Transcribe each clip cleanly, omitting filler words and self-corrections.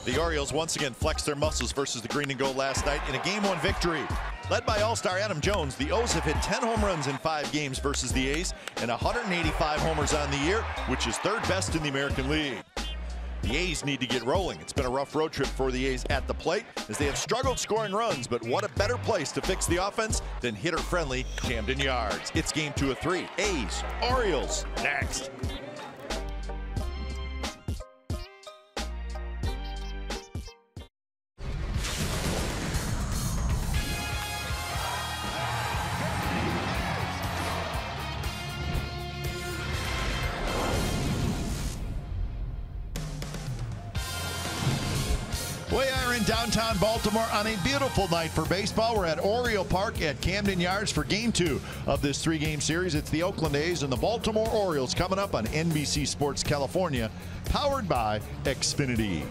The Orioles once again flexed their muscles versus the green and gold last night in a game-1 victory. Led by all-star Adam Jones, the O's have hit 10 home runs in 5 games versus the A's and 185 homers on the year, which is 3rd best in the American League. The A's need to get rolling. It's been a rough road trip for the A's at the plate as they have struggled scoring runs, but what a better place to fix the offense than hitter-friendly Camden Yards. It's game 2 of 3. A's, Orioles, next. We are in downtown Baltimore on a beautiful night for baseball. We're at Oriole Park at Camden Yards for game 2 of this 3-game series. It's the Oakland A's and the Baltimore Orioles coming up on NBC Sports California, powered by Xfinity.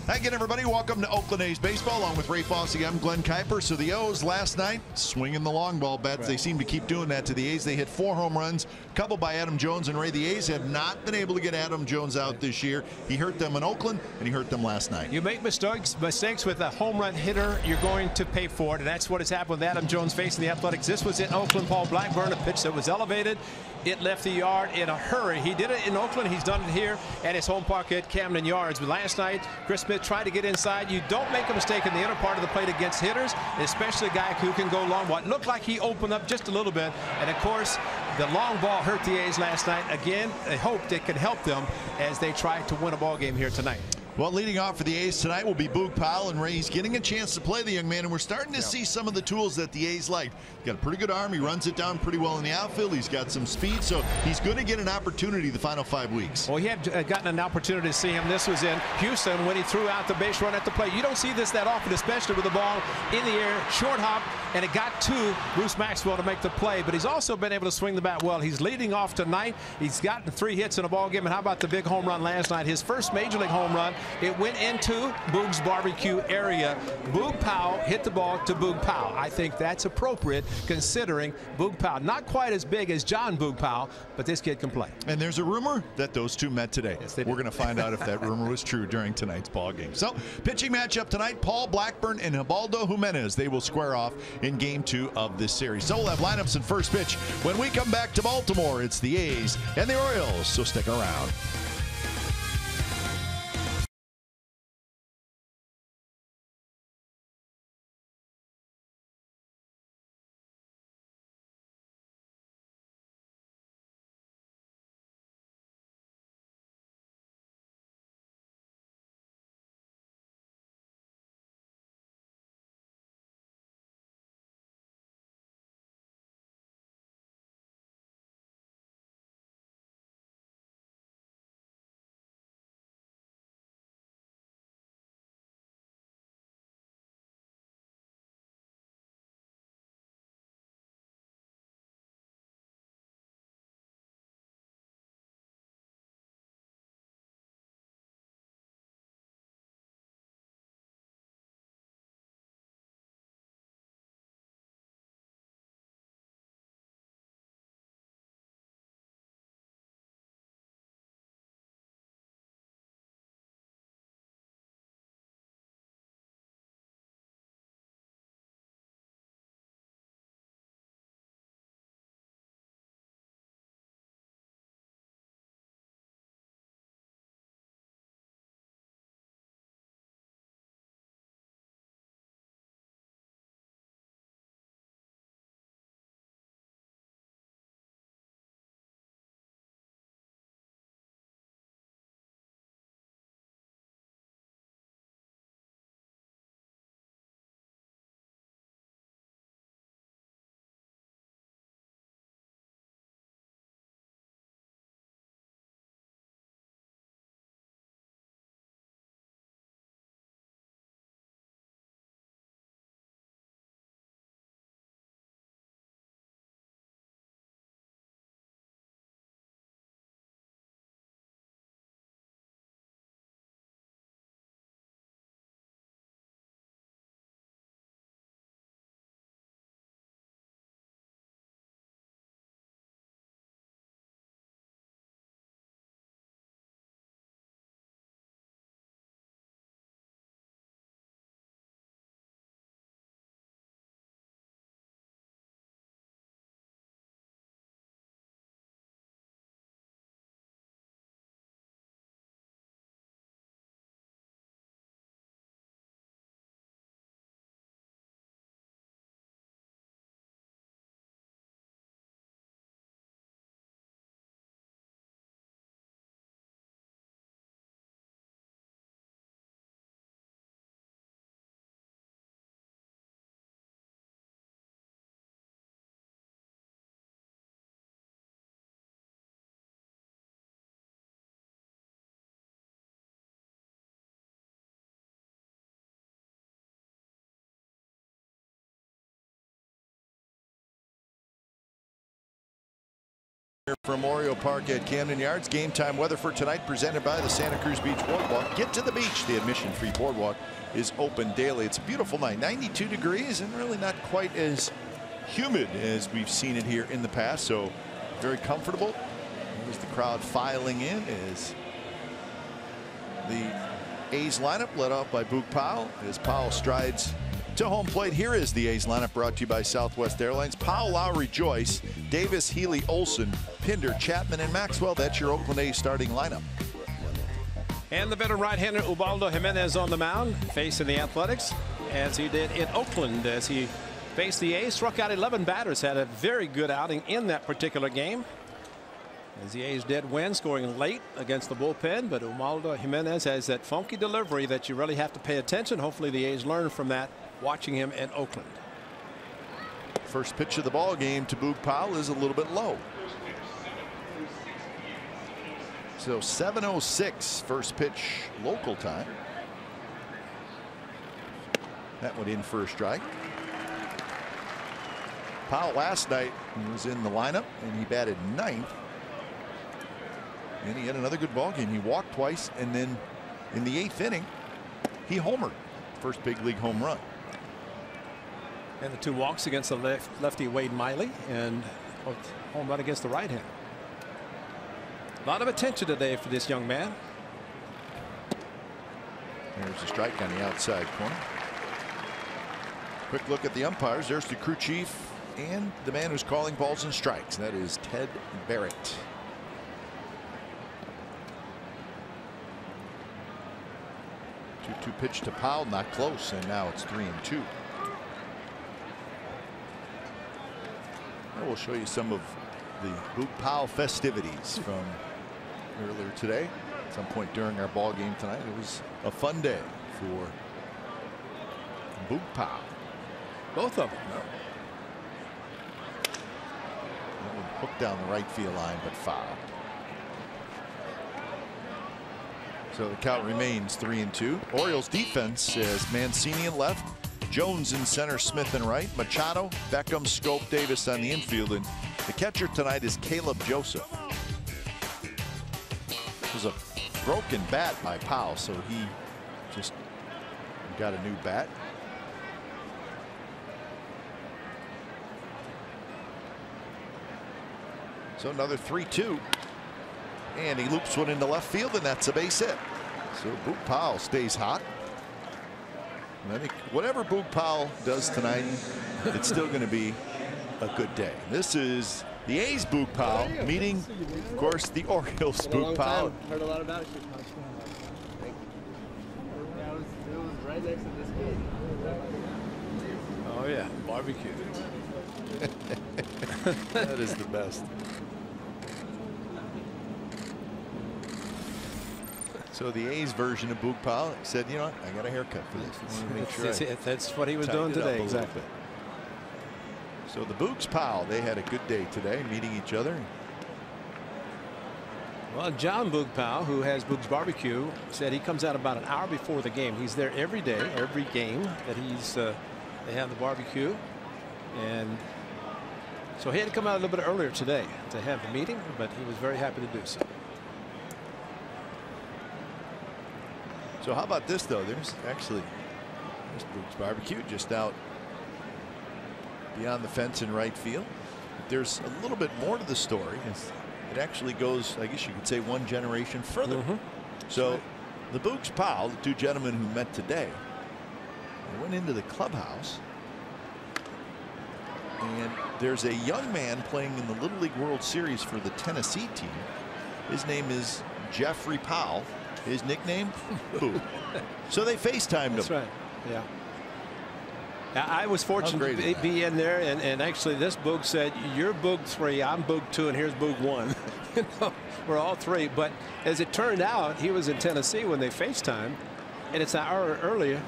Hi again, everybody. Welcome to Oakland A's baseball. Along with Ray Fossey, I'm Glenn Kuiper. So the O's last night swinging the long ball bats. Right. They seem to keep doing that to the A's. They hit 4 home runs, a couple by Adam Jones. And Ray, the A's have not been able to get Adam Jones out this year. He hurt them in Oakland, and he hurt them last night. You make mistakes with a home run hitter, you're going to pay for it. And that's what has happened with Adam Jones facing the Athletics. This was in Oakland. Paul Blackburn, a pitch that was elevated. It left the yard in a hurry. He did it in Oakland. He's done it here at his home park at Camden Yards. But last night, Chris Smith tried to get inside. You don't make a mistake in the inner part of the plate against hitters, especially a guy who can go long. What looked like he opened up just a little bit. And, of course, the long ball hurt the A's last night. Again, I hoped it could help them as they try to win a ball game here tonight. Well, leading off for the A's tonight will be Boog Powell, and Ray's getting a chance to play the young man, and we're starting to see some of the tools that the A's like. He's got a pretty good arm. He runs it down pretty well in the outfield. He's got some speed, so he's going to get an opportunity the final 5 weeks. Well, he had gotten an opportunity to see him. This was in Houston when he threw out the base run at the plate. You don't see this that often, especially with the ball in the air, short hop, and it got to Bruce Maxwell to make the play. But he's also been able to swing the bat well. He's leading off tonight. He's gotten 3 hits in a ball game. And how about the big home run last night? His first major league home run. It went into Boog's barbecue area. Boog Powell hit the ball to Boog Powell. I think that's appropriate considering Boog Powell, not quite as big as John Boog Powell, but this kid can play. And there's a rumor that those two met today. Yes, they did. We're going to find out if that rumor was true during tonight's ball game. So, pitching matchup tonight, Paul Blackburn and Ubaldo Jimenez. They will square off in game 2 of this series. So we'll have lineups and first pitch when we come back to Baltimore. It's the A's and the Orioles, so stick around. Here from Oriole Park at Camden Yards. Game time weather for tonight presented by the Santa Cruz Beach Boardwalk. Get to the beach. The admission-free boardwalk is open daily. It's a beautiful night, 92 degrees, and really not quite as humid as we've seen it here in the past, so very comfortable. Here's the crowd filing in as the A's lineup led off by Boog Powell as Powell strides to home plate. Here is the A's lineup brought to you by Southwest Airlines. Powell, Lowry, Joyce, Davis, Healy, Olson, Pinder, Chapman, and Maxwell. That's your Oakland A's starting lineup. And the veteran right-hander Ubaldo Jimenez on the mound, facing the Athletics, as he did in Oakland, as he faced the A's, struck out 11 batters, had a very good outing in that particular game. As the A's did win, scoring late against the bullpen, but Ubaldo Jimenez has that funky delivery that you really have to pay attention. Hopefully the A's learn from that, watching him in Oakland. First pitch of the ball game to Boog Powell is a little bit low. So 7:06 first pitch local time. That went in for a strike. Powell last night was in the lineup and he batted ninth. And he had another good ball game. He walked twice, and then in the 8th inning he homered. First big league home run. And the 2 walks against the lefty Wade Miley, and a home run against the right hand. A lot of attention today for this young man. There's a strike on the outside corner. Quick look at the umpires. There's the crew chief and the man who's calling balls and strikes. That is Ted Barrett. 2-2 pitch to Powell, not close, and now it's 3-2. We'll show you some of the Boog Powell festivities from earlier today. At some point during our ball game tonight, it was a fun day for Boog Powell. Both of them. That one hooked down the right field line, but foul. So the count remains 3-2. Orioles defense as Mancini in left, Jones in center, Smith in right, Machado, Beckham, Scope, Davis on the infield, and the catcher tonight is Caleb Joseph. It was a broken bat by Powell, so he just got a new bat. So another 3-2. And he loops one into left field, and that's a base hit. So Boog Powell stays hot. And I think whatever Boog Powell does tonight, it's still going to be a good day. This is the A's Boog Powell meeting, of course, the Orioles Boog Powell. Heard a lot about you. Thank you. It was right next to this game. Oh yeah, barbecue. That is the best. So the A's version of Boog Powell said, you know what, I got a haircut for this. That's what he was doing today. Exactly. So the Boogs Powell, they had a good day today, meeting each other. Well, John Boog Powell, who has Boog's Barbecue, said he comes out about an hour before the game. He's there every day, every game that they have the barbecue, and so he had to come out a little bit earlier today to have the meeting, but he was very happy to do so. So how about this, though? There's Boog's Barbecue just out beyond the fence in right field. There's a little bit more to the story. It actually goes, I guess you could say, one generation further. So the Boogs Powell, the 2 gentlemen who met today, they went into the clubhouse, and there's a young man playing in the Little League World Series for the Tennessee team. His name is Jeffrey Powell. His nickname, Boog. So they FaceTimed him. That's right. Yeah. I was fortunate to be in there, and actually this Boog said, "You're Boog 3, I'm Boog 2, and here's Boog 1." You know, we're all 3. But as it turned out, he was in Tennessee when they FaceTimed, and it's an hour earlier,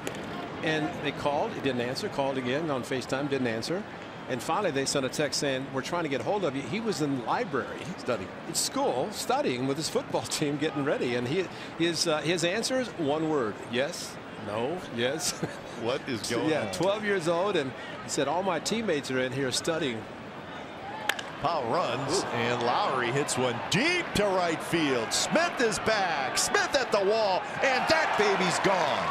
and they called. He didn't answer. Called again on FaceTime, didn't answer. And finally, they sent a text saying, "We're trying to get hold of you." He was in the library, studying, at school, studying with his football team, getting ready. And his answer is one word: yes, no, yes. What is going on? 12 years old, and he said, "All my teammates are in here studying." Powell runs, and Lowry hits one deep to right field. Smith is back. Smith at the wall, and that baby's gone.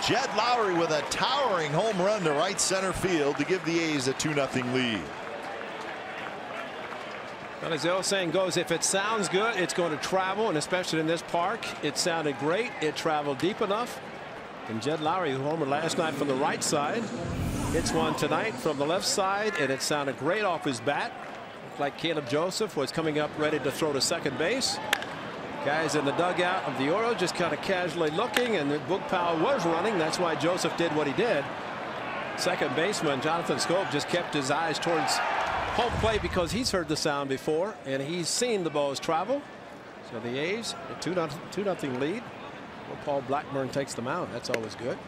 Jed Lowry with a towering home run to right center field to give the A's a 2-0 lead. But as the old saying goes, if it sounds good, it's going to travel, and especially in this park, it sounded great. It traveled deep enough. And Jed Lowry, who homered last night from the right side, hits one tonight from the left side, and it sounded great off his bat. Looked like Caleb Joseph was coming up ready to throw to second base. Guys in the dugout of the Orioles just kind of casually looking, and Boog Powell was running. That's why Joseph did what he did. Second baseman Jonathan Schoop just kept his eyes towards home plate because he's heard the sound before, and he's seen the balls travel. So the A's, a 2-0 lead. Well, Paul Blackburn takes the mound. That's always good.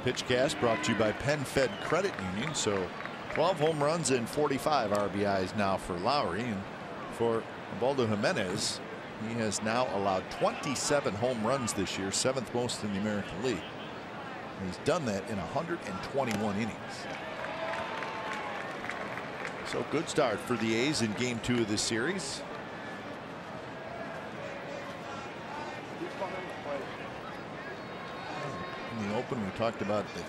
Pitchcast brought to you by Penn Fed Credit Union. So 12 home runs and 45 RBIs now for Lowry, and for Ubaldo Jimenez, he has now allowed 27 home runs this year, 7th most in the American League. And he's done that in 121 innings. So good start for the A's in game 2 of this series. In the open, we talked about the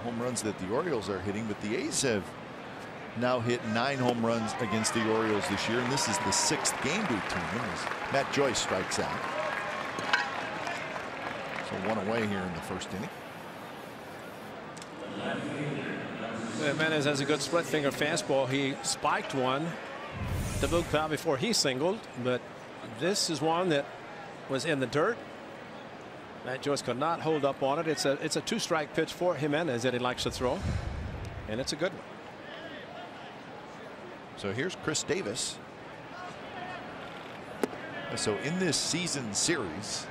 home runs that the Orioles are hitting, but the A's have now hit 9 home runs against the Orioles this year, and this is the 6th game between them as Matt Joyce strikes out. So 1 away here in the first inning. Jimenez has a good split finger fastball. He spiked one to Boog Powell before he singled, but this is one that was in the dirt. Matt Joyce could not hold up on it. It's a 2-strike pitch for Jimenez that he likes to throw, and it's a good one. So here's Chris Davis. So in this season series,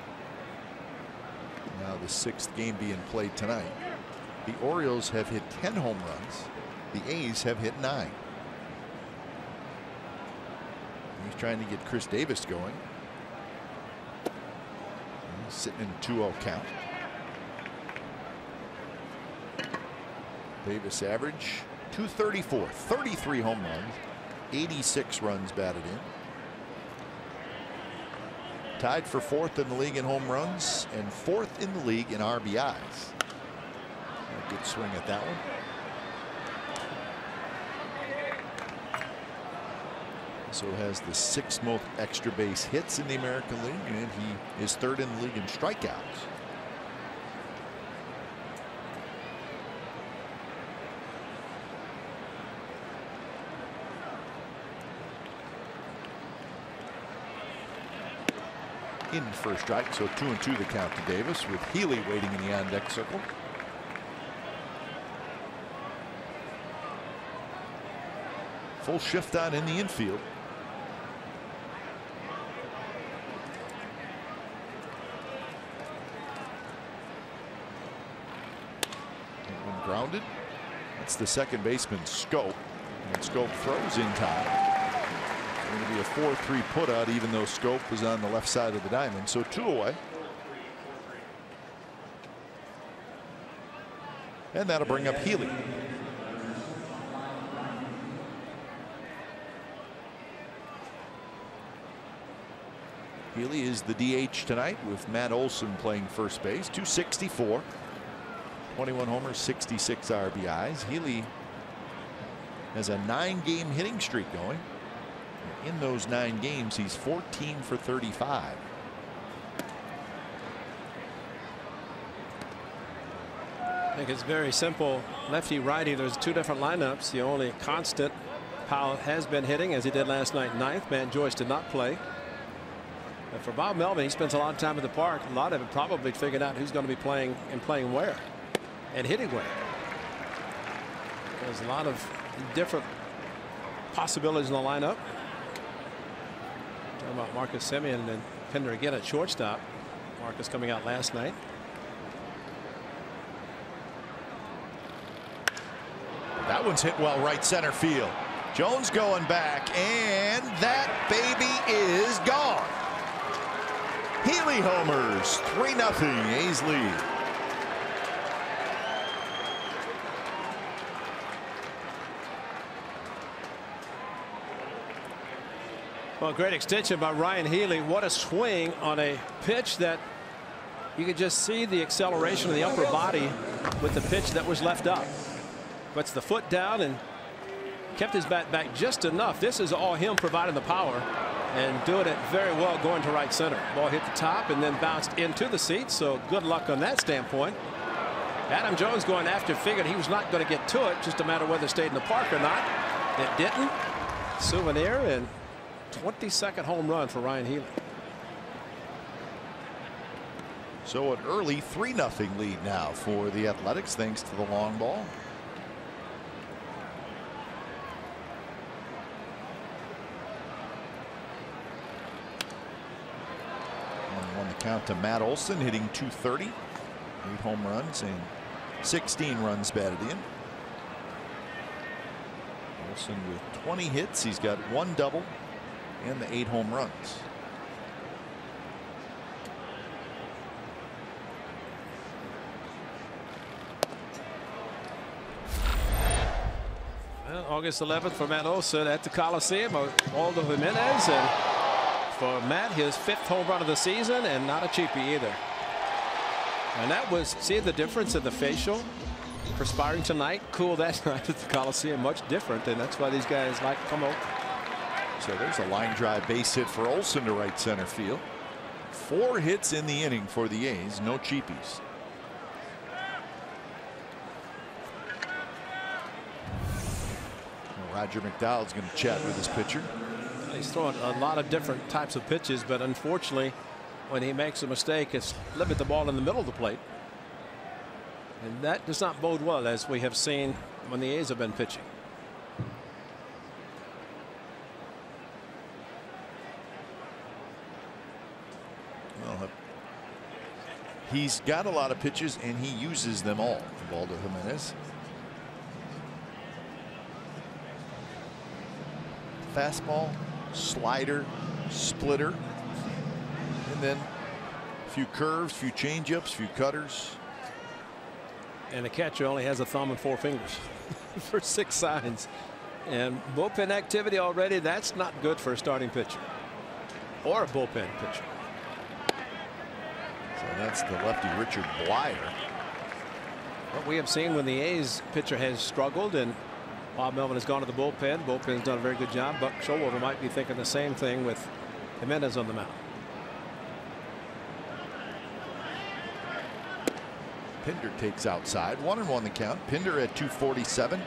now the 6th game being played tonight, the Orioles have hit 10 home runs. The A's have hit 9. He's trying to get Chris Davis going. He's sitting in a 2-0 count. Davis average .234, 33 home runs, 86 runs batted in. Tied for 4th in the league in home runs and 4th in the league in RBIs. A good swing at that one. So has the 6th most extra base hits in the American League, and he is 3rd in the league in strikeouts. In for a strike, so 2-2 the count to Davis, with Healy waiting in the on-deck circle. Full shift on in the infield. And when grounded, that's the second baseman Schoop, and Schoop throws in time. It's going to be a 4-3 putout, even though Schoop was on the left side of the diamond. So 2 away. And that'll bring up Healy. Healy is the DH tonight, with Matt Olson playing first base. .264, 21 homers, 66 RBIs. Healy has a 9-game hitting streak going. In those 9 games, he's 14 for 35. I think it's very simple. Lefty righty, there's 2 different lineups. The only constant, Powell has been hitting as he did last night, 9th. Matt Joyce did not play. But for Bob Melvin, he spends a lot of time at the park. A lot of it probably figured out who's going to be playing and playing where and hitting where. There's a lot of different possibilities in the lineup. Talking about Marcus Semien and Pinder again at shortstop. Marcus coming out last night. That one's hit well right center field. Jones going back, and that baby is gone. Healy homers, 3-0 A's lead. Well, great extension by Ryan Healy. What a swing on a pitch that you could just see the acceleration of the upper body with the pitch that was left up. Puts the foot down and kept his bat back just enough. This is all him providing the power and doing it very well, going to right center. Ball hit the top and then bounced into the seats, so good luck on that standpoint. Adam Jones going after, figured he was not going to get to it, just a matter of whether it stayed in the park or not. It didn't. Souvenir, and 22nd home run for Ryan Healy. So an early 3-0 lead now for the Athletics, thanks to the long ball. On the count to Matt Olson, hitting .230, 8 home runs and 16 runs batted in. Olson with 20 hits. He's got 1 double and the 8 home runs. Well, August 11th for Matt Olson at the Coliseum. Waldo Jimenez, and for Matt, his 5th home run of the season, and not a cheapie either. And that was, see the difference in the facial? Perspiring tonight, cool that night at the Coliseum, much different, and that's why these guys like to come over. So there's a line drive base hit for Olson to right center field. 4 hits in the inning for the A's, no cheapies. Roger McDowell's going to chat with his pitcher. He's throwing a lot of different types of pitches, but unfortunately, when he makes a mistake, it's limit the ball in the middle of the plate. And that does not bode well, as we have seen when the A's have been pitching. Well, he's got a lot of pitches and he uses them all. Waldo Jimenez. Fastball, slider, splitter, and then a few curves, a few changeups, a few cutters. And the catcher only has a thumb and 4 fingers for 6 signs. And bullpen activity already, that's not good for a starting pitcher or a bullpen pitcher. So that's the lefty Richard Blyer. What we have seen when the A's pitcher has struggled and Bob Melvin has gone to the bullpen. Bullpen's done a very good job. Buck Showalter might be thinking the same thing with Jimenez on the mound. Pinder takes outside. 1-1 the count. Pinder at 247.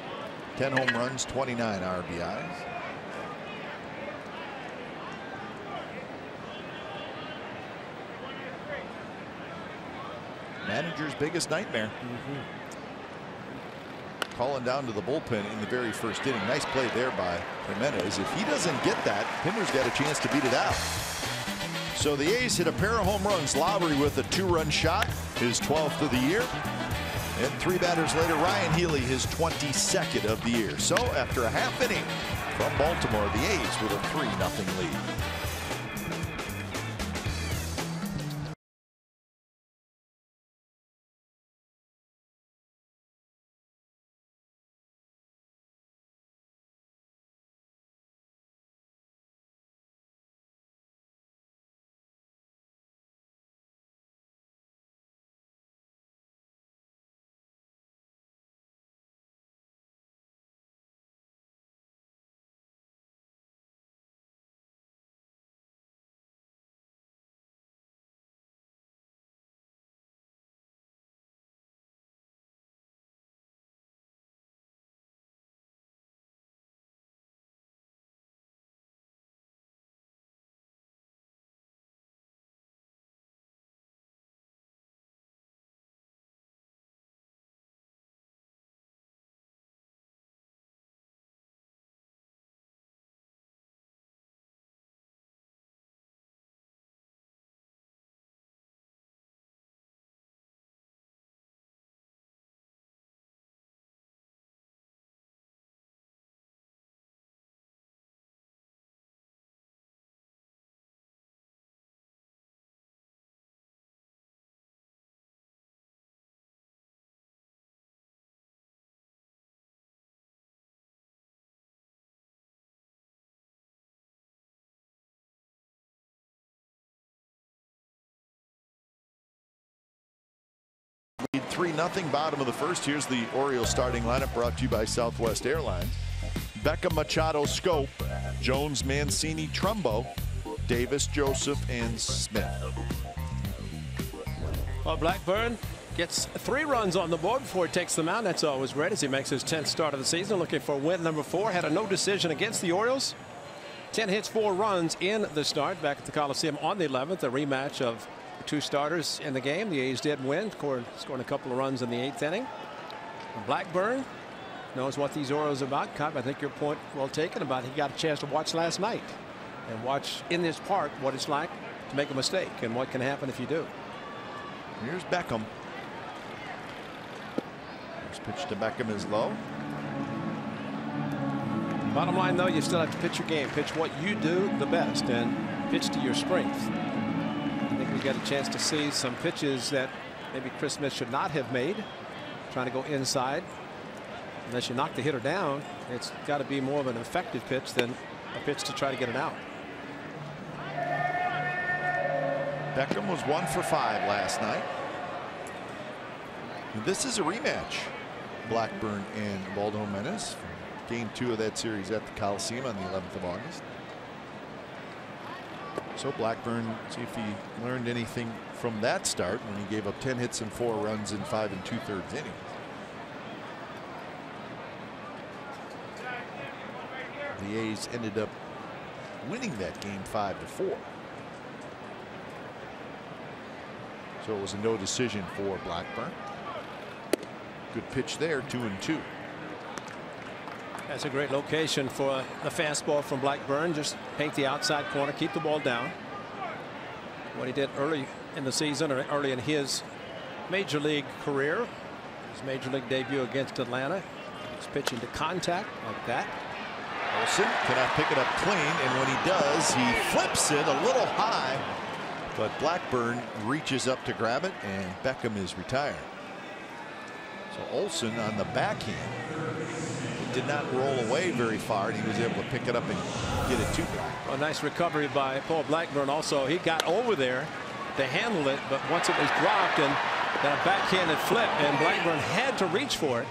10 home runs, 29 RBIs. Manager's biggest nightmare. Calling down to the bullpen in the very first inning. Nice play there by Jimenez. If he doesn't get that, Pinder's got a chance to beat it out. So the A's hit a pair of home runs. Lowry with a 2-run shot, his 12th of the year. And 3 batters later, Ryan Healy, his 22nd of the year. So after a half inning from Baltimore, the A's with a 3-0 lead. 3-0 bottom of the first. Here's the Orioles starting lineup brought to you by Southwest Airlines. Beckham, Machado, Scope, Jones, Mancini, Trumbo, Davis, Joseph, and Smith. Well, Blackburn gets 3 runs on the board before he takes them out. That's always great as he makes his 10th start of the season. Looking for win number 4. Had a no decision against the Orioles. 10 hits, 4 runs in the start back at the Coliseum on the 11th. A rematch of 2 starters in the game. The A's did win, scoring a couple of runs in the 8th inning. Blackburn knows what these Orioles are about. Cobb, I think your point well taken about he got a chance to watch last night and watch in this park what it's like to make a mistake and what can happen if you do. Here's Beckham. First pitch to Beckham is low. Bottom line, though, you still have to pitch your game. Pitch what you do the best and pitch to your strength. I think we got a chance to see some pitches that maybe Chris Smith should not have made. Trying to go inside. Unless you knock the hitter down, it's got to be more of an effective pitch than a pitch to try to get it out. Beckham was 1 for 5 last night. And this is a rematch. Blackburn and Baldo Menes. Game 2 of that series at the Coliseum on the 11th of August. So Blackburn, see if he learned anything from that start when he gave up 10 hits and 4 runs in 5 2/3 innings. The A's ended up winning that game 5-4. So it was a no decision for Blackburn. Good pitch there, 2-2. That's a great location for the fastball from Blackburn. Just paint the outside corner, keep the ball down. What he did early in the season or early in his major league career, his major league debut against Atlanta. He's pitching to contact like that. Olsen cannot pick it up clean, and when he does, he flips it a little high, but Blackburn reaches up to grab it, and Beckham is retired. So Olsen on the backhand. Did not roll away very far, and he was able to pick it up and get it to Blackburn. A nice recovery by Paul Blackburn. Also, he got over there to handle it, but once it was dropped and that backhanded flip, and Blackburn had to reach for it.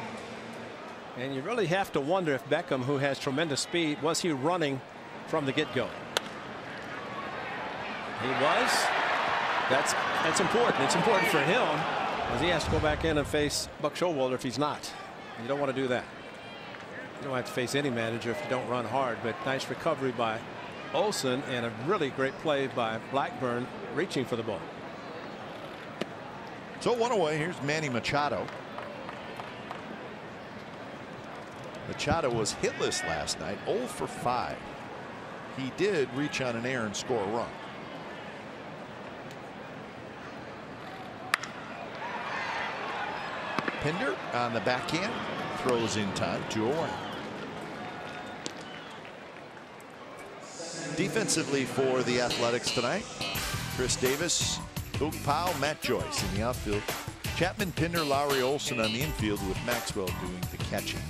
And you really have to wonder if Beckham, who has tremendous speed, was he running from the get-go? He was. That's important. It's important for him as he has to go back in and face Buck Showalter if he's not. You don't want to do that. You don't have to face any manager if you don't run hard, but nice recovery by Olsen and a really great play by Blackburn reaching for the ball. So 1 away. Here's Manny Machado. Machado was hitless last night, 0 for 5. He did reach on an error and score a run. Pinder on the backhand throws in time, 2 away. Defensively for the Athletics tonight, Chris Davis, Luke Powell, Matt Joyce in the outfield. Chapman, Pinder, Lowry, Olsen on the infield with Maxwell doing the catching.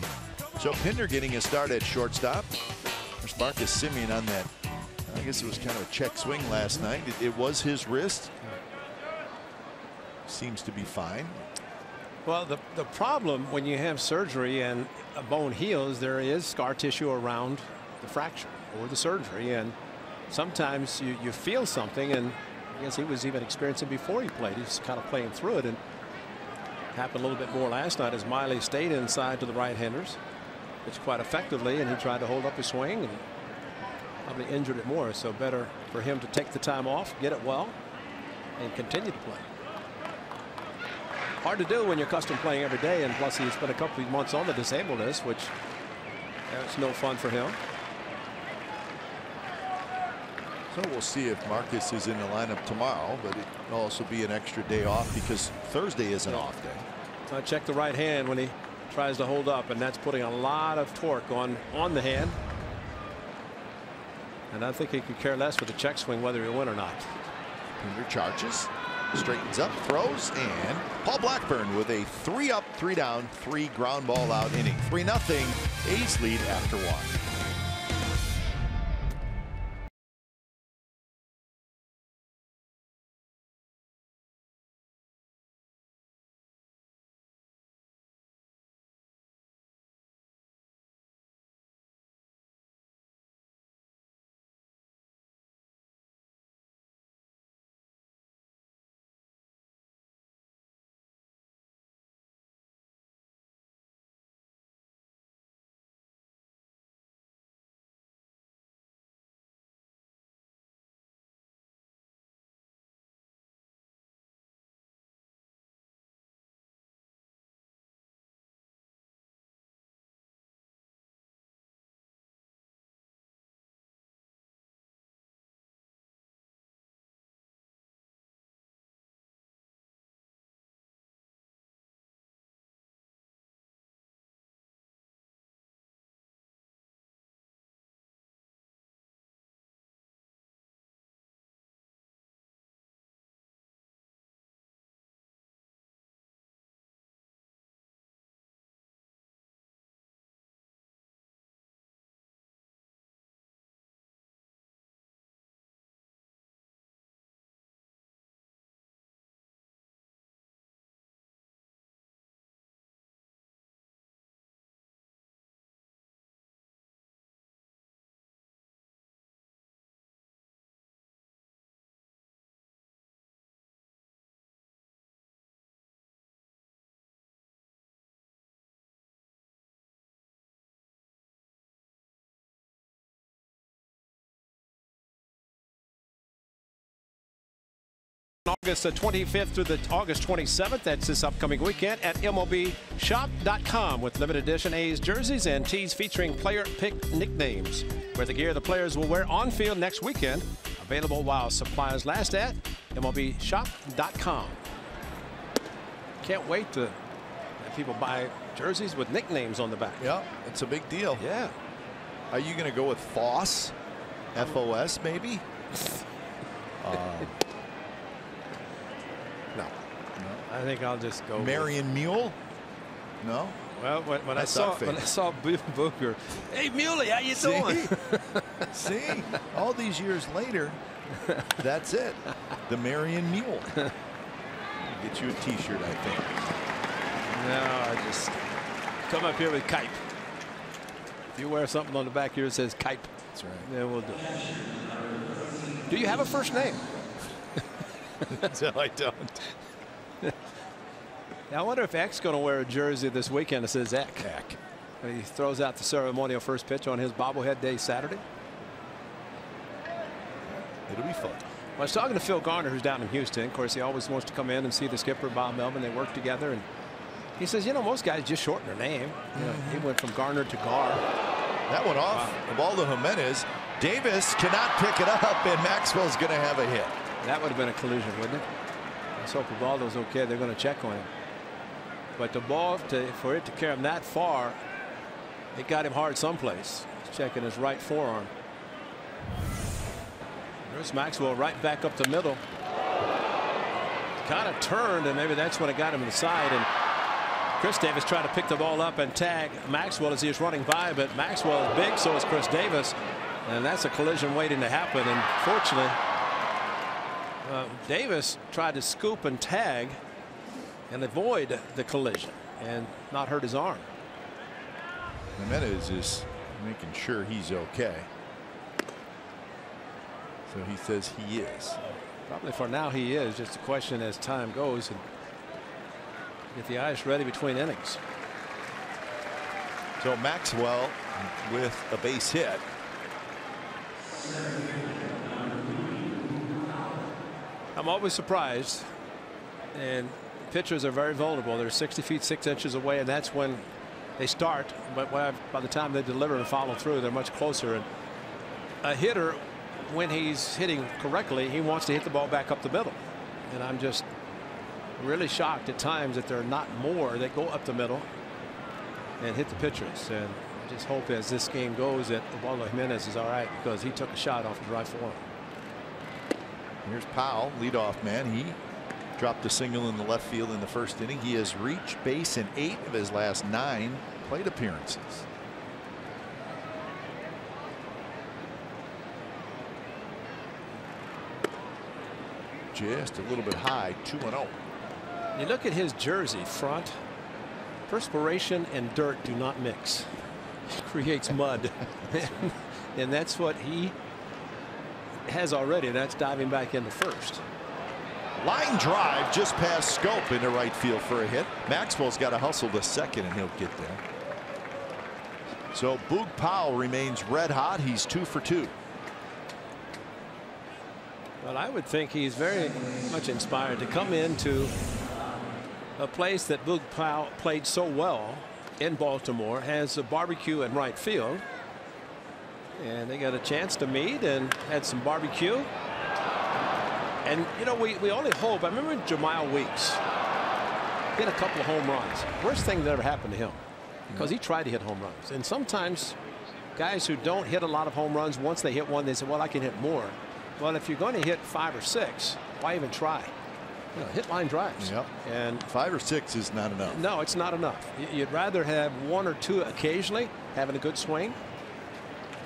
So Pinder getting a start at shortstop. There's Marcus Simeon on that. I guess it was kind of a check swing last night. It was his wrist. Seems to be fine. Well, the problem when you have surgery and a bone heals, there is scar tissue around the fracture or the surgery, and sometimes you feel something, and I guess he was even experiencing before he played. He's kind of playing through it, and happened a little bit more last night as Miley stayed inside to the right-handers. Pitched quite effectively, and he tried to hold up his swing and probably injured it more. So better for him to take the time off, get it well, and continue to play. Hard to do when you're accustomed playing every day, and plus he's spent a couple of months on the disabled list, which it's no fun for him. So we'll see if Marcus is in the lineup tomorrow, but it will also be an extra day off because Thursday is an off day. So I check the right hand when he tries to hold up, and that's putting a lot of torque on the hand. And I think he could care less with the check swing whether he win or not. Pinder charges, straightens up, throws, and Paul Blackburn with a 3 up, 3 down, 3 ground ball out inning. 3-0 A's lead after 1. August 25th through the August 27th. That's this upcoming weekend at MLBshop.com with limited edition A's jerseys and tees featuring player pick nicknames. Wear the gear the players will wear on field next weekend. Available while supplies last at MLBshop.com. Can't wait to have people buy jerseys with nicknames on the back. Yeah, it's a big deal. Yeah. Are you going to go with Foss? F-O-S maybe? No. I think I'll just go Marion Mule? No? Well, when I saw Booker, hey Muley, how you doing? See, all these years later, that's it. The Marion Mule. Get you a T-shirt, I think. No, I just come up here with Kipe. If you wear something on the back here that says Kipe, that's right. Then we'll do it. Do you have a first name? No, I don't. Now, I wonder if Eck's going to wear a jersey this weekend that says Eck. Eck. And he throws out the ceremonial first pitch on his bobblehead day Saturday. It'll be fun. I was talking to Phil Garner, who's down in Houston. Of course, he always wants to come in and see the skipper, Bob Melvin. They work together. And he says, you know, most guys just shorten their name. You know, he went from Garner to Gar. That one off. Ubaldo Jimenez. Davis cannot pick it up, and Maxwell's going to have a hit. That would have been a collision, wouldn't it? Let's hope Ubaldo's okay. They're going to check on him. But the ball, for it to carry him that far, it got him hard someplace. He's checking his right forearm. There's Maxwell right back up the middle. Kind of turned, and maybe that's when it got him in the side. And Chris Davis tried to pick the ball up and tag Maxwell as he was running by, but Maxwell is big, so is Chris Davis. And that's a collision waiting to happen. And fortunately, Davis tried to scoop and tag and avoid the collision and not hurt his arm. Jimenez is making sure he's okay. So he says he is. Probably for now he is. Just a question as time goes and get the ice ready between innings. So Maxwell with a base hit. I'm always surprised, and pitchers are very vulnerable. They're 60 feet 6 inches away, and that's when they start. But by the time they deliver and follow through, they're much closer. And a hitter, when he's hitting correctly, he wants to hit the ball back up the middle. And I'm just really shocked at times that there are not more that go up the middle and hit the pitchers. And I just hope as this game goes that Ubaldo Jimenez is all right, because he took a shot off his right forearm. Here's Powell, leadoff man. He dropped a single in the left field in the first inning. He has reached base in 8 of his last 9 plate appearances. Just a little bit high, 2-0. You look at his jersey front. Perspiration and dirt do not mix. It creates mud. And that's what he has already. That's diving back into first. Line drive just past Scope into right field for a hit. Maxwell's got to hustle to second, and he'll get there. So Boog Powell remains red hot. He's 2 for 2. Well, I would think he's very much inspired to come into a place that Boog Powell played so well in Baltimore, has a barbecue in right field, and they got a chance to meet and had some barbecue. And you know, we only hope. I remember Jemiah Weeks hit a couple of home runs. Worst thing that ever happened to him, because he tried to hit home runs. And sometimes guys who don't hit a lot of home runs, once they hit one, they say, well, I can hit more. Well, if you're going to hit 5 or 6, why even try? You know, hit line drives. Yep. And 5 or 6 is not enough. No, it's not enough. You'd rather have 1 or 2 occasionally having a good swing.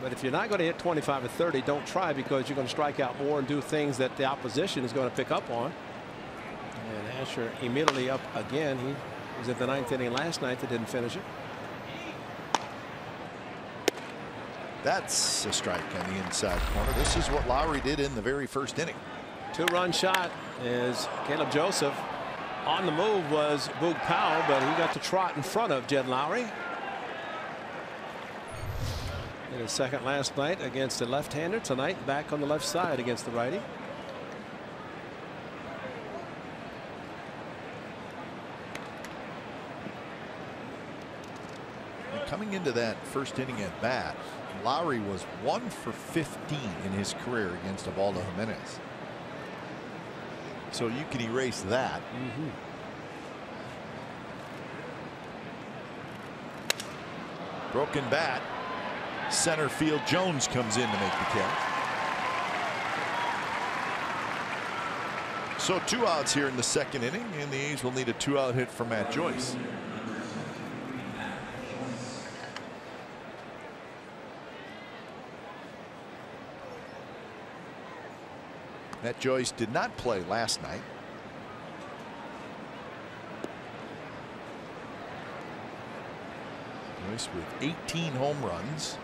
But if you're not going to hit 25 or 30, don't try, because you're going to strike out more and do things that the opposition is going to pick up on. And Asher immediately up again. He was at the 9th inning last night that didn't finish it. That's a strike on the inside corner. This is what Lowry did in the very first inning. 2-run shot is Caleb Joseph. On the move was Boog Powell, but he got to trot in front of Jed Lowry. In his second last night against the left-hander, tonight back on the left side against the righty. coming into that first inning at bat, Lowry was 1 for 15 in his career against Ubaldo Jimenez. So you can erase that. Broken bat. Center field Jones comes in to make the catch. So 2 outs here in the second inning, and the A's will need a 2-out hit from Matt Joyce. Matt Joyce did not play last night. Joyce with 18 home runs.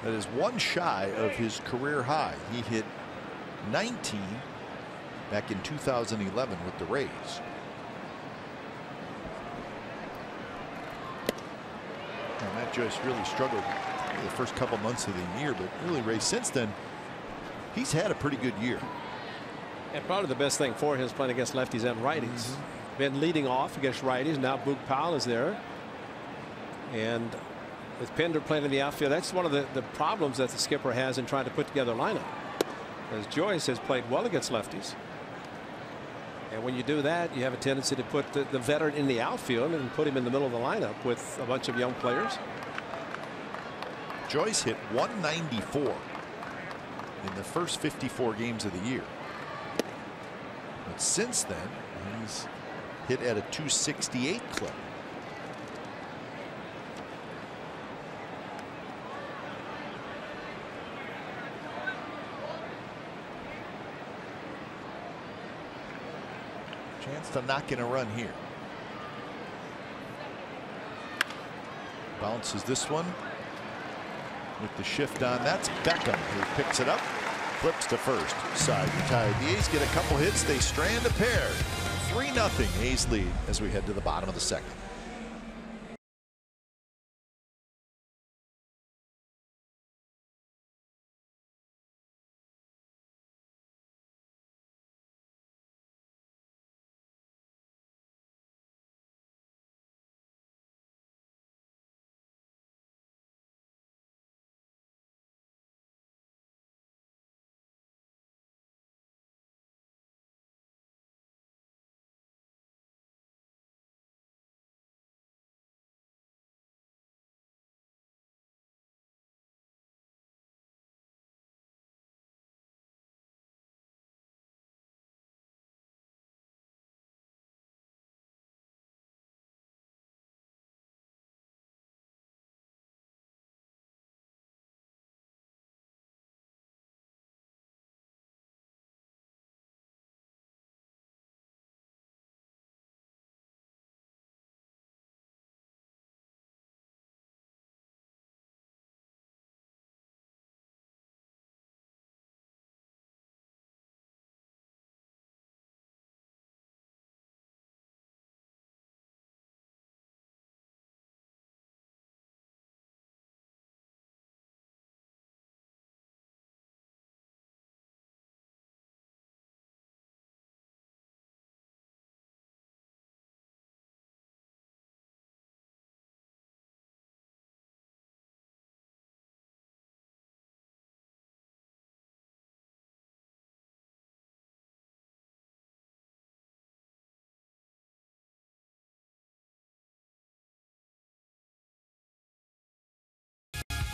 That is 1 shy of his career high. He hit 19 back in 2011 with the Rays. Now, Matt Joyce really struggled the first couple months of the year, but really, Ray, since then, he's had a pretty good year. And probably the best thing for him is playing against lefties and righties. Been leading off against righties. Now Boog Powell is there. And with Pender playing in the outfield, that's one of the problems that the skipper has in trying to put together a lineup. As Joyce has played well against lefties. And when you do that, you have a tendency to put the veteran in the outfield and put him in the middle of the lineup with a bunch of young players. Joyce hit 194 in the first 54 games of the year. But since then, he's hit at a 268 clip. Chance to knock in a run here. Bounces this one with the shift on. That's Beckham who picks it up. Flips to first. Side retired. The A's get a couple hits. They strand a pair. 3-0 A's lead as we head to the bottom of the second.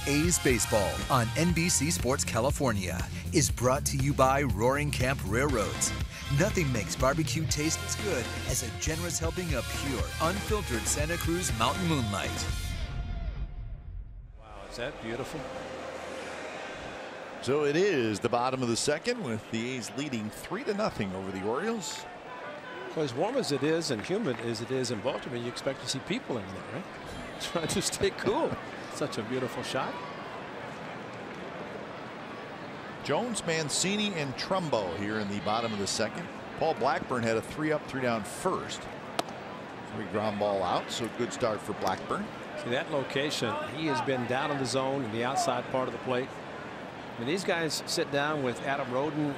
A's Baseball on NBC Sports California is brought to you by Roaring Camp Railroads. Nothing makes barbecue taste as good as a generous helping of pure, unfiltered Santa Cruz mountain moonlight. Wow, is that beautiful? So it is the bottom of the second with the A's leading 3-0 over the Orioles. Well, as warm as it is and humid as it is in Baltimore, you expect to see people in there, right? Trying to stay cool. Such a beautiful shot. Jones, Mancini, and Trumbo here in the bottom of the second. Paul Blackburn had a 3-up, 3-down first. 3 ground ball out, so good start for Blackburn. See that location, he has been down in the zone in the outside part of the plate. When these guys sit down with Adam Roden,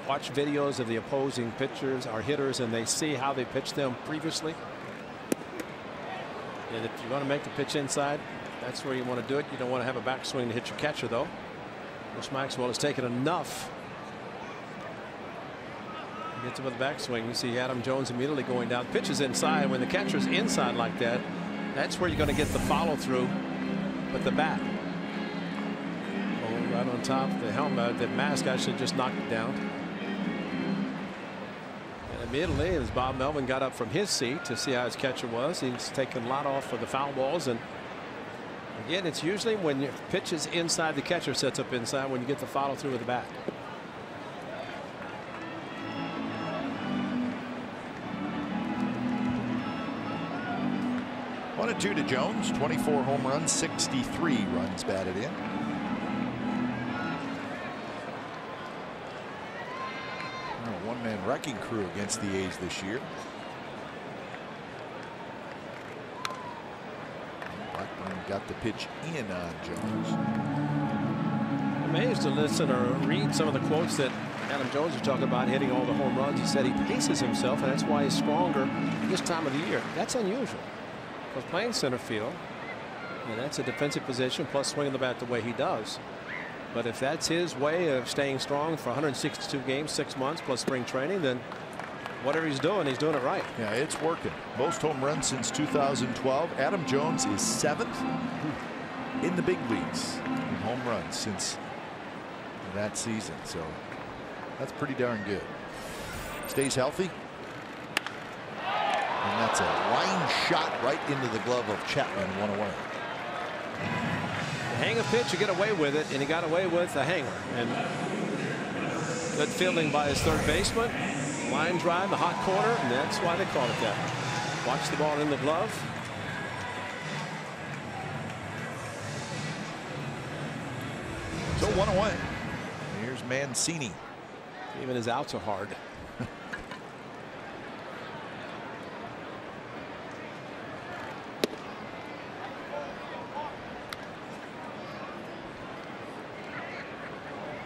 watch videos of the opposing pitchers, our hitters, and they see how they pitched them previously. And if you're going to make the pitch inside, That's where you want to do it. You don't want to have a backswing to hit your catcher, though. Bruce Maxwell has taken enough. He gets him with a backswing. You see Adam Jones immediately going down. Pitch is inside. When the catcher's inside like that, that's where you're going to get the follow through with the bat. Oh, right on top of the helmet. The mask actually just knocked it down. And immediately, as Bob Melvin got up from his seat to see how his catcher was, he's taken a lot off for the foul balls. And again, it's usually when your pitch is inside, the catcher sets up inside when you get the follow through with the bat. One and two to Jones. 24 home runs, 63 runs batted in. One-man wrecking crew against the A's this year. Blackburn got the pitch in on Jones. Amazed to listen or read some of the quotes that Adam Jones was talking about hitting all the home runs. He said he paces himself, and that's why he's stronger this time of the year. That's unusual. Because playing center field, and that's a defensive position, plus swinging the bat the way he does. But if that's his way of staying strong for 162 games, 6 months plus spring training, then whatever he's doing it right. Yeah, it's working. Most home runs since 2012. Adam Jones is 7th in the big leagues in home runs since that season. So that's pretty darn good. Stays healthy. And that's a line shot right into the glove of Chapman, 1 away. Hang a pitch, you get away with it, and he got away with a hanger. And good fielding by his third baseman. Line drive, the hot corner, and that's why they call it that. Watch the ball in the glove. So 1 away. Here's Mancini. Even his outs are hard.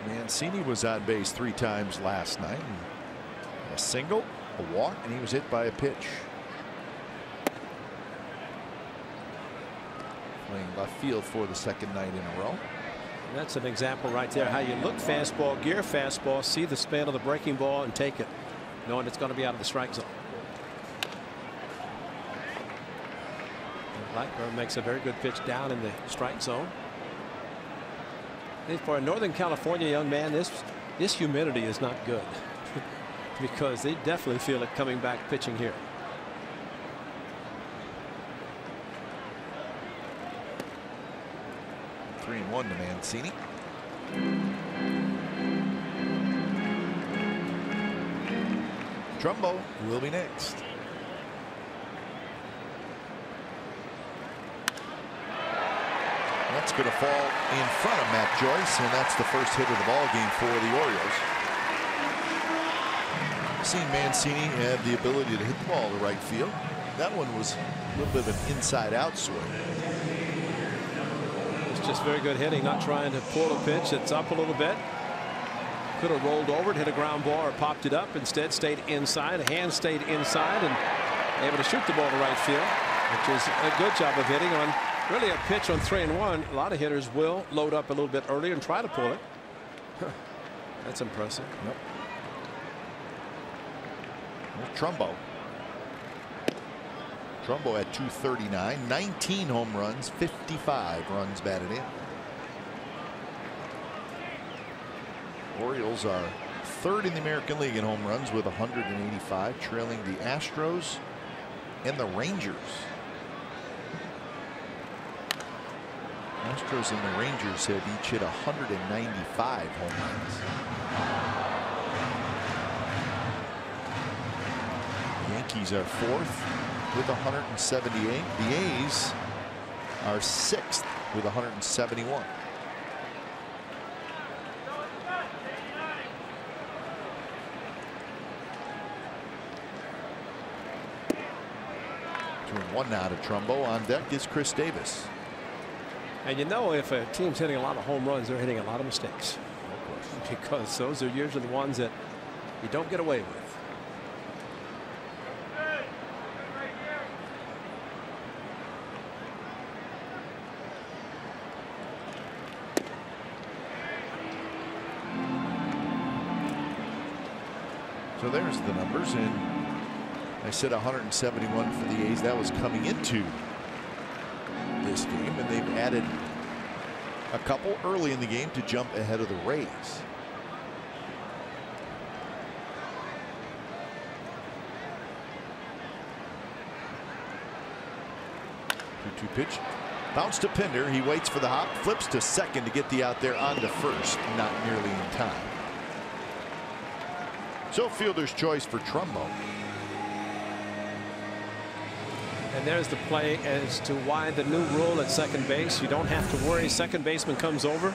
Mancini was on base 3 times last night. A single, a walk, and he was hit by a pitch. Playing left field for the 2nd night in a row. And that's an example right there how you look fastball, gear fastball, see the spin of the breaking ball and take it, knowing it's going to be out of the strike zone. And Blackburn makes a very good pitch down in the strike zone. For a Northern California young man, this humidity is not good because they definitely feel it coming back pitching here. Three and 1 to Mancini. Trumbo will be next. That's going to fall in front of Matt Joyce, and that's the first hit of the ball game for the Orioles. Seen Mancini have the ability to hit the ball to right field. That one was a little bit of an inside-out swing. It's just very good hitting, not trying to pull a pitch that's up a little bit. Could have rolled over it, hit a ground ball, or popped it up. Instead, stayed inside. A hand stayed inside and able to shoot the ball to right field, which is a good job of hitting on. Really a pitch on 3 and 1. A lot of hitters will load up a little bit earlier and try to pull it. That's impressive. Yep. Trumbo. Trumbo at 239, 19 home runs, 55 runs batted in. Orioles are 3rd in the American League in home runs with 185, trailing the Astros and the Rangers. Astros and the Rangers have each hit 195 home runs. The Yankees are 4th with 178. The A's are 6th with 171. Two and 1 now to Trumbo. On deck is Chris Davis. And you know, if a team's hitting a lot of home runs, they're hitting a lot of mistakes. Because those are usually the ones that you don't get away with. So there's the numbers, and I said 171 for the A's. That was coming into this game, and they've added a couple early in the game to jump ahead of the Rays. 2-2 pitch. Bounce to Pinder. He waits for the hop, flips to second to get the out there onto first, not nearly in time. So fielder's choice for Trumbo. And there's the play as to why the new rule at second base. You don't have to worry. Second baseman comes over.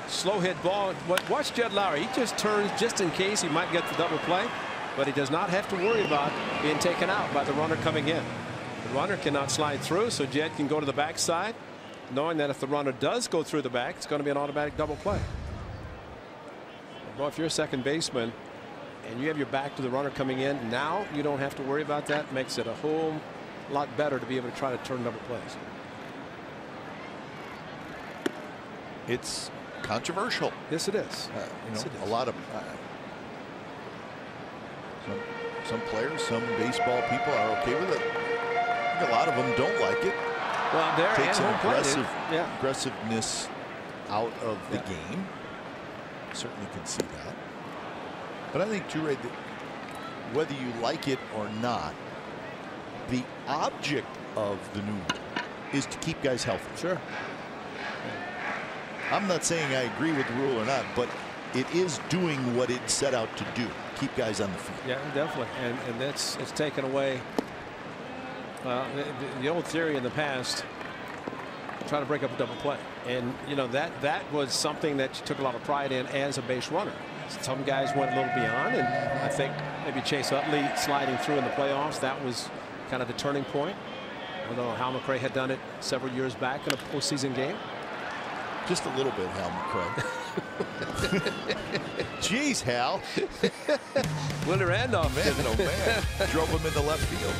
Slow hit ball. Watch Jed Lowry. He just turns just in case he might get the double play. But he does not have to worry about being taken out by the runner coming in. The runner cannot slide through, so Jed can go to the backside, knowing that if the runner does go through the back, it's going to be an automatic double play. Well, if you're a second baseman and you have your back to the runner coming in, now you don't have to worry about that. Makes it a whole lot better to be able to try to turn double plays. It's controversial. Yes, it is. Yes, a lot of some players, some baseball people are okay with it. I think a lot of them don't like it. Well, there takes an an aggressiveness out of the game. Certainly can see that. But I think too, Ray, that whether you like it or not, the object of the new rule is to keep guys healthy. Sure. I'm not saying I agree with the rule or not, but it is doing what it set out to do. Keep guys on the field. Yeah, definitely. And it's taken away the old theory in the past, try to break up a double play. And you know that was something that you took a lot of pride in as a base runner. Some guys went a little beyond, and I think maybe Chase Utley sliding through in the playoffs, that was kind of the turning point. I don't know how McRae had done it several years back in a postseason game. Just a little bit, Hal McRae. Jeez, Hal. Willie Randolph. Man, oh man. Drove him into left field.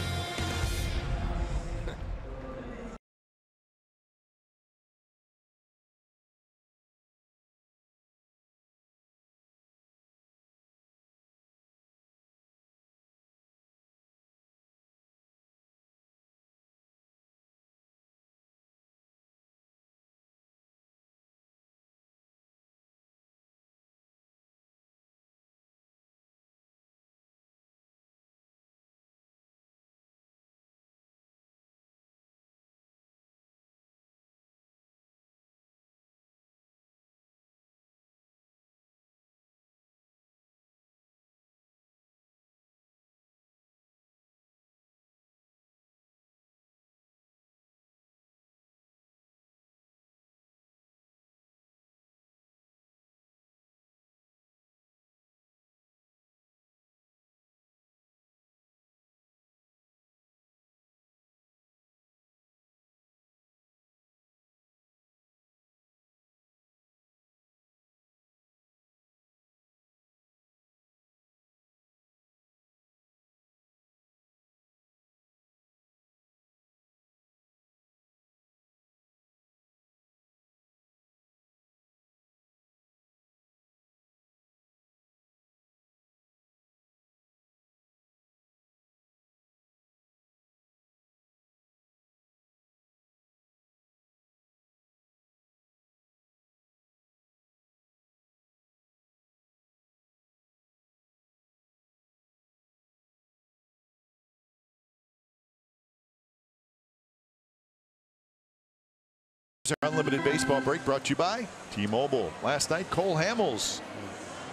Our unlimited baseball break brought to you by T-Mobile. Last night, Cole Hamels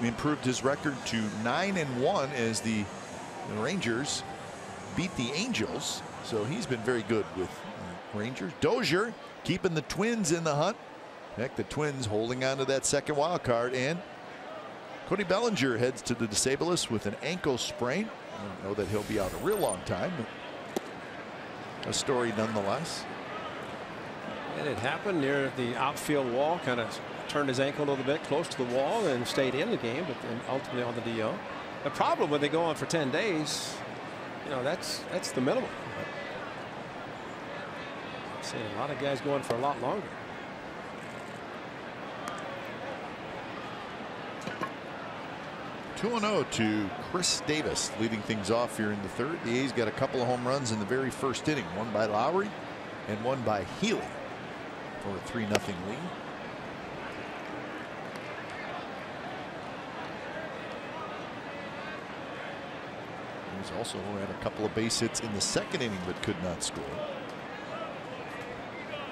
improved his record to 9-1 as the Rangers beat the Angels. So he's been very good with Rangers. Dozier keeping the Twins in the hunt. Heck, the Twins holding on to that second wild card. And Cody Bellinger heads to the Disablest with an ankle sprain. I don't know that he'll be out a real long time, but a story nonetheless. And it happened near the outfield wall, kind of turned his ankle a little bit close to the wall and stayed in the game, but then ultimately on the DL. The problem when they go on for 10 days, you know, that's the minimum. I've seen a lot of guys going for a lot longer. 2-0 to Chris Davis, leading things off here in the third. The A's got a couple of home runs in the very first inning, one by Lowry and one by Healy for a 3-0 lead. He's also had a couple of base hits in the second inning but could not score.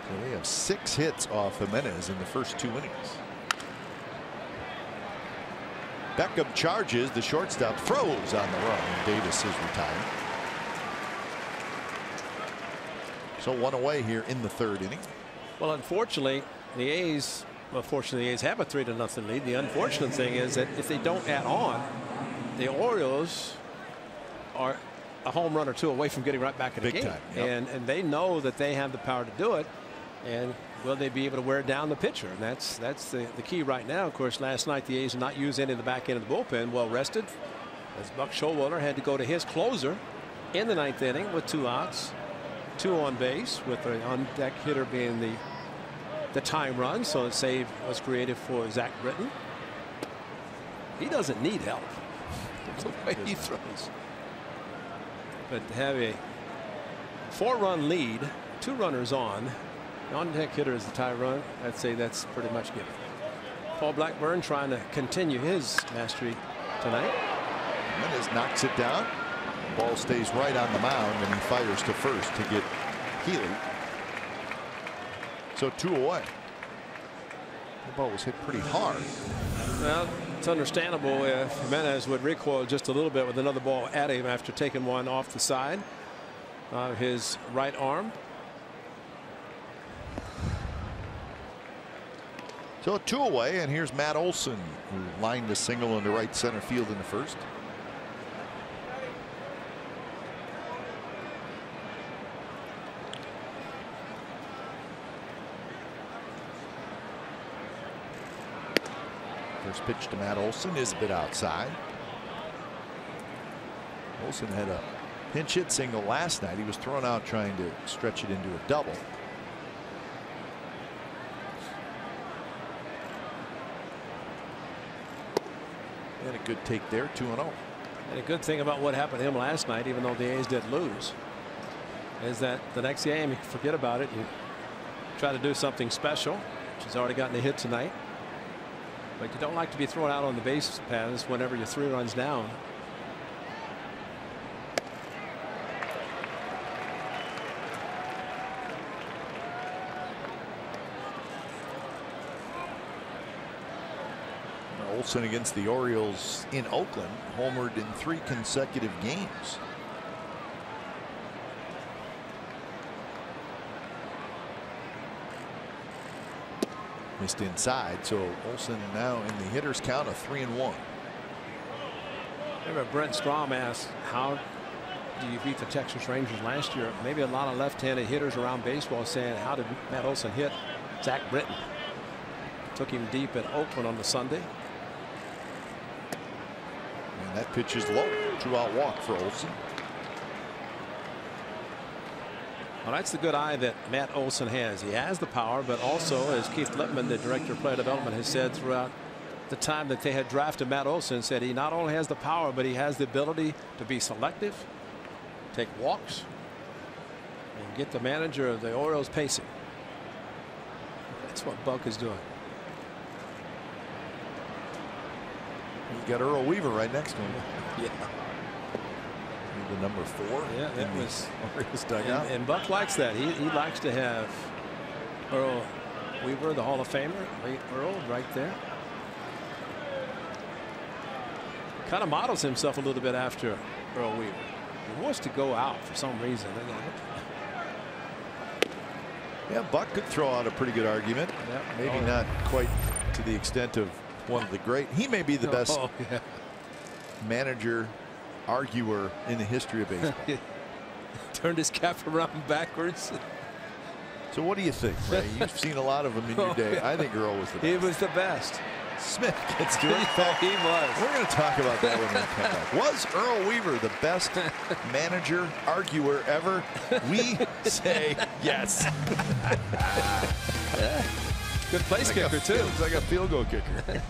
So they have 6 hits off Jimenez in the first 2 innings. Beckham charges, the shortstop froze on the run, and Davis is retired. So 1 away here in the third inning. Well, unfortunately, the A's have a 3-0 lead. The unfortunate thing is that if they don't add on, the Orioles are a home run or 2 away from getting right back in the game. Time, yep. And they know that they have the power to do it. And will they be able to wear down the pitcher? And that's the key right now. Of course, last night the A's did not use any of the back end of the bullpen. Well rested, as Buck Showalter had to go to his closer in the 9th inning with 2 outs, 2 on base, with the on-deck hitter being the time run. So a save was created for Zach Britton. He doesn't need help. The way he throws. But to have a 4-run lead, 2 runners on deck hitter is the tie run, I'd say that's pretty much given. Paul Blackburn trying to continue his mastery tonight. Jimenez knocks it down. The ball stays right on the mound, and he fires to first to get Healy. So 2 away. The ball was hit pretty hard. Well, it's understandable if Jimenez would recoil just a little bit with another ball at him after taking one off the side of his right arm. So 2 away, and here's Matt Olson, who lined a single into right center field in the first. First pitch to Matt Olson is a bit outside. Olson had a pinch hit single last night. He was thrown out trying to stretch it into a double. And a good take there, 2-0. And a good thing about what happened to him last night, even though the A's did lose, is that the next game, you forget about it. You try to do something special, which has already gotten a hit tonight. But you don't like to be thrown out on the base paths whenever you're 3 runs down. Olson against the Orioles in Oakland, homered in 3 consecutive games. Missed inside, so Olson now in the hitter's count of 3-1. Remember Brent Strom asked, how do you beat the Texas Rangers last year? Maybe a lot of left-handed hitters around baseball saying, how did Matt Olson hit Zach Britton? Took him deep at Oakland on the Sunday. And that pitch is low. 2-out walk for Olson. Well, that's the good eye that Matt Olson has. He has the power, but also, as Keith Lippman, the director of player development, has said throughout the time that they had drafted Matt Olson, said he not only has the power, but he has the ability to be selective, take walks, and get the manager of the Orioles pacing. That's what Buck is doing. He's got Earl Weaver right next to him. Yeah. The number 4. Yeah, that was Orioles dugout. And Buck likes that. He likes to have Earl Weaver, the Hall of Famer, Earl, right there. Kind of models himself a little bit after Earl Weaver. He wants to go out for some reason. Yeah, Buck could throw out a pretty good argument. Yep. Maybe not quite to the extent of one of the great. He may be the best manager arguer in the history of baseball. Turned his cap around backwards. So what do you think, Ray? You've seen a lot of them in your day. I think Earl was the best. He was the best. Smith gets to it. He was. We're going to talk about that when we come back. Was Earl Weaver the best manager arguer ever? We say yes. Yeah. Good place kicker too. It's like a field goal kicker.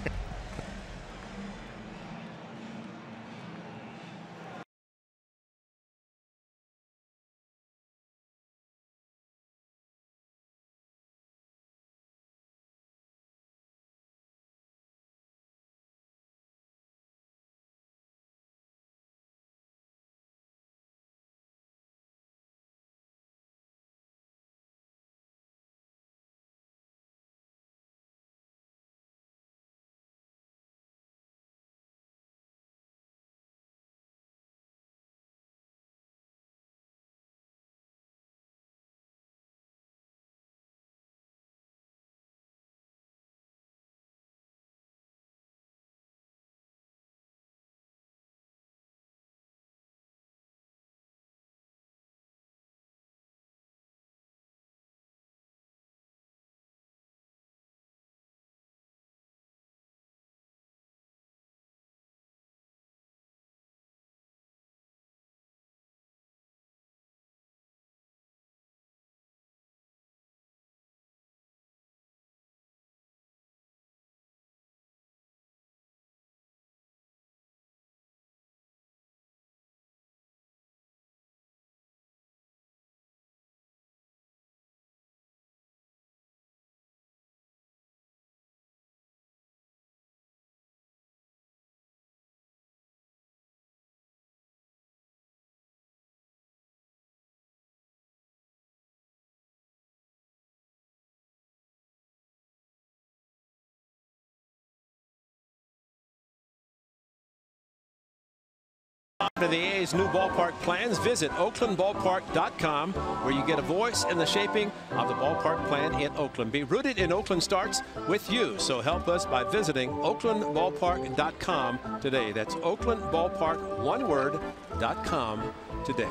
To the A's new ballpark plans, visit oaklandballpark.com, where you get a voice in the shaping of the ballpark plan in Oakland. Be rooted in Oakland starts with you, so help us by visiting oaklandballpark.com today. That's oaklandballpark.com today.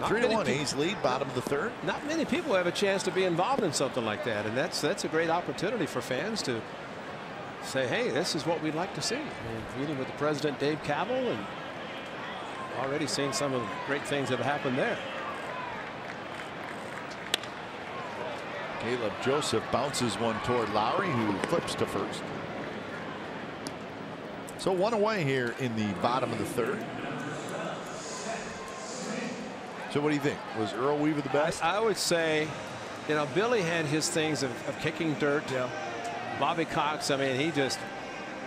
3-1 A's lead, bottom of the third. Not many people have a chance to be involved in something like that, and that's a great opportunity for fans to say, hey, this is what we'd like to see. I mean, meeting with the president, Dave Cavill, and already seeing some of the great things that have happened there. Caleb Joseph bounces one toward Lowry, who flips to first. So one away here in the bottom of the third. So what do you think? Was Earl Weaver the best? I would say, you know, Billy had his things of kicking dirt. Yeah. Bobby Cox, I mean,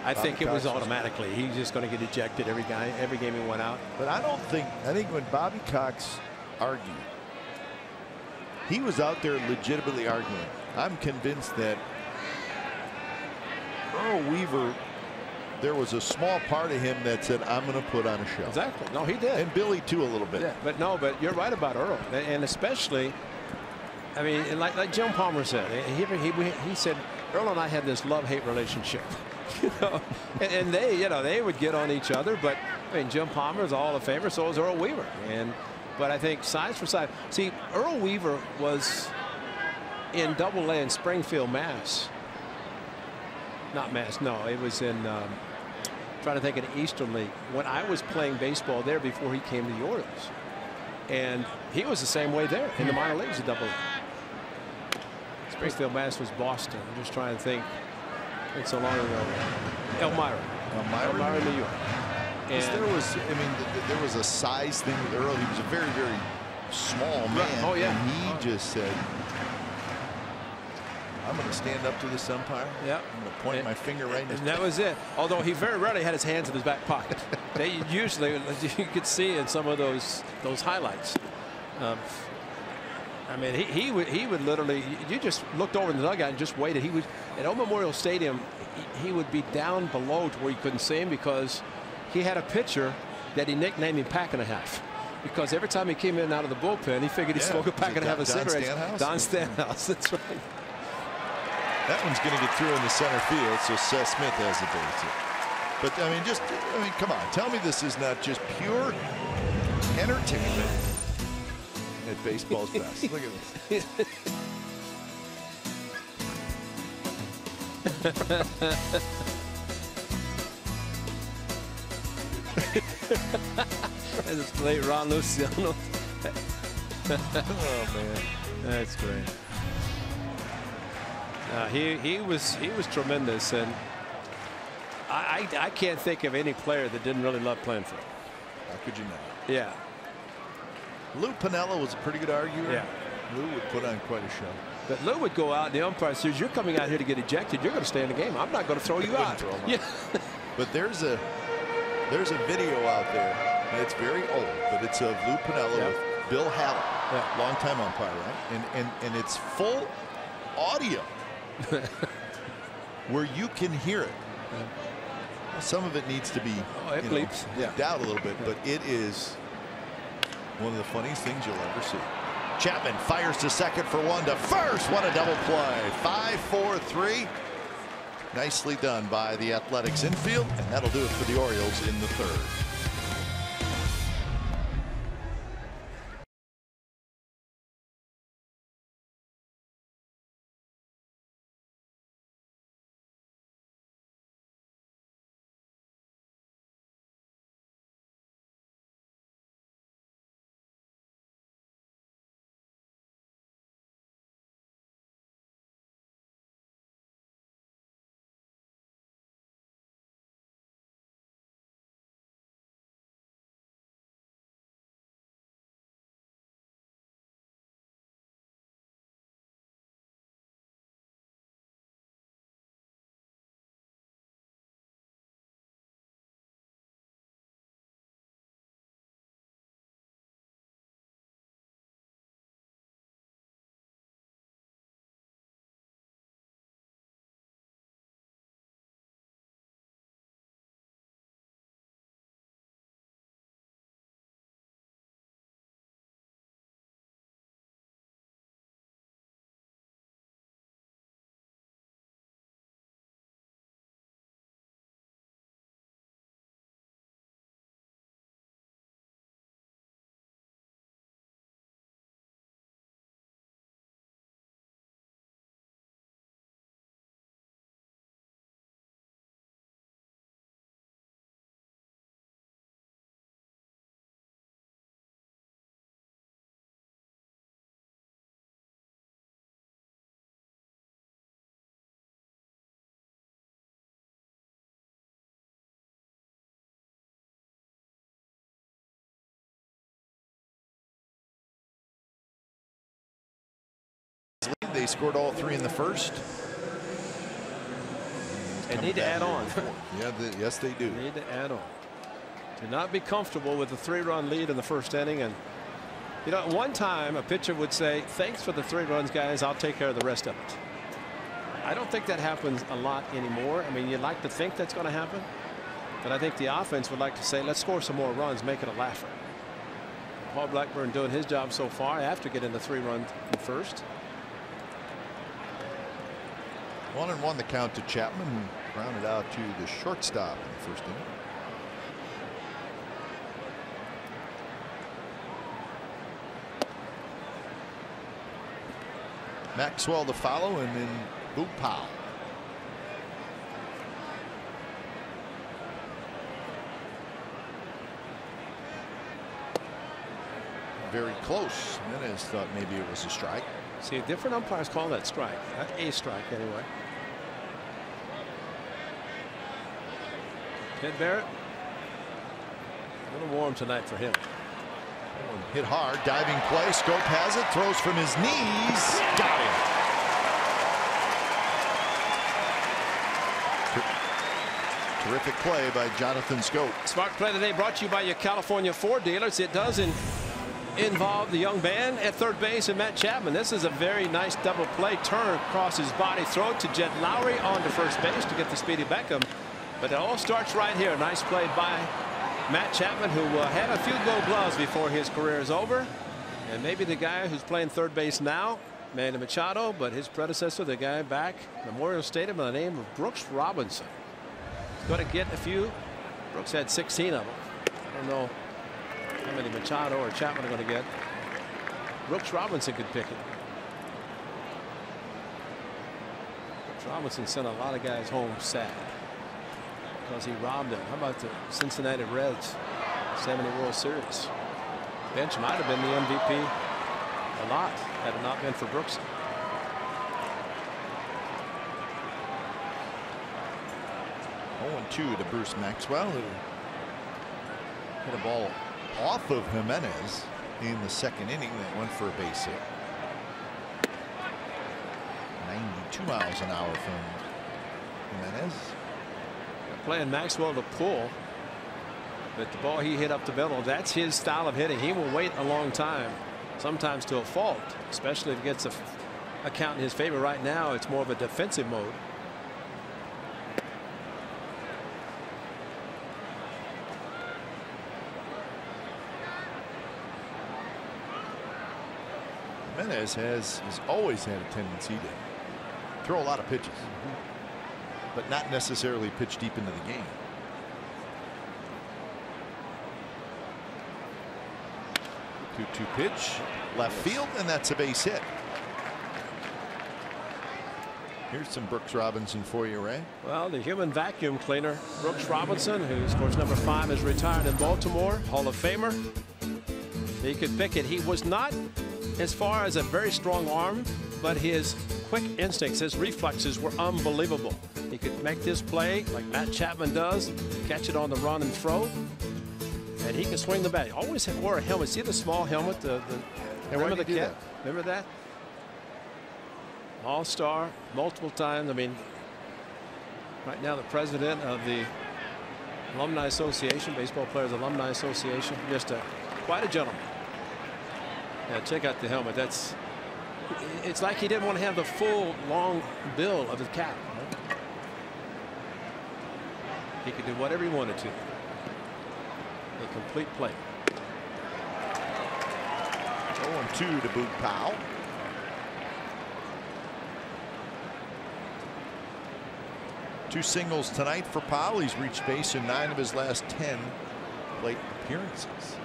I think it was automatically. He's just going to get ejected every game he went out. But I think when Bobby Cox argued, he was out there legitimately arguing. I'm convinced that Earl Weaver, there was a small part of him that said, I'm going to put on a show. Exactly. No, he did. And Billy too a little bit. Yeah, but you're right about Earl, and especially, I mean, like Jim Palmer said, he said Earl and I had this love-hate relationship. You know, and they would get on each other, but I mean, Jim Palmer is a Hall of Famer, so is Earl Weaver, but I think size for size. See, Earl Weaver was in Double-A in Springfield, Mass. Not Mass, no, it was in. Trying to think of the Eastern League when I was playing baseball there before he came to the Orioles, and he was the same way there in the minor leagues at Double-A. Springfield, Mass was Boston. I'm just trying to think. It's so long ago. Elmira, New York. And there was a size thing with Earl. He was a very, very small man. Oh yeah. And he just said, I'm going to stand up to this umpire. Yeah. I'm going to point my finger right in his. And that was it. Although he very rarely had his hands in his back pocket. They usually, you could see in some of those highlights. I mean, he would literally, you just looked over in the dugout and just waited. He would, at Old Memorial Stadium, he would be down below to where you couldn't see him, because he had a pitcher that he nicknamed him Pack and a Half. Because every time he came in and out of the bullpen, he figured he'd smoke a pack and a half of cigarettes. Don Stanhouse, that's right. That one's going to get through in the center field, so Seth Smith has the base. But I mean, come on, tell me this is not just pure entertainment at baseball's best. Look at this. That's late Ron Luciano. Oh man, that's great. He was tremendous, and I can't think of any player that didn't really love playing for him. How could you not? Yeah. Lou Piniella was a pretty good arguer. Yeah. Lou would put on quite a show. But Lou would go out, and the umpire says, "You're coming out here to get ejected. You're going to stay in the game. I'm not going to throw you out." Yeah. But there's a video out there, and it's very old, but it's of Lou Piniella with Bill Hallett, longtime umpire, right? And it's full audio where you can hear it. Well, some of it needs to be bleeped out a little bit, but it is one of the funniest things you'll ever see. Chapman fires to second for one, to first. What a double play. 5-4-3. Nicely done by the Athletics infield, and that'll do it for the Orioles in the third. They scored all 3 in the first. They need to add on. Yeah, yes, they do. Need to add on. Do not be comfortable with the 3-run lead in the first inning. And you know, at one time a pitcher would say, thanks for the 3 runs, guys. I'll take care of the rest of it. I don't think that happens a lot anymore. I mean, you'd like to think that's going to happen, but I think the offense would like to say, let's score some more runs, make it a laugher. Paul Blackburn doing his job so far after getting the 3 runs in first. 1-1 the count to Chapman, rounded out to the shortstop in the first inning. Maxwell to follow, and then Boog Powell. Very close. Jimenez thought maybe it was a strike. See, different umpires call that strike. Not a strike anyway. Ted Barrett, a little warm tonight for him. Hit hard, diving play. Scope has it, throws from his knees. Got him. Terrific play by Jonathan Scope. Smart play today brought to you by your California Ford dealers. It does involve the young man at third base and Matt Chapman. This is a very nice double play. Turn across his body, throw to Jed Lowry on to first base to get the Speedy Beckham. But it all starts right here. Nice play by Matt Chapman, who had a few gold gloves before his career is over. And maybe the guy who's playing third base now, Manny Machado, but his predecessor, the guy back Memorial Stadium by the name of Brooks Robinson. He's going to get a few. Brooks had 16 of them. I don't know how many Machado or Chapman are going to get. Brooks Robinson could pick it. Brooks Robinson sent a lot of guys home sad because he robbed them. How about the Cincinnati Reds 70 World Series? Bench might have been the MVP a lot had it not been for Brooks. (0-2) to Bruce Maxwell, who hit a ball off of Jimenez in the second inning that went for a base hit. 92 miles an hour from Jimenez. Playing Maxwell to pull, but the ball he hit up the middle, that's his style of hitting. He will wait a long time, sometimes to a fault, especially if it gets a count in his favor. Right now it's more of a defensive mode. Jimenez has always had a tendency to throw a lot of pitches, but not necessarily pitch deep into the game. Two pitch, left field, and that's a base hit. Here's some Brooks Robinson for you, Ray. Well, the human vacuum cleaner, Brooks Robinson, who scores number 5, is retired in Baltimore, Hall of Famer. He could pick it. He was not as far as a very strong arm, but his quick instincts, his reflexes were unbelievable. He could make this play like Matt Chapman does, catch it on the run and throw, and he can swing the bat. He always wore a helmet. See the small helmet? Remember the cap? Remember that? All-star multiple times. I mean, right now the president of the Alumni Association, Baseball Players Alumni Association, just quite a gentleman. Yeah, check out the helmet. It's like he didn't want to have the full long bill of his cap. Right? He could do whatever he wanted to. A complete play. 0-2 to Boog Powell. Two singles tonight for Powell. He's reached base in 9 of his last 10 plate appearances.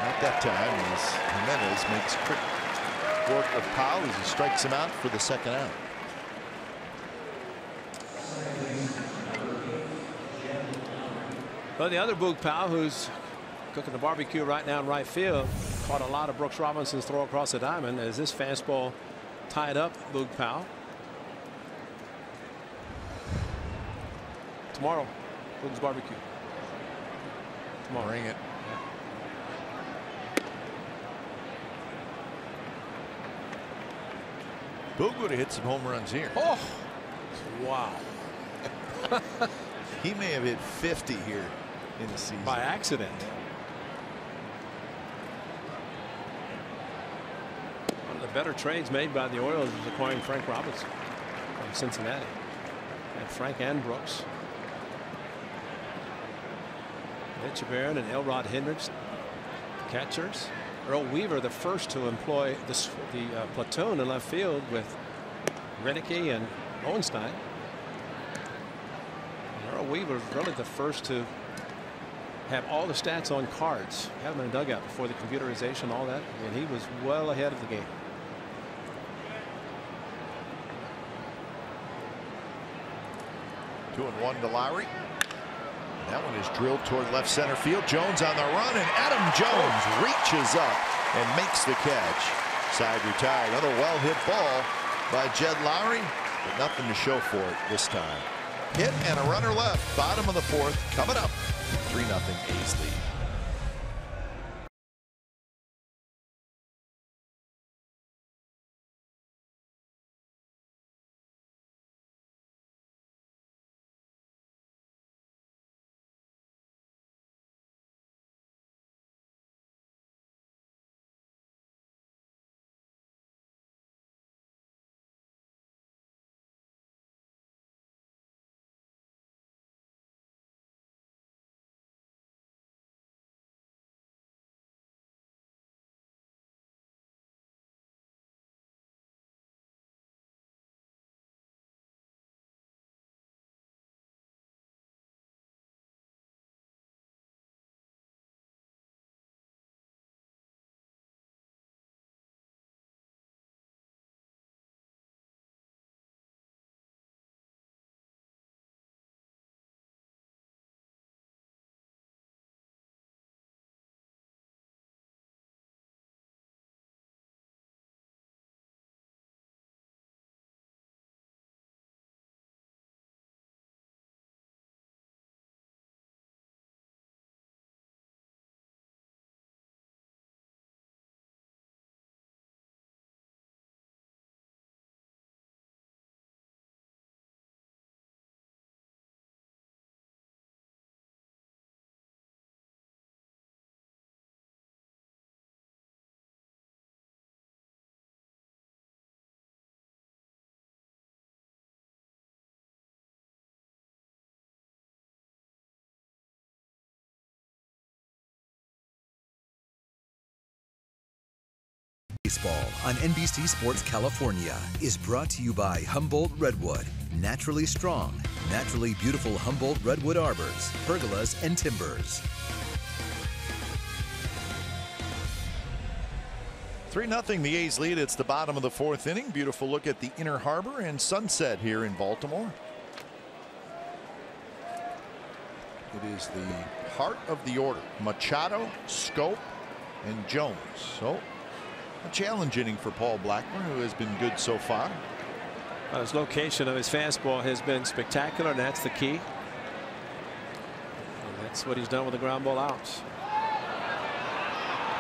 Not that time as Jimenez makes quick work of Powell as he strikes him out for the second out. Well, the other Boog Powell, who's cooking the barbecue right now in right field, caught a lot of Brooks Robinson's throw across the diamond as this fastball tied up Boog Powell. Tomorrow, Boog's barbecue. Tomorrow. Bring it. Boog would have hit some home runs here. Oh, wow. He may have hit 50 here in the season. By accident. One of the better trades made by the Orioles was acquiring Frank Robinson from Cincinnati. And Frank and Brooks. Mitch Barron and Elrod Hendricks, catchers. Earl Weaver, the first to employ the platoon in left field with Renicky and Lowenstein. And Earl Weaver was really the first to have all the stats on cards, have them in a dugout before the computerization, all that. I mean, he was well ahead of the game. Two and one to Lowry. That one is drilled toward left center field. Jones on the run, and Adam Jones reaches up and makes the catch. Side retired. Another well-hit ball by Jed Lowry, but nothing to show for it this time. Hit and a runner left. Bottom of the fourth coming up. 3-0 A's lead. Baseball on NBC Sports California is brought to you by Humboldt Redwood. Naturally strong, naturally beautiful Humboldt Redwood arbors, pergolas, and timbers. 3-0 the A's lead. It's the bottom of the fourth inning. Beautiful look at the Inner Harbor and sunset here in Baltimore. It is the heart of the order. Machado, Scope, and Jones. So a challenge inning for Paul Blackburn, who has been good so far. His location of his fastball has been spectacular, and that's the key. And that's what he's done with the ground ball outs.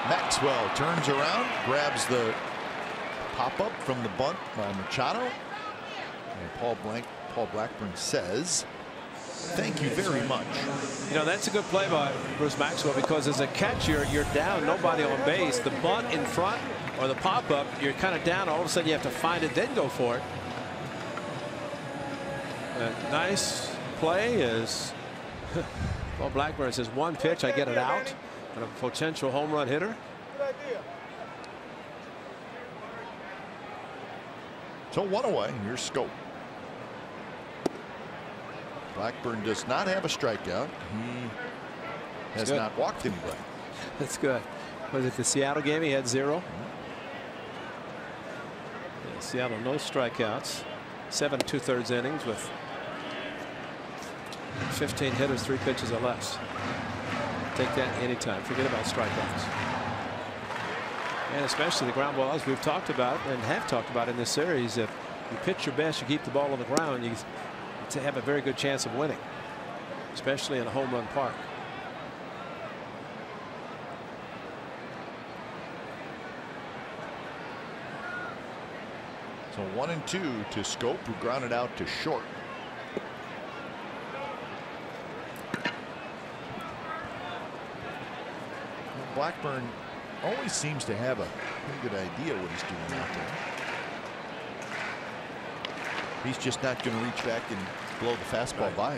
Maxwell turns around, grabs the pop-up from the bunt by Machado. And Paul Blackburn says, "Thank you very much." You know, that's a good play by Bruce Maxwell, because as a catcher, you're down, nobody on base. The bunt in front or the pop-up, you're kind of down. All of a sudden, you have to find it, then go for it. A nice play is Paul Blackburn says, one pitch, I get it out, and a potential home run hitter. So one away. Here's Scope. Blackburn does not have a strikeout. He has not walked anybody. That's good. Was it the Seattle game? He had 0. Yeah, Seattle, no strikeouts. 7 2/3 innings with 15 hitters, 3 pitches or less. Take that anytime. Forget about strikeouts. And especially the ground balls we've talked about and have talked about in this series. If you pitch your best, you keep the ball on the ground, you have a very good chance of winning, especially in a home run park. So So 1-2 to Scope, who grounded out to short. Blackburn always seems to have a pretty good idea what he's doing out there. He's just not going to reach back and blow the fastball by.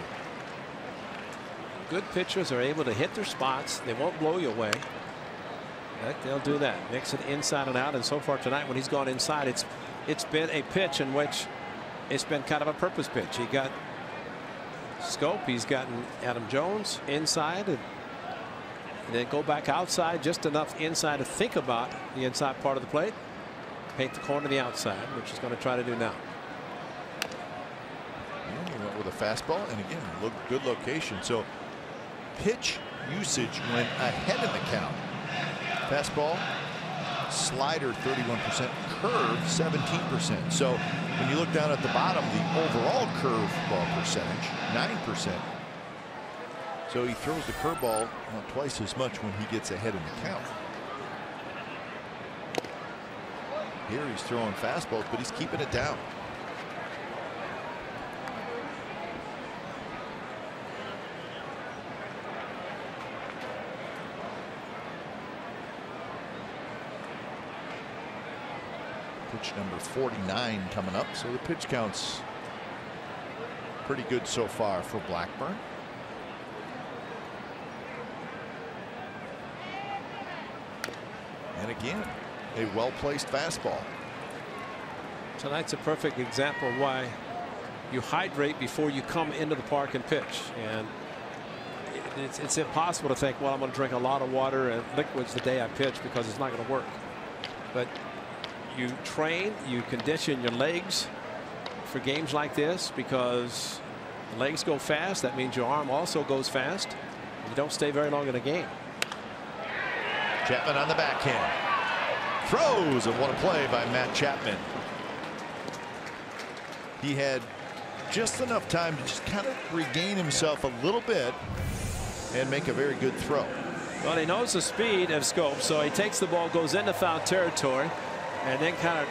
Good pitchers are able to hit their spots. They won't blow you away. They'll do that. Mix it inside and out. And so far tonight, when he's gone inside, it's been a pitch in which it's been kind of a purpose pitch. He got Scope. He's gotten Adam Jones inside, and then go back outside just enough inside to think about the inside part of the plate. Paint the corner to the outside, which he's going to try to do now. And he went with a fastball, and again, good location. So pitch usage went ahead in the count. Fastball, slider 31%, curve 17%. So when you look down at the bottom, the overall curveball percentage 9%. So he throws the curveball twice as much when he gets ahead in the count. Here he's throwing fastballs, but he's keeping it down. Pitch number 49 coming up, so the pitch count's pretty good so far for Blackburn. And again, a well-placed fastball. Tonight's a perfect example of why you hydrate before you come into the park and pitch. And it's impossible to think, well, I'm going to drink a lot of water and liquids the day I pitch, because it's not going to work. But you train, you condition your legs for games like this, because the legs go fast. That means your arm also goes fast. You don't stay very long in a game. Chapman on the backhand. Throws, and what a play by Matt Chapman. He had just enough time to just kind of regain himself a little bit and make a very good throw. Well, he knows the speed of Scope, so he takes the ball, goes into foul territory, and then kind of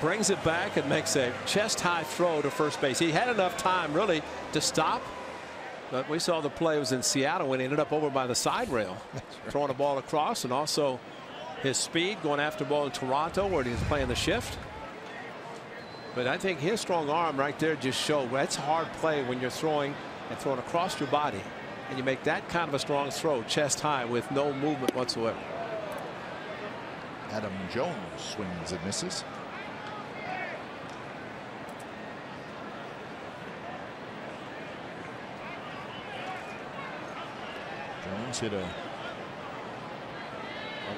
brings it back and makes a chest-high throw to first base. He had enough time really to stop, but we saw the play was in Seattle when he ended up over by the side rail, throwing a ball across, and also his speed going after the ball in Toronto where he was playing the shift. But I think his strong arm right there just showed that's a hard play when you're throwing and throwing across your body, and you make that kind of a strong throw chest high with no movement whatsoever. Adam Jones swings and misses. Jones hit a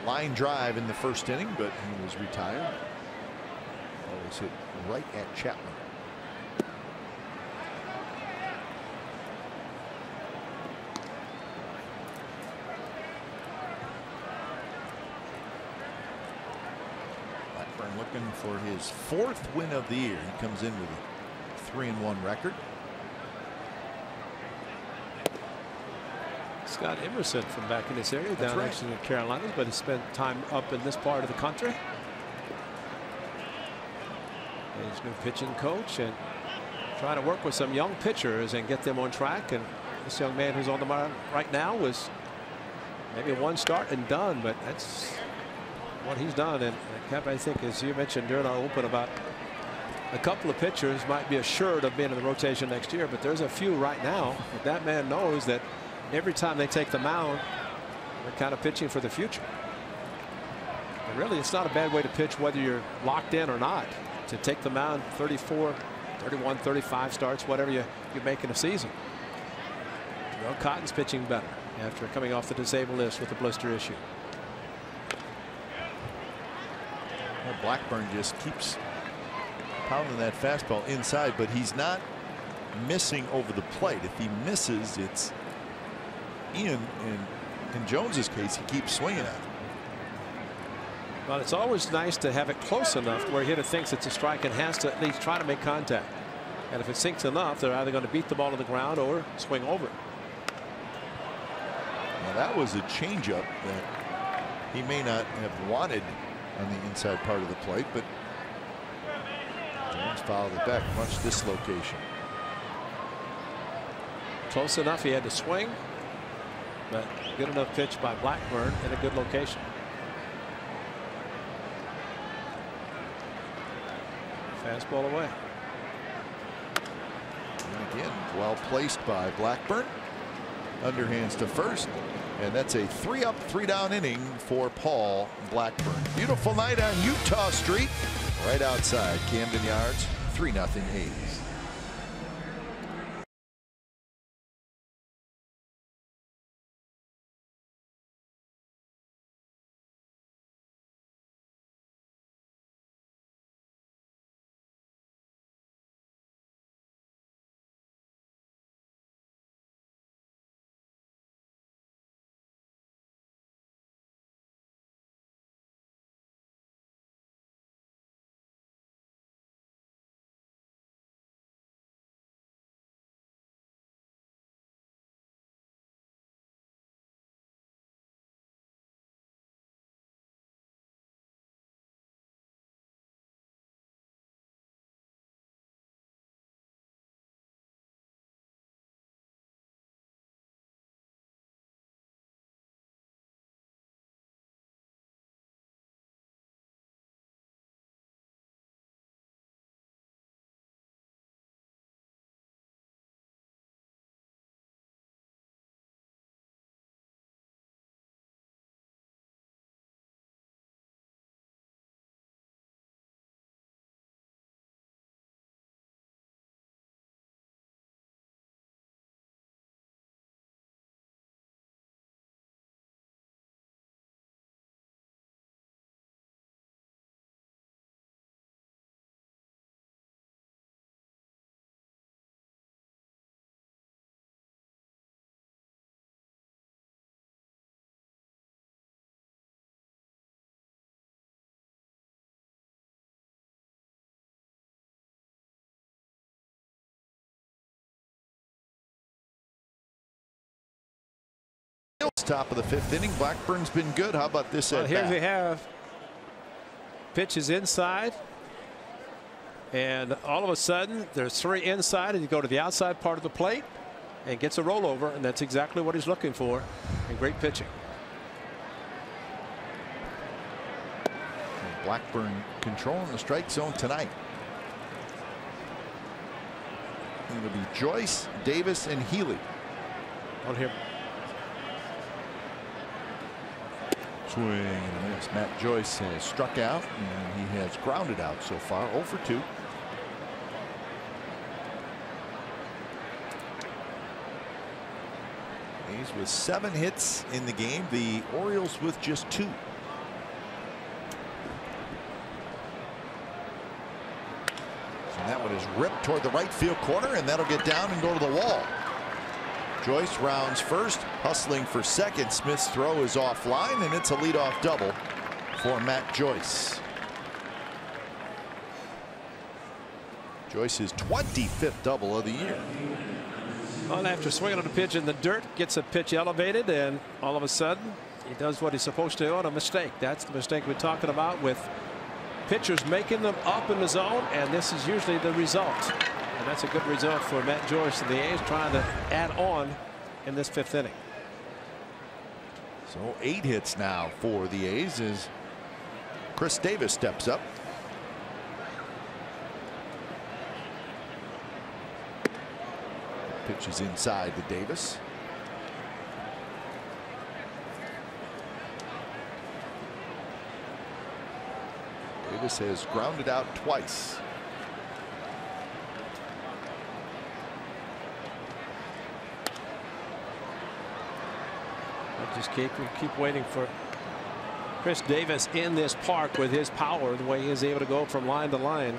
line drive in the first inning, but he was retired. Always hit right at Chapman. Blackburn looking for his 4th win of the year. He comes in with a 3-1 record. Scott Emerson from back in this area, down actually in the Carolinas, but he spent time up in this part of the country. And his new pitching coach, and trying to work with some young pitchers and get them on track. And this young man who's on the mound right now was maybe one start and done, but that's what he's done. And Cap, I think, as you mentioned during our open, about a couple of pitchers might be assured of being in the rotation next year, but there's a few right now. But that man knows that every time they take the mound, they're kind of pitching for the future. And really, it's not a bad way to pitch whether you're locked in or not. To take the mound 34, 31, 35 starts, whatever you make in a season. Well, Cotton's pitching better after coming off the disabled list with a blister issue. Well, Blackburn just keeps pounding that fastball inside, but he's not missing over the plate. If he misses, it's in Jones's case, he keeps swinging at it. Well, it's always nice to have it close enough where a hitter thinks it's a strike and has to at least try to make contact. And if it sinks enough, they're either going to beat the ball to the ground or swing over it. Now that was a changeup that he may not have wanted on the inside part of the plate, but Just fouled it back. Much dislocation. Close enough. He had to swing, but good enough pitch by Blackburn in a good location. Fastball away. And again, well placed by Blackburn. Underhands to first. And that's a 3-up, 3-down inning for Paul Blackburn. Beautiful night on Utah Street. Right outside Camden Yards. 3-0 A's. Top of the 5th inning. Blackburn's been good. How about this at Here bat? we have pitches inside, and all of a sudden there's 3 inside, and you go to the outside part of the plate and gets a rollover, and that's exactly what he's looking for. And great pitching. Blackburn controlling the strike zone tonight. It'll be Joyce, Davis, and Healy. On here. Swing and a miss. Matt Joyce has struck out, and he has grounded out so far. 0 for 2. A's with 7 hits in the game. The Orioles with just 2. And that one is ripped toward the right field corner, and that'll get down and go to the wall. Joyce rounds first, hustling for second. Smith's throw is offline, and it's a leadoff double for Matt Joyce. Joyce's 25th double of the year. Well, after swinging on a pitch in the dirt, gets a pitch elevated, and all of a sudden he does what he's supposed to on a mistake. That's the mistake we're talking about with pitchers making them up in the zone, and this is usually the result. And that's a good result for Matt Joyce and the A's trying to add on in this 5th inning. So 8 hits now for the A's as Chris Davis steps up. Pitch is inside to Davis. Davis has grounded out twice. Just keep waiting for Chris Davis in this park with his power, the way he is able to go from line to line.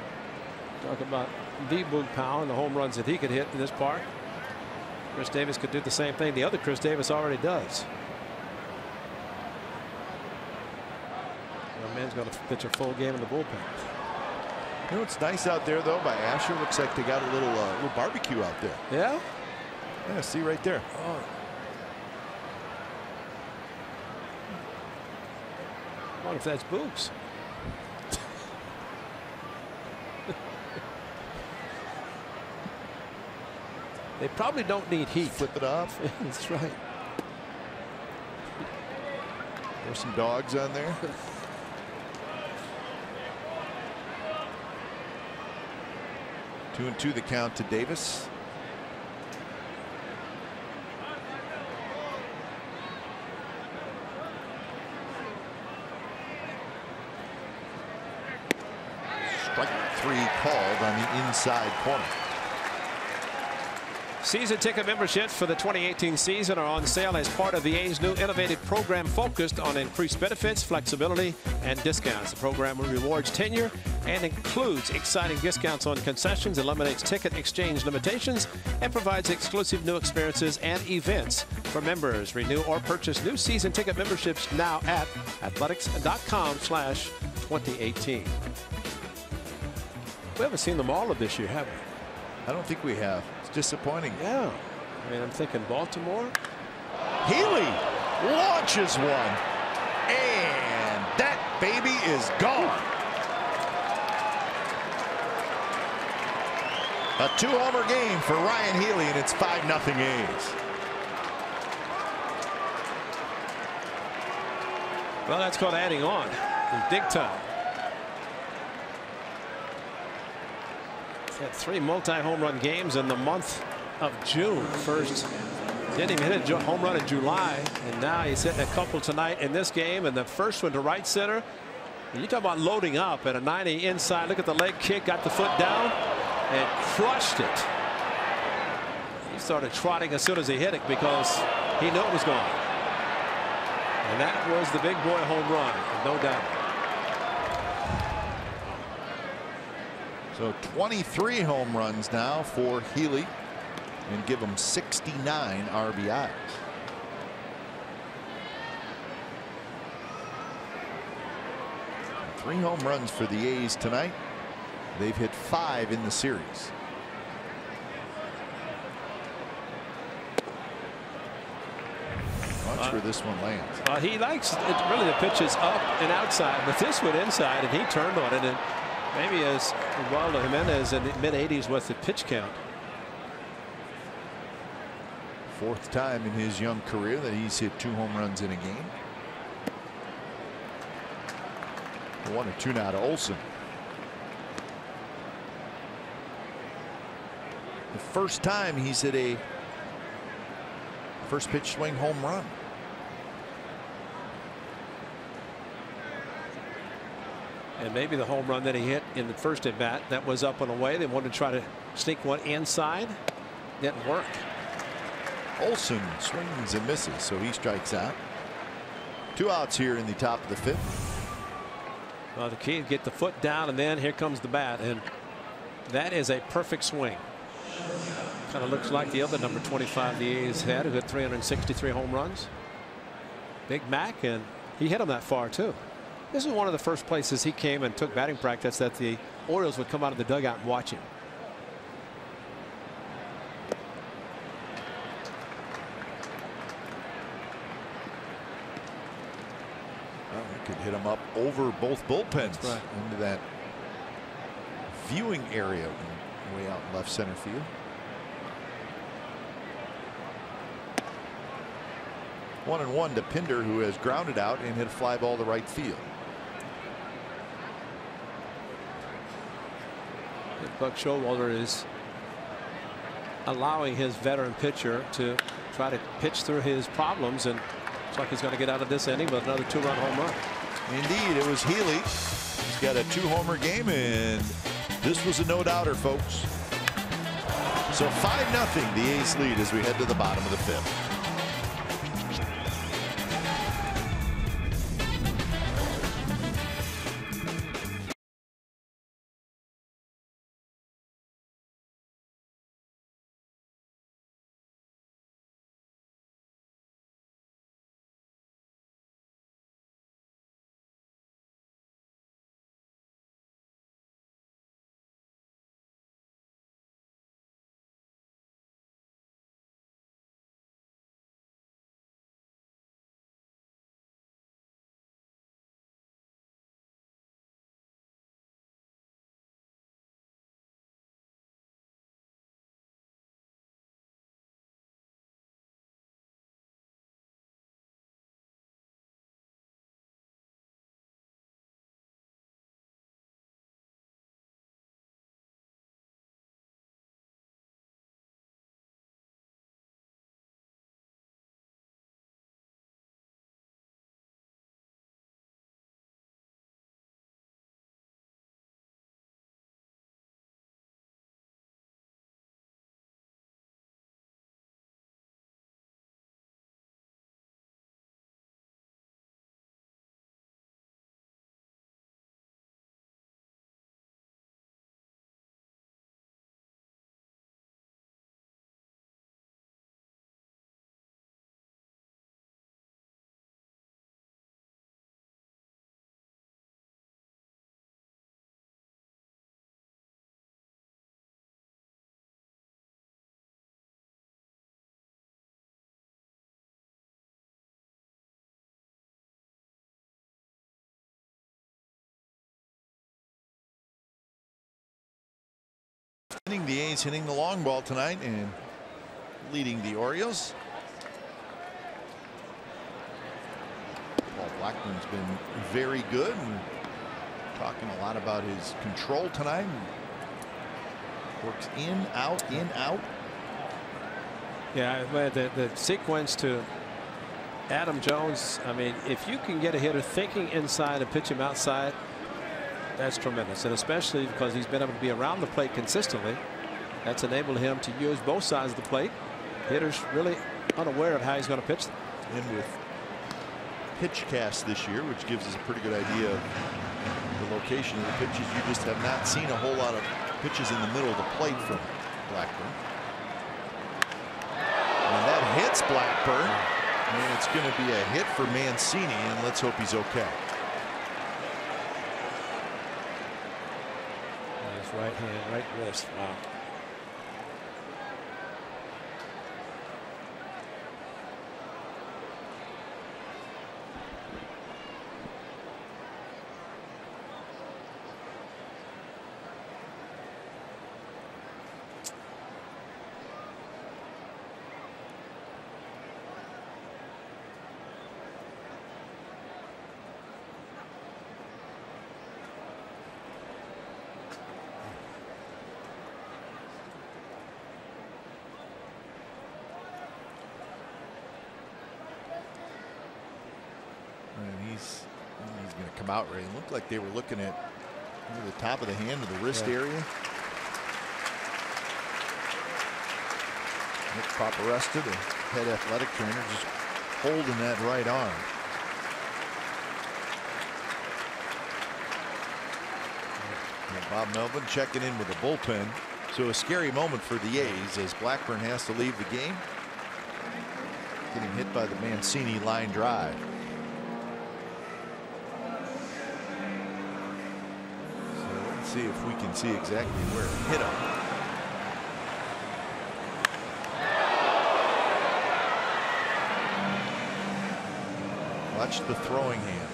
Talk about the boom power and the home runs that he could hit in this park. Chris Davis could do the same thing the other Chris Davis already does. The man's going to pitch a full game in the bullpen. You know what's nice out there though by Asher? Looks like they got a little barbecue out there. Yeah. Yeah. See right there. Oh. What if that's Boogs? They probably don't need heat. Flip it up. That's right. There's some dogs on there. 2-2 the count to Davis. Strike 3 called on the inside corner. Season ticket memberships for the 2018 season are on sale as part of the A's new innovative program focused on increased benefits, flexibility, and discounts. The program rewards tenure and includes exciting discounts on concessions, eliminates ticket exchange limitations, and provides exclusive new experiences and events for members. Renew or purchase new season ticket memberships now at athletics.com/2018. We haven't seen them all of this year, have we? I don't think we have. It's disappointing. Yeah. I mean, I'm thinking Baltimore. Healy launches one. And that baby is gone. A 2-homer game for Ryan Healy, and it's 5-0 A's. Well, that's called adding on in big time. Had 3 multi-home run games in the month of June. First, didn't even hit a home run in July, and now he's hitting a couple tonight in this game. And the first one to right center. And you talk about loading up at a 90 inside. Look at the leg kick, got the foot down, and crushed it. He started trotting as soon as he hit it because he knew it was gone. And that was the big boy home run, no doubt. So 23 home runs now for Healy and give him 69 RBIs. Three home runs for the A's tonight. They've hit 5 in the series. Watch where this one lands. He likes it, really, the pitches up and outside, but this one inside, and he turned on it. And maybe as Ubaldo Jimenez in the mid-80s with the pitch count. 4th time in his young career that he's hit 2 home runs in a game. 1-2 now to Olsen. The first time he's hit a first pitch swing home run. And maybe the home run that he hit in the first at bat that was up and away. They wanted to try to sneak one inside. Didn't work. Olsen swings and misses, so he strikes out. 2 outs here in the top of the 5th. Well, the key is get the foot down, and then here comes the bat, and that is a perfect swing. Kind of looks like the other number 25 the A's had, who had 363 home runs. Big Mac, and he hit him that far too. This is one of the first places he came and took batting practice that the Orioles would come out of the dugout and watch him. Well, he could hit him up over both bullpens, right into that viewing area way out in left center field. 1-1 to Pinder, who has grounded out and hit a fly ball to right field. Buck Showalter is allowing his veteran pitcher to try to pitch through his problems, and looks like he's going to get out of this inning with another 2-run home run. Indeed, it was Healy. He's got a 2-homer game, and this was a no-doubter, folks. So 5-0 the A's lead as we head to the bottom of the 5th. The A's hitting the long ball tonight and leading the Orioles. Paul Blackburn's been very good and talking a lot about his control tonight. Works in, out, in, out. Yeah, the sequence to Adam Jones. I mean, if you can get a hitter thinking inside and pitch him outside, that's tremendous. And especially because he's been able to be around the plate consistently, that's enabled him to use both sides of the plate. Hitters really unaware of how he's going to pitch them. And with pitch cast this year, which gives us a pretty good idea of the location of the pitches, you just have not seen a whole lot of pitches in the middle of the plate from Blackburn. And that hits Blackburn, and it's going to be a hit for Mancini, and let's hope he's okay. His right hand, right wrist. Wow. He's going to come out right. It looked like they were looking at the top of the hand or the wrist area. Nick Paparesta, the head athletic trainer, just holding that right arm. And Bob Melvin checking in with the bullpen. So a scary moment for the A's as Blackburn has to leave the game. Getting hit by the Mancini line drive. See if we can see exactly where it hit him. Watch the throwing hand.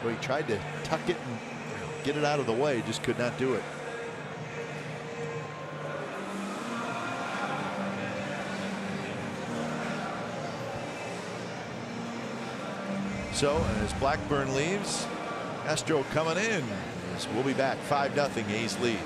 Well, he tried to tuck it and get it out of the way, just could not do it. So as Blackburn leaves, Astro coming in. We'll be back 5-0 A's lead.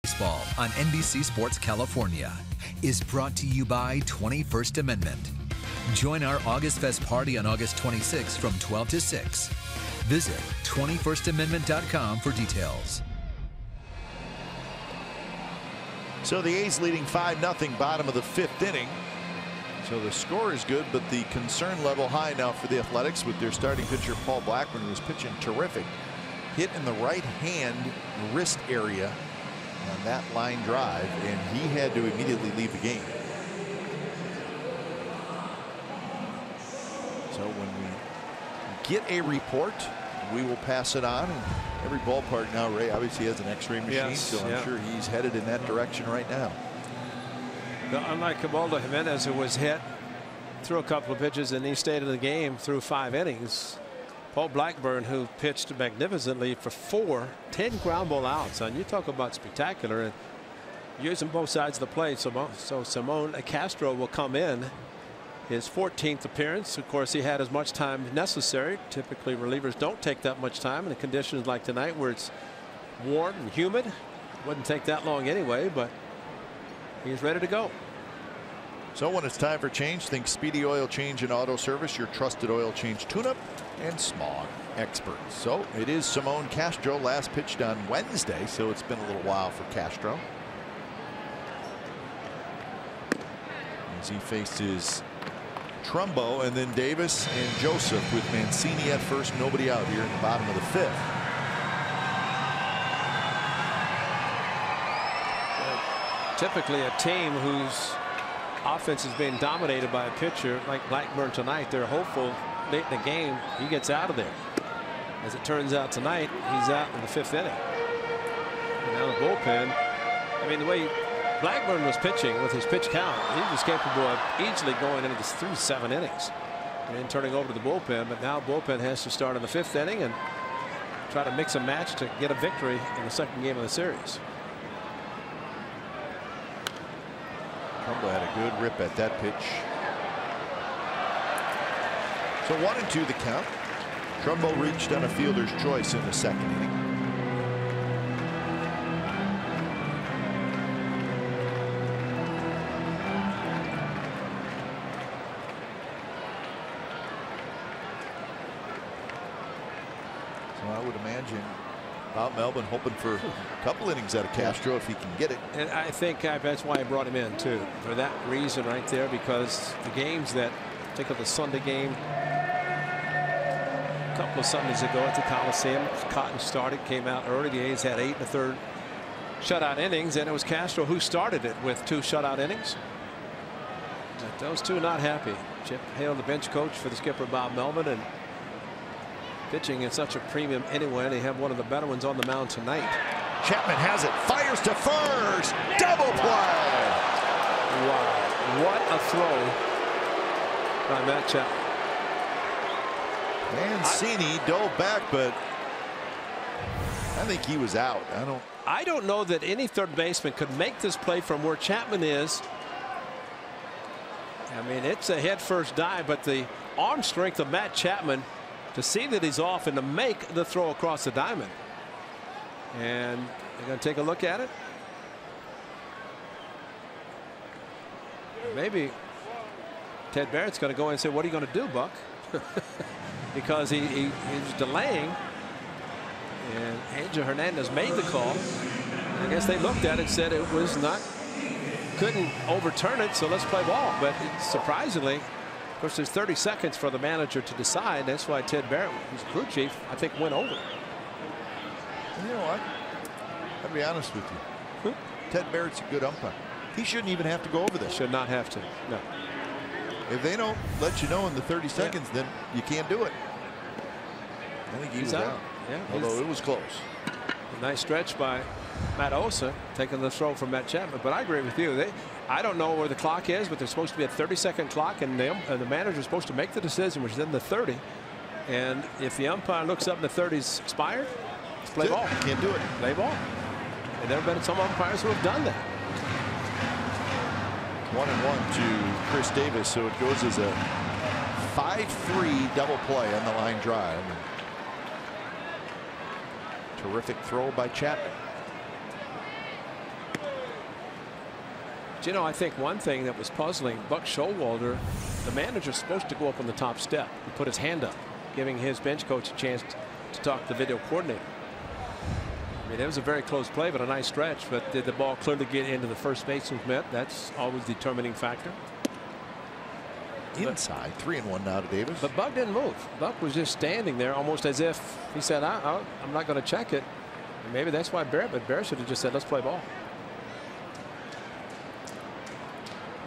Baseball on NBC Sports California is brought to you by 21st Amendment. Join our August Fest party on August 26 from 12 to 6. Visit 21stamendment.com for details. So the A's leading 5-0, bottom of the 5th inning. So the score is good, but the concern level high now for the Athletics with their starting pitcher Paul Blackburn, who was pitching terrific. Hit in the right hand wrist area on that line drive, and he had to immediately leave the game. So when we get a report, we will pass it on. And every ballpark now, Ray, obviously has an X-ray machine, Yes, so I'm yeah. sure he's headed in that direction right now. Unlike Cabaldo Jimenez, who was hit, threw a couple of pitches, and he stayed in the game through 5 innings. Paul Blackburn, who pitched magnificently for 10 ground ball outs. And you talk about spectacular and using both sides of the plate. So Simon Castro will come in. His 14th appearance. Of course, he had as much time necessary. Typically, relievers don't take that much time in conditions like tonight where it's warm and humid. Wouldn't take that long anyway, but he's ready to go. So when it's time for change, think Speedy Oil Change and Auto Service, your trusted oil change tune-up and smog experts. So it is Simon Castro, last pitched on Wednesday, so it's been a little while for Castro. As he faces Trumbo and then Davis and Joseph with Mancini at first, nobody out here in the bottom of the 5th. Typically a team whose offense is being dominated by a pitcher like Blackburn tonight, they're hopeful late in the game he gets out of there. As it turns out tonight, he's out in the 5th inning. And now the bullpen, I mean, the way Blackburn was pitching with his pitch count, he was capable of easily going into this through 7 innings and then turning over to the bullpen. But now bullpen has to start in the 5th inning and try to mix a match to get a victory in the 2nd game of the series. Trumbo had a good rip at that pitch. So 1-2 the count. Trumbo reached on a fielder's choice in the 2nd inning. So I would imagine Bob Melvin hoping for a couple innings out of Castro if he can get it. And I think that's why I brought him in too, for that reason right there, because the games that, think of the Sunday game a couple of Sundays ago at the Coliseum, Cotton started, came out early. The A's had 8 1/3 shutout innings, and it was Castro who started it with 2 shutout innings. But those two not happy. Chip Hale, the bench coach for the skipper Bob Melvin, and pitching is such a premium anyway. They have one of the better ones on the mound tonight. Chapman has it, fires to first, double play. Wow, what a throw by Matt Chapman. Mancini dove back, but I think he was out. I don't know that any third baseman could make this play from where Chapman is. I mean, it's a head first dive, but the arm strength of Matt Chapman to see that he's off and to make the throw across the diamond. And they're going to take a look at it. Maybe Ted Barrett's going to go in and say, what are you going to do, Buck? Because he was delaying, and Angel Hernandez made the call. I guess they looked at it and said it was not, couldn't overturn it, so let's play ball. But surprisingly, of course, there's 30 seconds for the manager to decide. That's why Ted Barrett, who's crew chief, I think went over. You know what? I'll be honest with you. Ted Barrett's a good umpire. He shouldn't even have to go over this. Should not have to. No. If they don't let you know in the 30 seconds, then you can't do it. I think he was out. Yeah, although it was close. A nice stretch by Matt Osa, taking the throw from Matt Chapman. But I agree with you. I don't know where the clock is, but there's supposed to be a 30-second clock, and the manager's supposed to make the decision, which is in the 30. And if the umpire looks up and the 30's expired, play ball. Can't do it. Play ball. And there have been some umpires who have done that. 1-1 to Chris Davis, so it goes as a 5-3 double play on the line drive. Terrific throw by Chapman. But, you know, I think one thing that was puzzling, Buck Showalter, the manager's supposed to go up on the top step and put his hand up, giving his bench coach a chance to talk to the video coordinator. I mean, it was a very close play, but a nice stretch. But did the ball clearly get into the first baseman's mitt? That's always the determining factor. Inside, 3-1 now to Davis. But Buck didn't move. Buck was just standing there, almost as if he said, I'm not going to check it. And maybe that's why Barrett, but Barrett should have just said, let's play ball.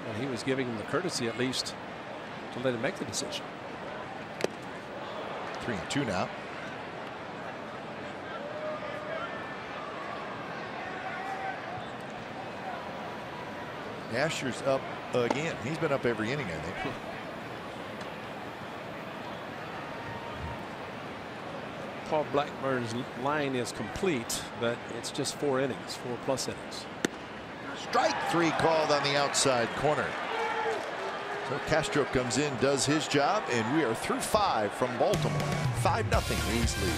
And he was giving him the courtesy at least to let him make the decision. 3-2 now. Asher's up again. He's been up every inning, I think. Paul Blackburn's line is complete, but it's just 4 innings, 4+ innings. Strike 3 called on the outside corner. So Castro comes in, does his job, and we are through 5 from Baltimore. 5-0 A's lead.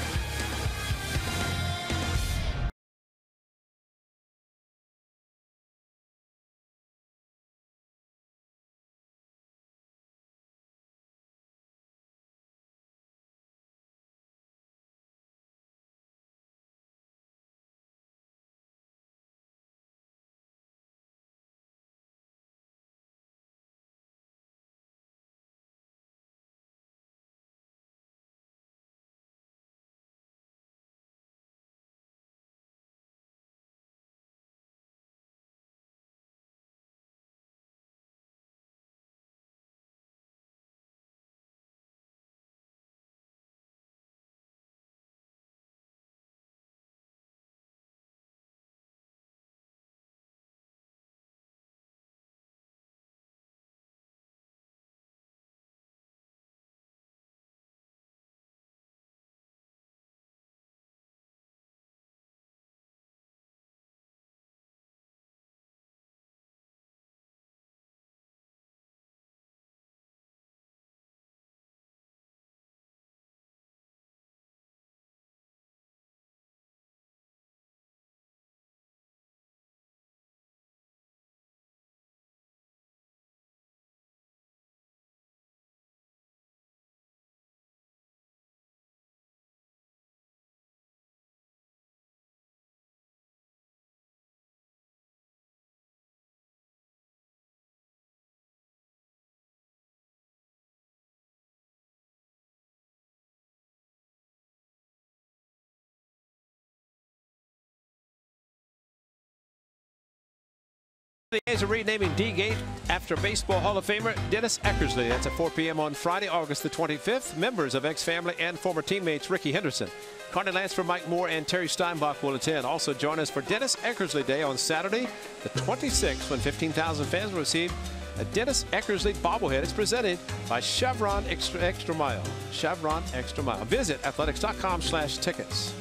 The A's are renaming D-Gate after Baseball Hall of Famer Dennis Eckersley. That's at 4 p.m. on Friday, August the 25th. Members of ex-family and former teammates Ricky Henderson, Carney Lansford, Mike Moore, and Terry Steinbach will attend. Also join us for Dennis Eckersley Day on Saturday, the 26th, when 15,000 fans will receive a Dennis Eckersley bobblehead. It's presented by Chevron Extra Mile. Chevron Extra Mile. Visit athletics.com/tickets.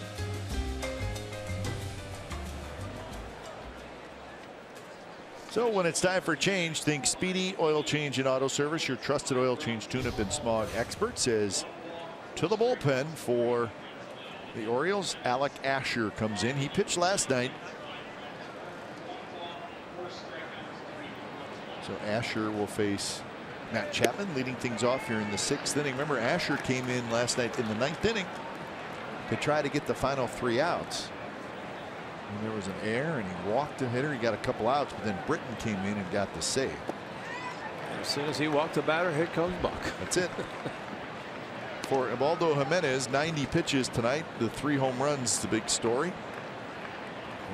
So when it's time for change, think Speedy Oil Change and Auto Service. Your trusted oil change, tune-up, and smog expert says to the bullpen for the Orioles. Alec Asher comes in. He pitched last night. So Asher will face Matt Chapman, leading things off here in the 6th inning. Remember, Asher came in last night in the 9th inning to try to get the final 3 outs. And there was an error, and he walked the hitter. He got a couple outs, but then Britton came in and got the save. As soon as he walked the batter, here comes Buck. That's it. For Evaldo Jimenez, 90 pitches tonight. The 3 home runs, the big story.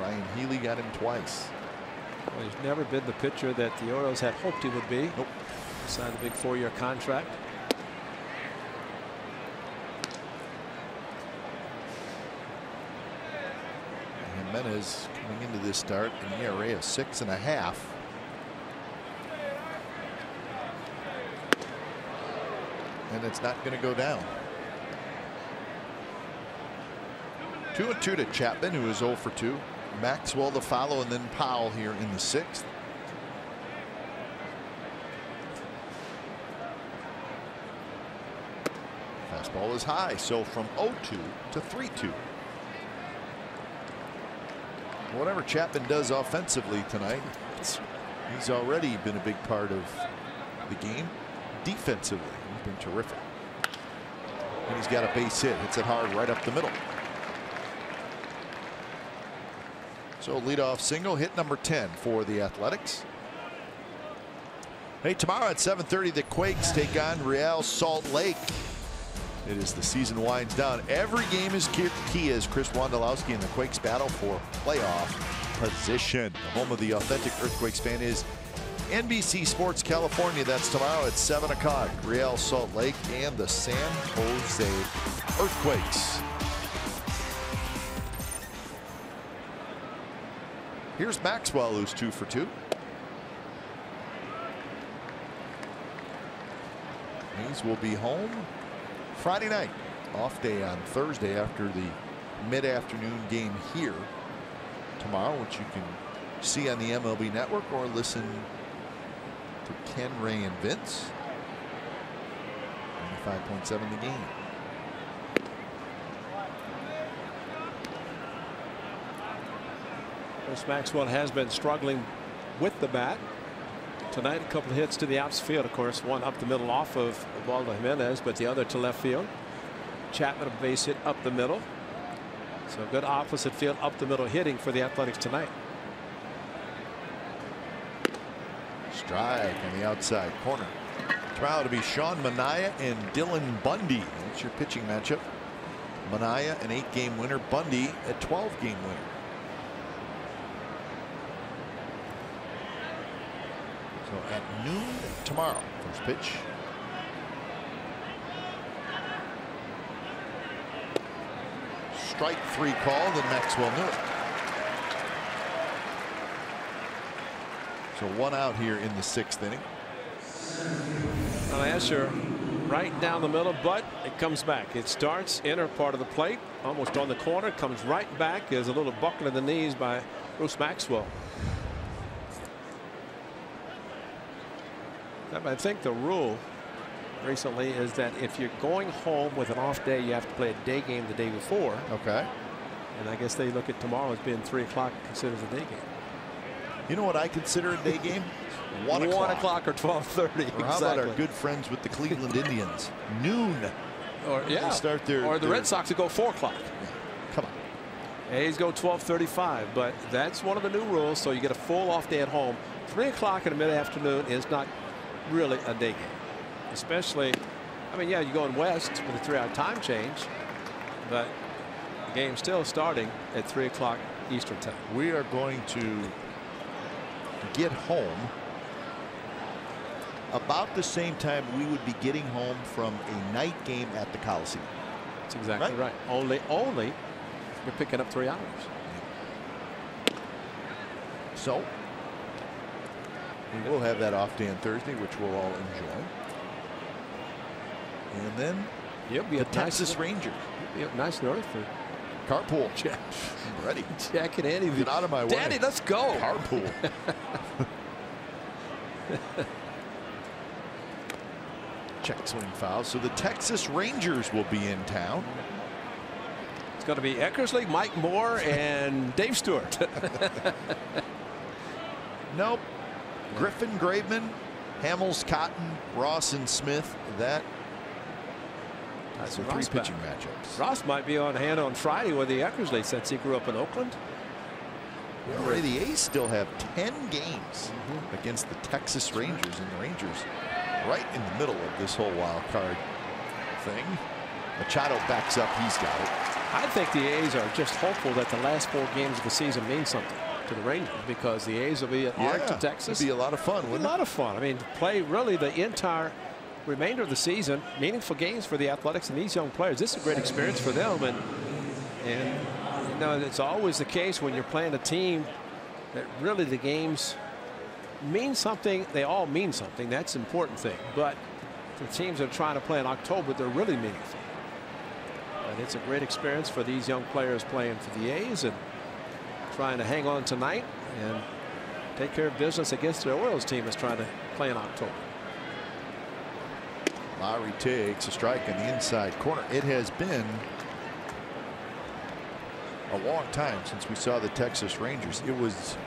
Ryan Healy got him twice. Well, he's never been the pitcher that the Orioles had hoped he would be. Nope. Signed a big 4-year contract. Jimenez coming into this start an ERA of 6.5. And it's not going to go down. 2-2 to Chapman, who is 0 for 2. Maxwell to follow, and then Powell here in the 6th. Fastball is high, so from 0-2 to 3-2. Whatever Chapman does offensively tonight, He's already been a big part of the game defensively. He's been terrific. And he's got a base hit. Hits it hard right up the middle. So leadoff single, hit number 10 for the Athletics. Hey, tomorrow at 7:30, the Quakes take on Real Salt Lake. It is the season winds down. Every game is key as Chris Wondolowski and the Quakes battle for playoff position. The home of the authentic Earthquakes fan is NBC Sports California. That's tomorrow at 7 o'clock. Real Salt Lake and the San Jose Earthquakes. Here's Maxwell, who's 2 for 2. Hayes will be home Friday night. Off day on Thursday after the mid-afternoon game here tomorrow, which you can see on the MLB Network or listen to Ken, Ray, and Vince. 95.7 the game. Chris Maxwell has been struggling with the bat. Tonight, a couple of hits to the opposite field, of course. One up the middle off of Ubaldo Jimenez, but the other to left field. Chapman, a base hit up the middle. So good opposite field up the middle hitting for the Athletics tonight. Strike on the outside corner. Trial to be Sean Manaea and Dylan Bundy. That's your pitching matchup. Manaea, an 8-game winner. Bundy, a 12-game winner. So at noon tomorrow, first pitch. Strike 3 call, then Maxwell knew it. So 1 out here in the 6th inning. Well, Asher right down the middle, but it comes back. It starts inner part of the plate, almost on the corner, comes right back. There's a little buckle in the knees by Bruce Maxwell. I think the rule recently is that if you're going home with an off day, you have to play a day game the day before. Okay. And I guess they look at tomorrow as being 3 o'clock, considered a day game. You know what I consider a day game? 1 o'clock. 1 o'clock or 12:30. Or how about our good friends with the Cleveland Indians? Noon. Or yeah. Start their, or the Red Sox would go 4 o'clock. Yeah. Come on. A's go 12:35, but that's one of the new rules. So you get a full off day at home. 3 o'clock in the mid-afternoon is not really a day game, especially. I mean, yeah, you're going west with a 3-hour time change, but the game's still starting at 3 o'clock Eastern time. We are going to get home about the same time we would be getting home from a night game at the Coliseum. That's exactly right. Only we're picking up 3 hours. So we will have that off day on Thursday, which we'll all enjoy. And then the Texas Rangers. Nice and early for carpool. Jack. I'm ready. Jack and Andy. Get out of my way. Daddy, let's go. Carpool. Check swing foul. So the Texas Rangers will be in town. It's going to be Eckersley, Mike Moore, and Dave Stewart. Nope. Griffin, Graveman, Hamels, Cotton, Ross, and Smith. That's the 3 pitching matchups. Ross might be on hand on Friday with the Eckersley since he grew up in Oakland. Already the A's still have 10 games against the Texas Rangers, and the Rangers right in the middle of this whole wild card thing. Machado backs up. He's got it. I think the A's are just hopeful that the last 4 games of the season mean something to the Rangers, because the A's will be at Arlington, Texas. It'd be a lot of fun, wouldn't it? A lot of fun. I mean, to play really the entire remainder of the season, meaningful games for the Athletics and these young players. This is a great experience for them, and you know, it's always the case when you're playing a team that really the games mean something. They all mean something. That's the important thing. But the teams that are trying to play in October, they're really meaningful. And it's a great experience for these young players playing for the A's and trying to hang on tonight and take care of business against the Orioles team that's trying to play in October. Lowry takes a strike in the inside corner. It has been a long time since we saw the Texas Rangers. It was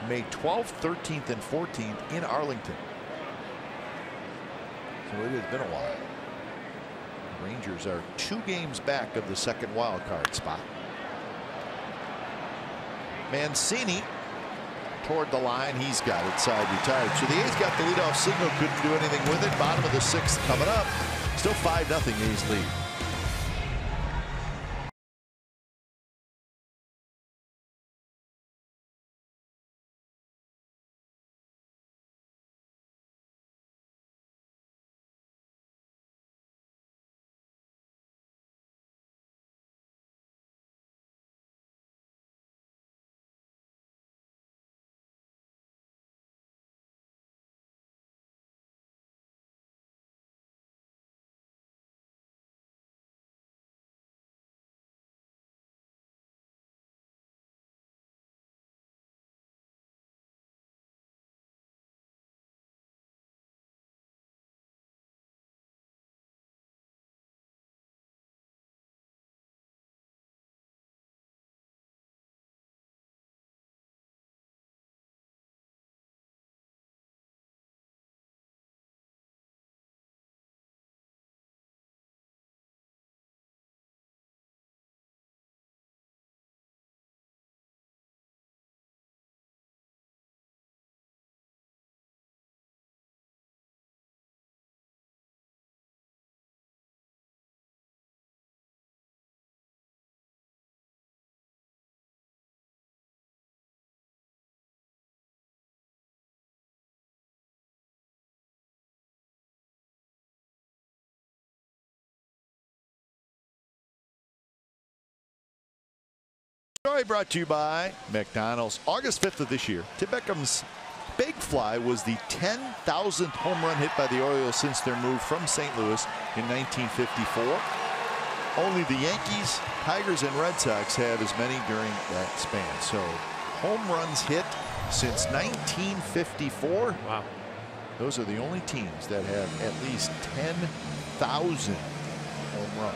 May 12th, 13th, and 14th in Arlington. So it has been a while. The Rangers are 2 games back of the second wild card spot. Mancini toward the line. He's got it side retired. So the A's got the leadoff signal. Couldn't do anything with it. Bottom of the 6th coming up. Still 5-0 A's lead. Story brought to you by McDonald's. August 5th of this year, Tim Beckham's big fly was the 10,000th home run hit by the Orioles since their move from St. Louis in 1954. Only the Yankees, Tigers, and Red Sox have as many during that span. So home runs hit since 1954. Wow. Those are the only teams that have at least 10,000 home runs.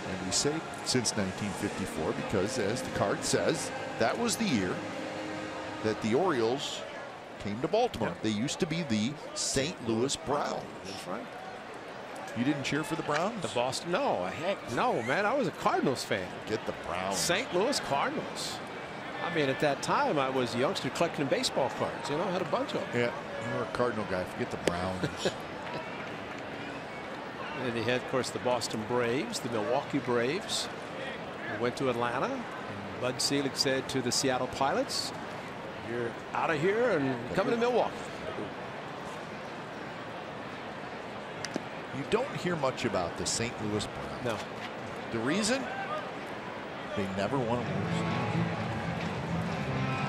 And we say since 1954 because, as the card says, that was the year that the Orioles came to Baltimore. Yep. They used to be the St. Louis Browns. That's right. You didn't cheer for the Browns? The Boston? No, heck no, man. I was a Cardinals fan. Get the Browns. St. Louis Cardinals. I mean, at that time, I was a youngster collecting baseball cards. You know, I had a bunch of them. Yeah, you were a Cardinal guy. Forget the Browns. And he had, of course, the Boston Braves, the Milwaukee Braves. We went to Atlanta. And Bud Selig said to the Seattle Pilots, "You're out of here and coming to Milwaukee." You don't hear much about the St. Louis Browns. No. The reason? They never won a World Series.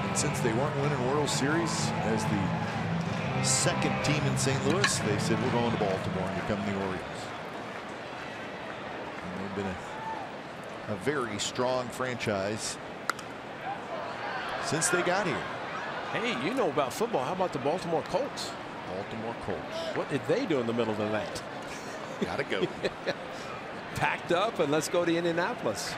And since they weren't winning World Series as the second team in St. Louis, they said, we're going to Baltimore and become the Orioles. And they've been a very strong franchise since they got here. Hey, you know about football. How about the Baltimore Colts? Baltimore Colts. What did they do in the middle of the night? Gotta go. Packed up and let's go to Indianapolis.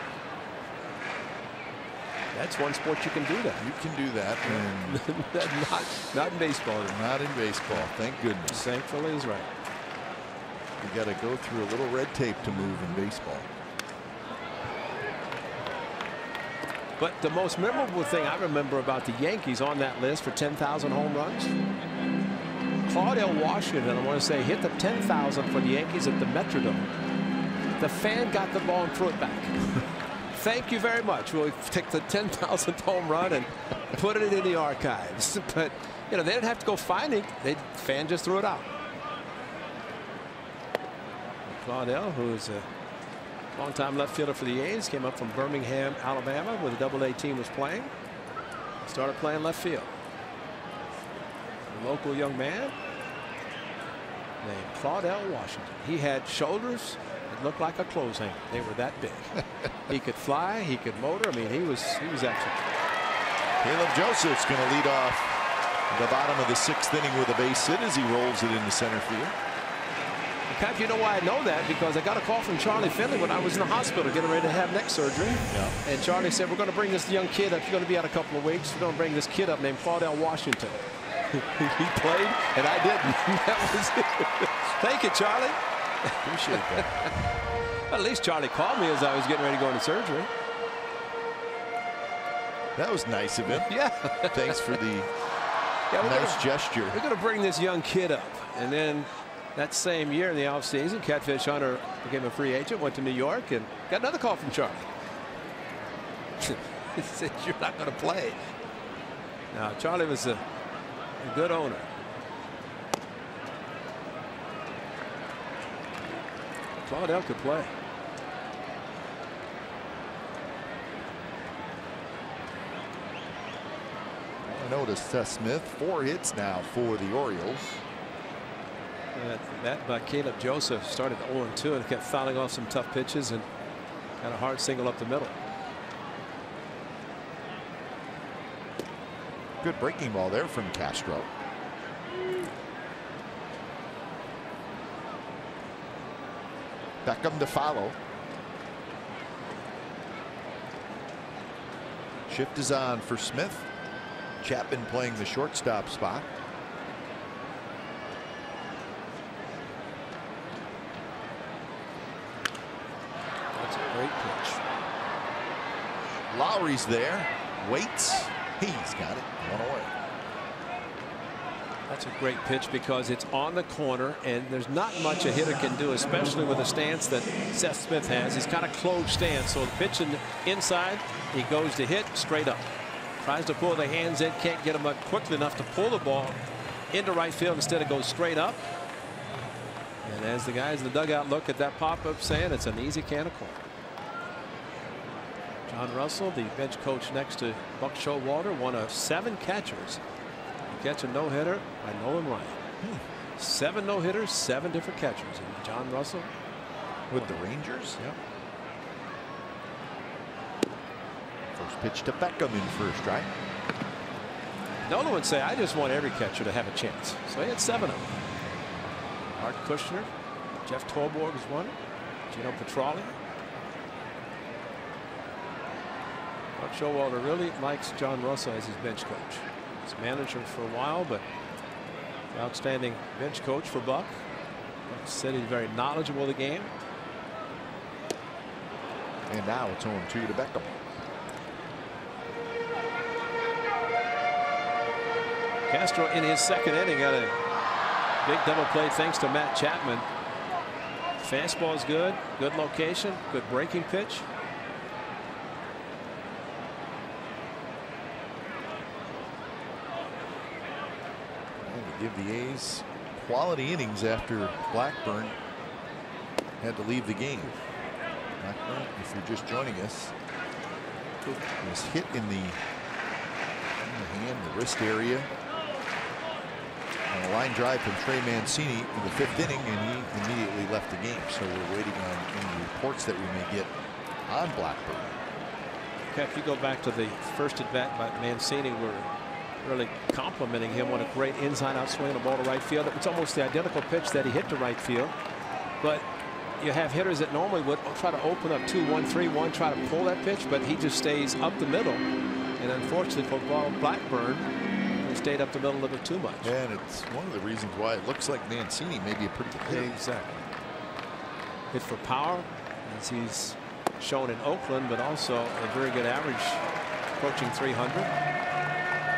That's one sport you can do that. You can do that. And not in baseball. Not in baseball. Thank goodness. Thankfully, he's right. You got to go through a little red tape to move in baseball. But the most memorable thing I remember about the Yankees on that list for 10,000 home runs, Claudell Washington, I want to say, hit the 10,000 for the Yankees at the Metrodome. The fan got the ball and threw it back. Thank you very much. We'll take the 10,000th home run and put it in the archives. But, you know, they didn't have to go find it. The fan just threw it out. Claudell, who is a longtime left fielder for the A's, came up from Birmingham, Alabama, where the Double-A team was playing. Started playing left field. A local young man named Claudell Washington. He had shoulders that looked like a clothes hanger. They were that big. He could fly. He could motor. I mean, he was excellent. Caleb Joseph's going to lead off the bottom of the 6th inning with a base hit as he rolls it into center field. In fact, you know why I know that? Because I got a call from Charlie Finley when I was in the hospital getting ready to have neck surgery. Yeah. And Charlie said, we're going to bring this young kid up. He's going to be out a couple of weeks. We're going to bring this kid up named Claudell Washington. He played, and I didn't. That was it. Thank you, Charlie. Appreciate that. At least Charlie called me as I was getting ready to go into surgery. That was nice of him. Yeah. Thanks for the nice gesture. We're going to bring this young kid up. And then that same year in the offseason, Catfish Hunter became a free agent, went to New York, and got another call from Charlie. He said, you're not going to play. Now, Charlie was a good owner. Claudell could play. I noticed Smith 4 hits now for the Orioles. That by Caleb Joseph started 0-2 and kept fouling off some tough pitches and got a hard single up the middle. Good breaking ball there from Castro. Beckham to follow. Shift is on for Smith. Chapman playing the shortstop spot. That's a great pitch. Lowry's there. Waits. He's got it. One away. That's a great pitch because it's on the corner and there's not much a hitter can do, especially with the stance that Seth Smith has. He's got a closed stance, so the pitch inside, he goes to hit straight up. Tries to pull the hands in, can't get him up quickly enough to pull the ball into right field. Instead it goes straight up. And as the guys in the dugout look at that pop-up, saying it's an easy can of corn. John Russell, the bench coach next to Buck Showalter, one of 7 catchers to catch a no-hitter by Nolan Ryan. 7 no-hitters, 7 different catchers. And John Russell with the Rangers. Yep. First pitch to Beckham in first, right? Nolan would say, I just want every catcher to have a chance. So he had 7 of them. Art Kushner, Jeff Torborg was one, Gino Petralli. Buck Showalter really likes John Russell as his bench coach. He's manager for a while, but outstanding bench coach for Buck. Buck said he's very knowledgeable of the game. And now it's 0-2 to Beckham. Castro in his second inning got a big double play thanks to Matt Chapman. Fastball is good, good location, good breaking pitch. And to give the A's quality innings after Blackburn had to leave the game. Blackburn, if you're just joining us, was hit in the hand, the wrist area. A line drive from Trey Mancini in the 5th inning, and he immediately left the game. So we're waiting on any reports that we may get on Blackburn. Okay, if you go back to the first at bat by Mancini, we're really complimenting him on a great inside-out swing and a ball to right field. It's almost the identical pitch that he hit to right field. But you have hitters that normally would try to open up 2-1, 3-1, try to pull that pitch, but he just stays up the middle. And unfortunately for Blackburn, he stayed up the middle a little bit too much. And it's one of the reasons why it looks like Mancini may be a pretty good hitter. Exactly. Hit for power, as he's shown in Oakland, but also a very good average, approaching 300.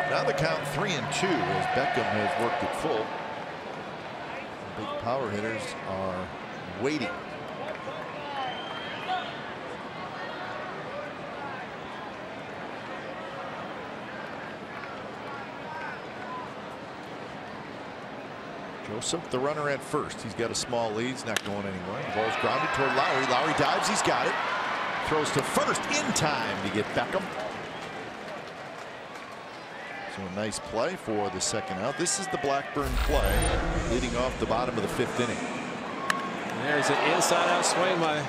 Now the count 3-2 as Beckham has worked it full. The big power hitters are waiting. Joseph, the runner at first. He's got a small lead. He's not going anywhere. The ball's grounded toward Lowry. Lowry dives. He's got it. Throws to first in time to get Beckham. So a nice play for the second out. This is the Blackburn play leading off the bottom of the 5th inning. There's an inside-out swing by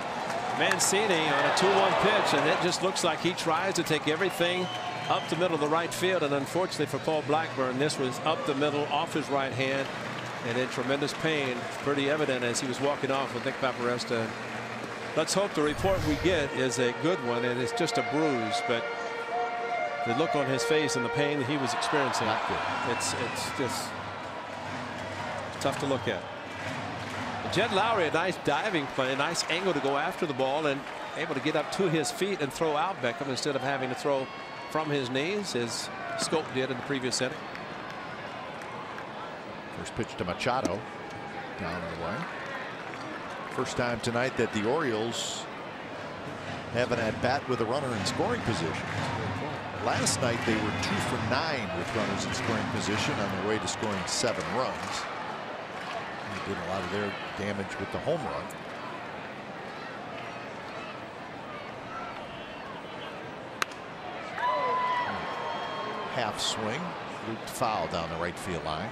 Mancini on a 2-1 pitch, and it just looks like he tries to take everything up the middle of the right field. And unfortunately for Paul Blackburn, this was up the middle off his right hand. and in tremendous pain. Pretty evident as he was walking off with Nick Paparesta. Let's hope the report we get is a good one and it's just a bruise, but the look on his face and the pain that he was experiencing, it's just tough to look at. Jed Lowry, a nice diving play, a nice angle to go after the ball and able to get up to his feet and throw out Beckham instead of having to throw from his knees as Scope did in the previous inning. First pitch to Machado, down and away. First time tonight that the Orioles have an at-bat with a runner in scoring position. Last night they were 2 for 9 with runners in scoring position on their way to scoring 7 runs. They did a lot of their damage with the home run. Half swing, looped foul down the right field line.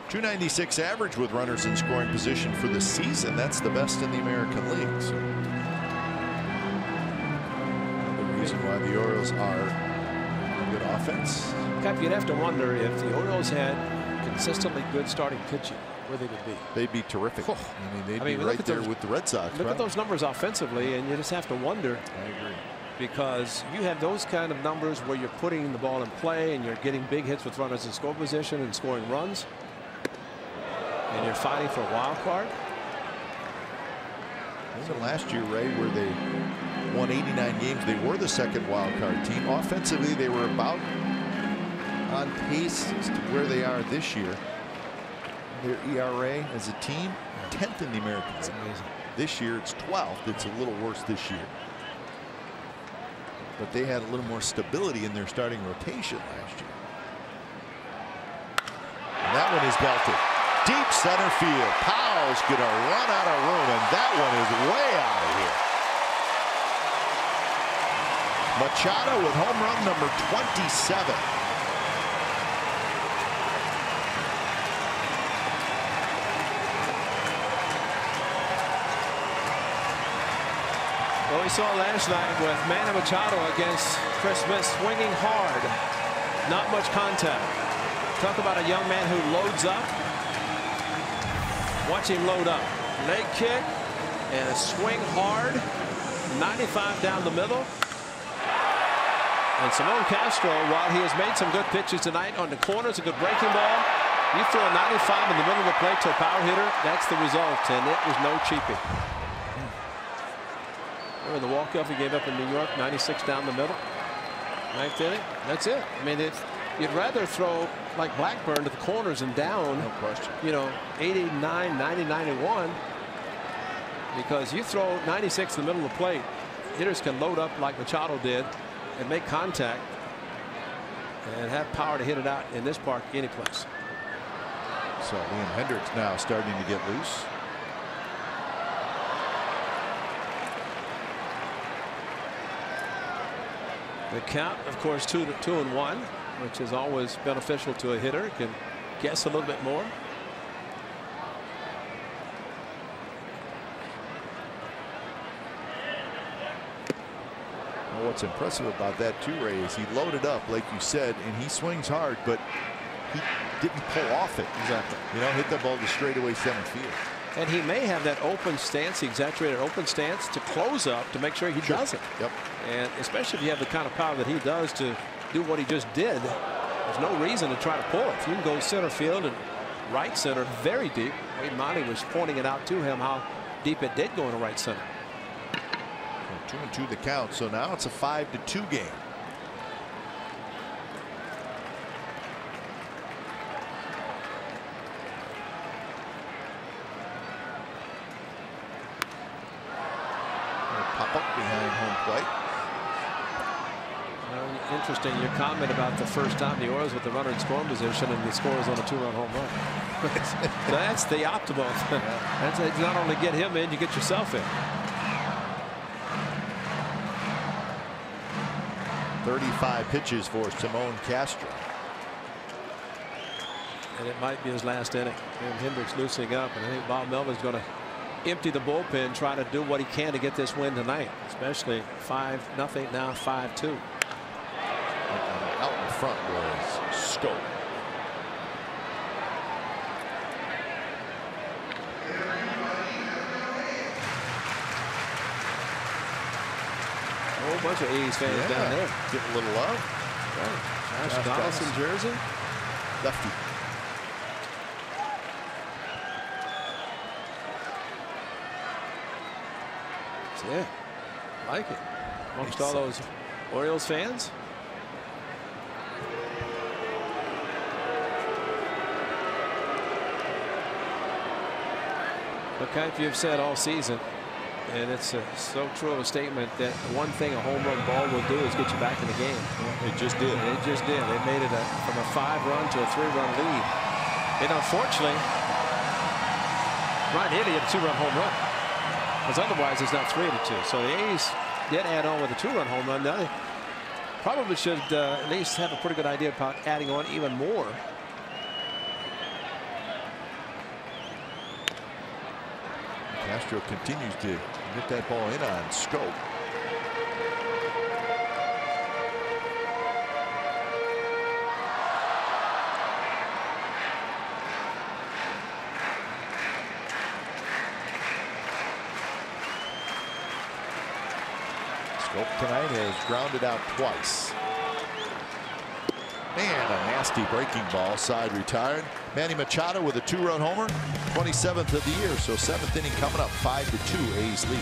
.296 average with runners in scoring position for the season. That's the best in the American League. So the reason why the Orioles are good offense. Cap, you'd have to wonder if the Orioles had consistently good starting pitching, where they would be. They'd be terrific. I mean, they'd be right there with the Red Sox. Look at those numbers offensively, and you just have to wonder. I agree. Because you have those kind of numbers where you're putting the ball in play and you're getting big hits with runners in score position and scoring runs, and you're fighting for a wild card. So last year, Ray, where they won 89 games, they were the second wild card team. Offensively, they were about on pace as to where they are this year. Their ERA as a team, 10th in the American League. This year, it's 12th. It's a little worse this year. But they had a little more stability in their starting rotation last year. And that one is belted. Deep center field. Powell's going to run out of room, and that one is way out of here. Machado with home run number 27. Well, we saw last night with Manny Machado against Chris Smith swinging hard. Not much contact. Talk about a young man who loads up. Watch him load up. Leg kick and a swing hard. 95 down the middle. And Simon Castro, while he has made some good pitches tonight on the corners, a good breaking ball. You throw a 95 in the middle of the plate to a power hitter, that's the result, and it was no cheapie. In the walk-off he gave up in New York, 96 down the middle. Ninth inning, that's it. I mean, you'd rather throw like Blackburn to the corners and down, no question, you know, 89, 90, 91, because you throw 96 in the middle of the plate, hitters can load up like Machado did and make contact and have power to hit it out in this park any place. So Liam Hendricks now starting to get loose. The count, of course, 2-1, which is always beneficial to a hitter. Can guess a little bit more. Well, what's impressive about that too, Ray, is he loaded up, like you said, and he swings hard, but he didn't pull off it. Exactly. You know, hit the ball to straightaway center field. And he may have that open stance, the exaggerated open stance, to close up to make sure he doesn't. Yep. And especially if you have the kind of power that he does to do what he just did, there's no reason to try to pull it. If you can go center field and right center very deep. Wade Miley was pointing it out to him how deep it did go into right center. 2-2 the count. So now it's a 5-2 game. Pop up behind home plate. Well, interesting your comment about the first time the Orioles with the runner in scoring position and the score is on a 2-run home run. So that's the optimal. That's not only get him in, you get yourself in. 35 pitches for Simon Castro. And it might be his last inning. And Hendricks loosening up, and I think Bob Melvin's going to empty the bullpen, try to do what he can to get this win tonight, especially 5-0, now 5-2. Out in front was Scope. whole bunch of A's fans down there. Getting a little love. Right. Josh Donaldson jersey. Lefty. Yeah, like it. Amongst all those Orioles fans. But kind of you've said all season, and it's so true of a statement that one thing a home run ball will do is get you back in the game. It just did. It just did. They made it from a 5-run to a 3-run lead. And unfortunately, right here they get a 2-run home run. Because otherwise it's not 3-2. So the A's did add on with a 2-run home run. Now they probably should at least have a pretty good idea about adding on even more. Castro continues to get that ball in on Scope. Scope tonight has grounded out twice. And a nasty breaking ball, side retired. Manny Machado with a 2-run homer, 27th of the year. So 7th inning coming up, 5-2 A's lead.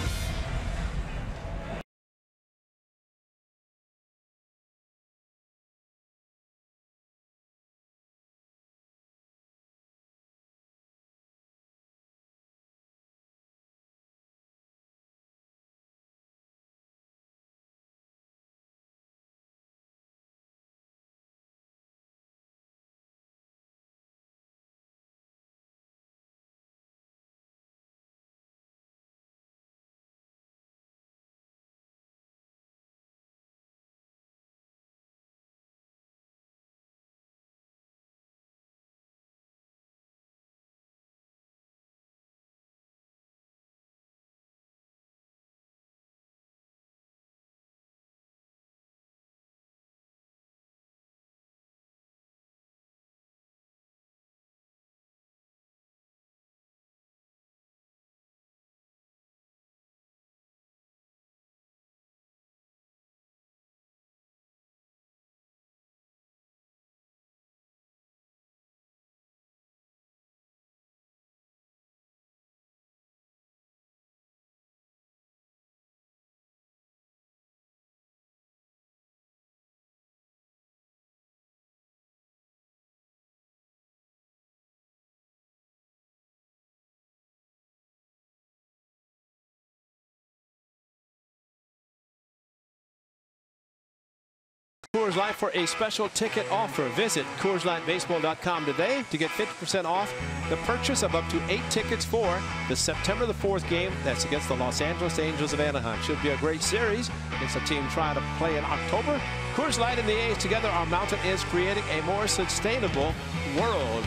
Coors Light for a special ticket offer. Visit CoorsLightBaseball.com today to get 50% off the purchase of up to 8 tickets for the September the 4th game. That's against the Los Angeles Angels of Anaheim. Should be a great series. It's a team trying to play in October. Coors Light and the A's together, our mountain is creating a more sustainable world.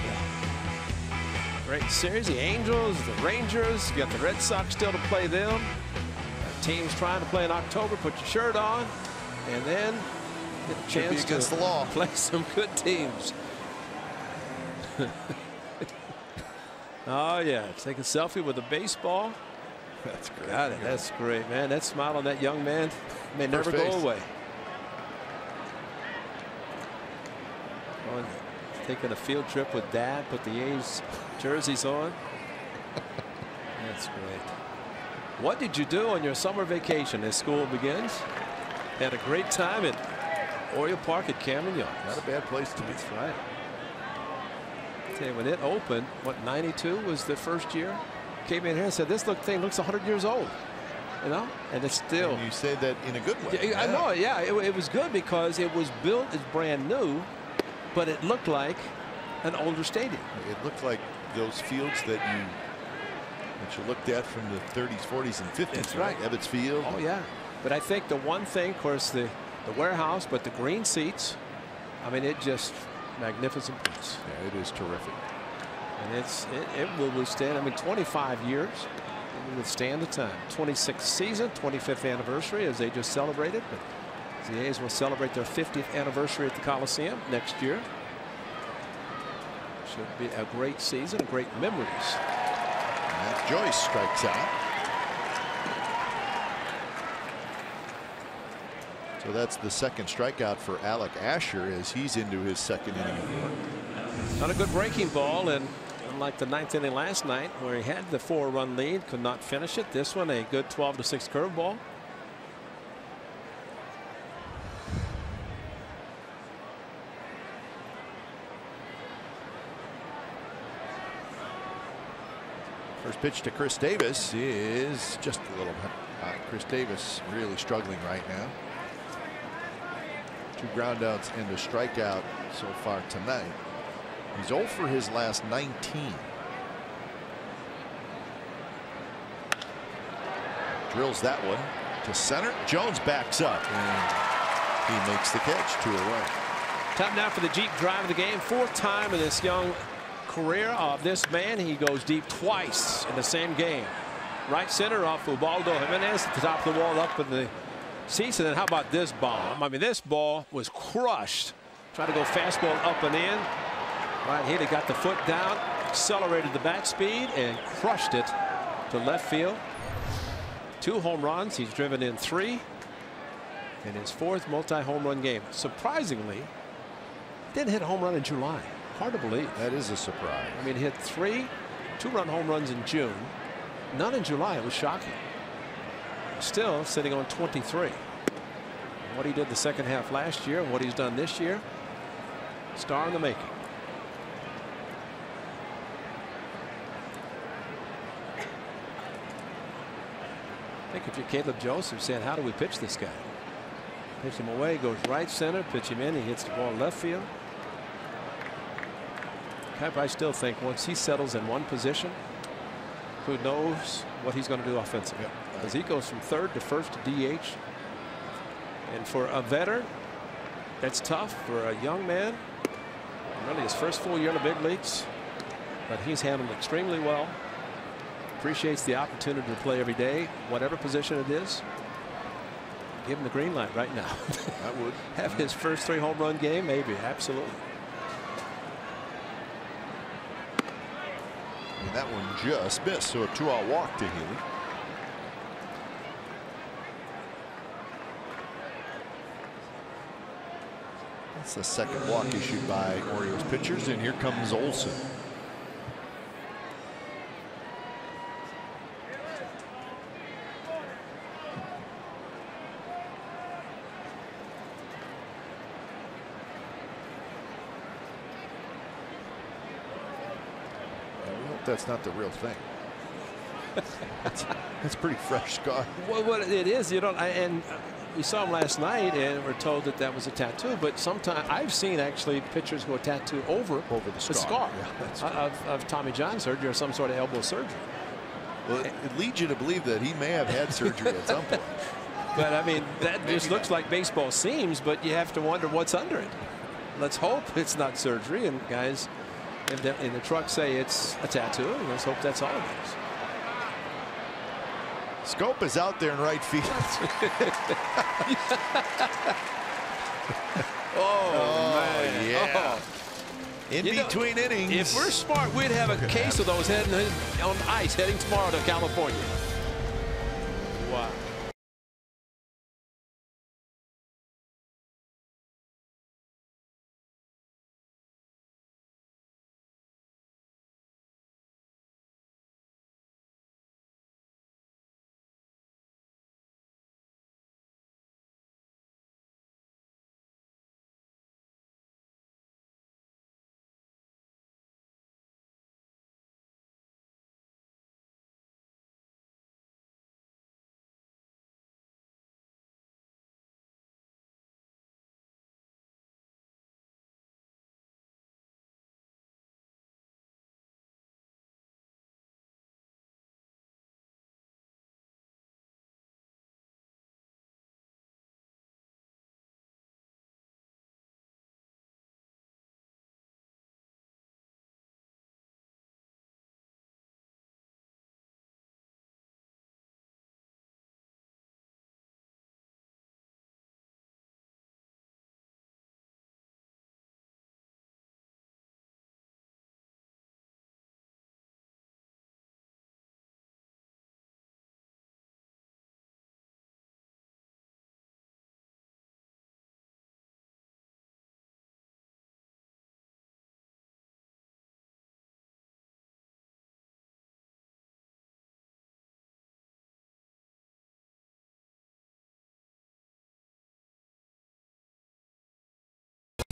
Great series. The Angels, the Rangers. You got the Red Sox still to play them. Teams trying to play in October. Put your shirt on, and then get a chance against to the law. play some good teams. Oh yeah, take a selfie with a baseball. That's great. Got it. That's great, man. That smile on that young man may never go away. Taking a field trip with Dad, put the A's jerseys on. That's great. What did you do on your summer vacation as school begins? Had a great time at Oriole Park at Camden Yards. Not a bad place to be. That's right. I tell you, when it opened, what, 92 was the first year? Came in here and said, this thing looks 100 years old. You know, and it's still. And you say that in a good way. Yeah, I know. Yeah, it was good because it was built as brand new, but it looked like an older stadium. It looked like those fields that you looked at from the 30s, 40s, and 50s. That's right. Ebbets Field. Oh yeah, but I think the one thing, of course, the warehouse, but the green seats. I mean, it just magnificent place. Yeah, it is terrific. And it will withstand. I mean, 25 years. It will withstand the time. 26th season, 25th anniversary, as they just celebrated. But the A's will celebrate their 50th anniversary at the Coliseum next year. Should be a great season, great memories. And Joyce strikes out. So that's the second strikeout for Alec Asher as he's into his second inning of work. Not a good breaking ball, and unlike the 9th inning last night where he had the 4-run lead, could not finish it. This one a good 12-6 curveball. First pitch to Chris Davis is just a little bit high. Chris Davis really struggling right now. 2 groundouts and a strikeout so far tonight. He's 0 for his last 19. Drills that one to center. Jones backs up and he makes the catch. 2 away. Time now for the Jeep drive of the game. 4th time in this young career of this man. He goes deep twice in the same game. Right center off Ubaldo Jimenez at the top of the wall up in the seats. And then how about this bomb? I mean, this ball was crushed. Tried to go fastball up and in. Right hit. He got the foot down, accelerated the bat speed, and crushed it to left field. 2 home runs. He's driven in 3 in his 4th multi-home run game. Surprisingly, didn't hit a home run in July. Hard to believe. That is a surprise. I mean, he hit 3 2-run home runs in June. None in July. It was shocking. Still sitting on 23. What he did the second half last year and what he's done this year. Star in the making. I think if you're Caleb Joseph saying, how do we pitch this guy? Pitch him away, goes right center, pitch him in, he hits the ball left field. I still think once he settles in one position, who knows what he's going to do offensively. Because he goes from 3rd to 1st to DH. And for a veteran, that's tough. For a young man, really his first full year in the big leagues. But he's handled extremely well. Appreciates the opportunity to play every day, whatever position it is. Give him the green light right now. That would. Have his first 3 home run game, maybe. Absolutely. And that one just missed. So a 2-out walk to Healy. That's the second walk issued by Orioles pitchers. And here comes Olsen. That's not the real thing. That's pretty fresh scar. Well, what it is, you don't. And we saw him last night, and we're told that that was a tattoo. But sometimes I've seen actually pitchers who are tattooed over the scar yeah, of Tommy John surgery or some sort of elbow surgery. Well, it leads you to believe that he may have had surgery at some point. But I mean, that just looks like baseball seams. But you have to wonder what's under it. Let's hope it's not surgery. And guys in the truck say it's a tattoo. And let's hope that's all it is. Scope is out there in right field. Man. Yeah. Oh. In between innings. If we're smart, we'd have a case of those heading on ice heading tomorrow to California. Wow.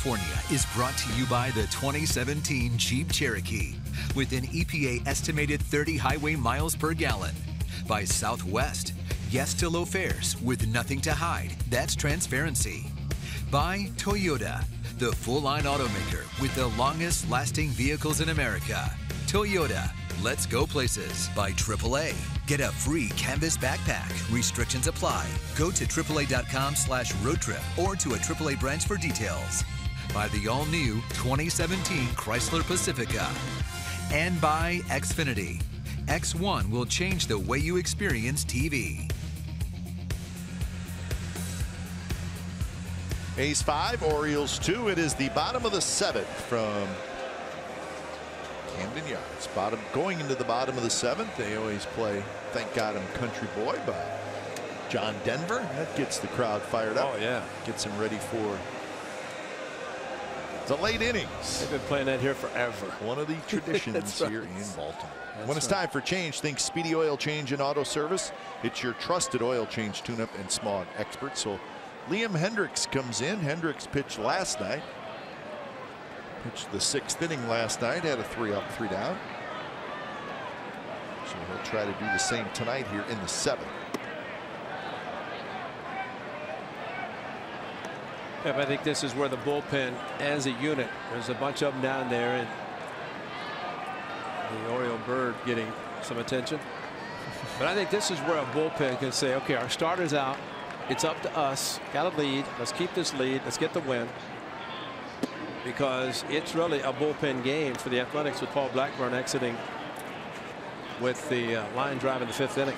California is brought to you by the 2017 Jeep Cherokee with an EPA estimated 30 highway miles per gallon. By Southwest, yes to low fares with nothing to hide. That's transparency. By Toyota, the full-line automaker with the longest lasting vehicles in America. Toyota, let's go places. By AAA, get a free canvas backpack. Restrictions apply. Go to AAA.com/roadtrip or to a AAA branch for details. By the all-new 2017 Chrysler Pacifica. And by Xfinity. X1 will change the way you experience TV. A's 5, Orioles 2. It is the bottom of the 7th from Camden Yards. Going into the bottom of the 7th. They always play, thank God I'm country boy, but John Denver. That gets the crowd fired up. Oh, yeah. Gets them ready for the late innings. They've been playing that here forever. One of the traditions right. here in Baltimore. That's When it's time for change, think Speedy Oil Change and Auto Service. It's your trusted oil change, tune-up, and smog expert. So Liam Hendriks comes in. Hendriks pitched last night. Pitched the 6th inning last night. Had a 3-up, 3-down. So he'll try to do the same tonight here in the 7th. Yeah, I think this is where the bullpen as a unit, there's a bunch of them down there, and the Oriole bird getting some attention. But I think this is where a bullpen can say, okay, our starter's out. It's up to us. Got a lead. Let's keep this lead. Let's get the win. Because it's really a bullpen game for the Athletics with Paul Blackburn exiting with the line drive in the 5th inning.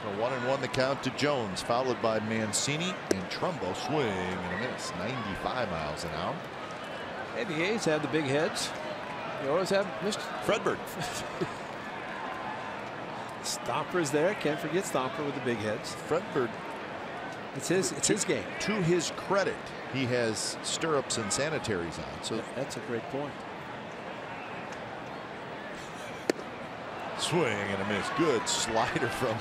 So 1-1 the count to Jones, followed by Mancini, and Trumbo swing and a miss. 95 miles an hour. Hey, the A's have the big heads. The Orioles have Mr. Fredberg. Stomper's there. Can't forget Stomper with the big heads. Fredberg. It's his game. To his credit, he has stirrups and sanitaries on. So that's a great point. Swing and a miss. Good slider from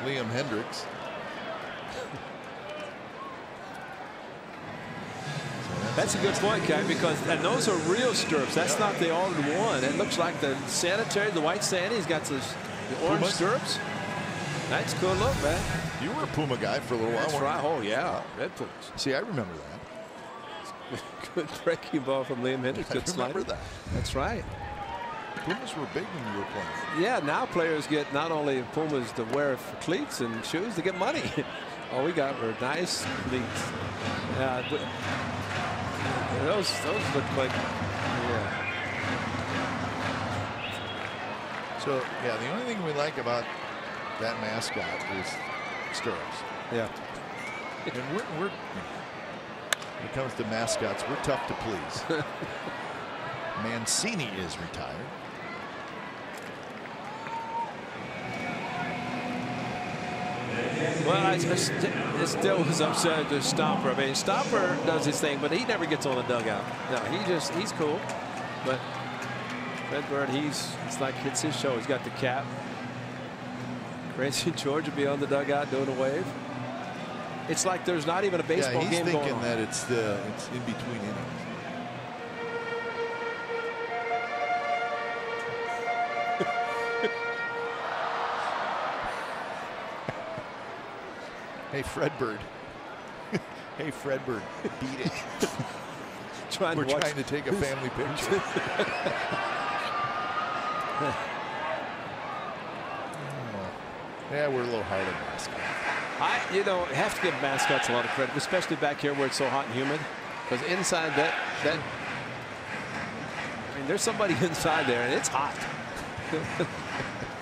Liam Hendriks. That's a good point, Kai, because and those are real stirrups. That's not the all-in-one. It looks like the sanitary, the white sandy. He's got the orange stirrups. That's a cool look, man. You were a Puma guy for a little while. That's right. Oh, yeah. Red Pumas. See, I remember that. Good breaking ball from Liam Hendriks. Good slider. I remember that. That's right. Pumas were big when you were playing. Yeah, now players get not only Pumas to wear for cleats and shoes, they get money. All we got were nice cleats. Those look like, yeah. So, yeah, the only thing we like about that mascot is stirrups. Yeah. And we're when it comes to mascots, we're tough to please. Mancini is retired. Well, I still was upset with Stomper. I mean, Stomper does his thing, but he never gets on the dugout. No, he's cool. But Redbird, it's like it's his show. He's got the cap. Crazy George would be on the dugout doing a wave. It's like there's not even a baseball game going on. He's thinking that it's in between innings. Hey, Fredbird. Hey, Fredbird, beat it. We're trying to take a family picture. Yeah, we're a little hard on mascots. You know, have to give mascots a lot of credit, especially back here where it's so hot and humid. Because inside that, I mean, there's somebody inside there, and it's hot.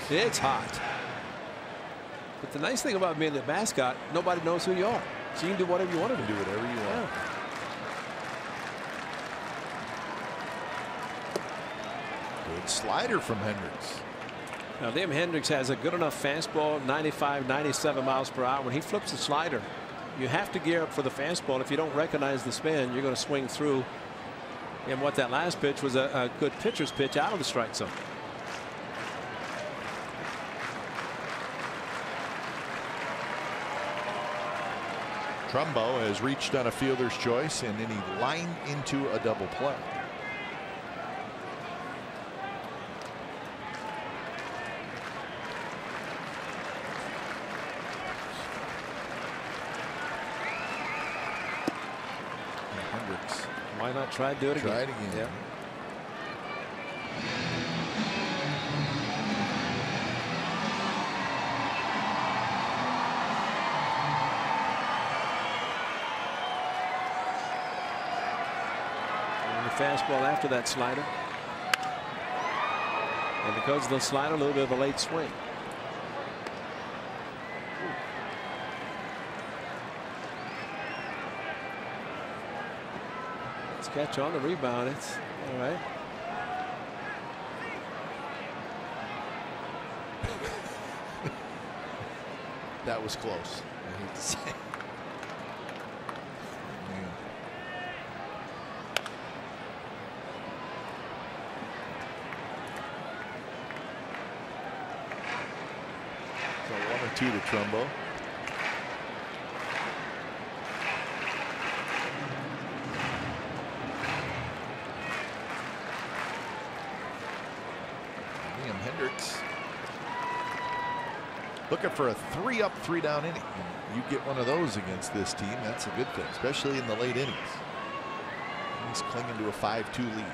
It's hot. But the nice thing about being a mascot, nobody knows who you are. So you can do whatever you want to do. Do whatever you want. Good slider from Hendriks. Now, Liam Hendriks has a good enough fastball, 95, 97 miles per hour. When he flips the slider, you have to gear up for the fastball. If you don't recognize the spin, you're going to swing through. And what that last pitch was a good pitcher's pitch out of the strike zone. Trumbo has reached on a fielder's choice, and then he lined into a double play. Hendricks. Why not try to do it again? Try it again. Yeah. Fastball after that slider, and because of the slider, a little bit of a late swing. Let's catch on the rebound. It's all right. That was close. I hate to say. So 1-2 to Trumbo. Hendricks looking for a 3-up, 3-down inning. You get one of those against this team, that's a good thing, especially in the late innings. He's clinging to a 5-2 lead.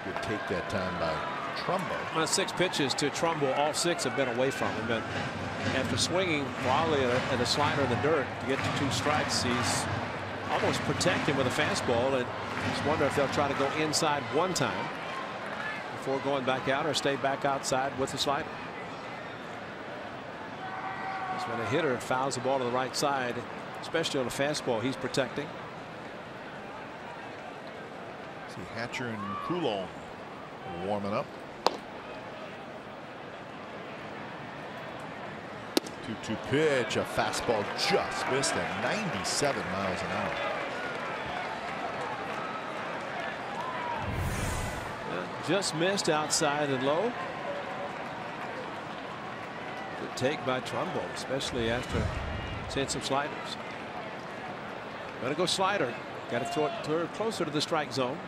Good take that time by Trumbo. On 6 pitches to Trumbo, all 6 have been away from him. But after swinging wildly at a slider in the dirt to get to 2 strikes, he's almost protecting with a fastball. And just wonder if they'll try to go inside one time before going back out, or stay back outside with the slider. That's when a hitter fouls the ball to the right side, especially on a fastball, he's protecting. See Hatcher and Coulomb warming up. 2-2 pitch, a fastball just missed at 97 miles an hour. Just missed outside and low. Good take by Trumbo, especially after seeing some sliders. Gotta go slider. Got to throw it closer to the strike zone.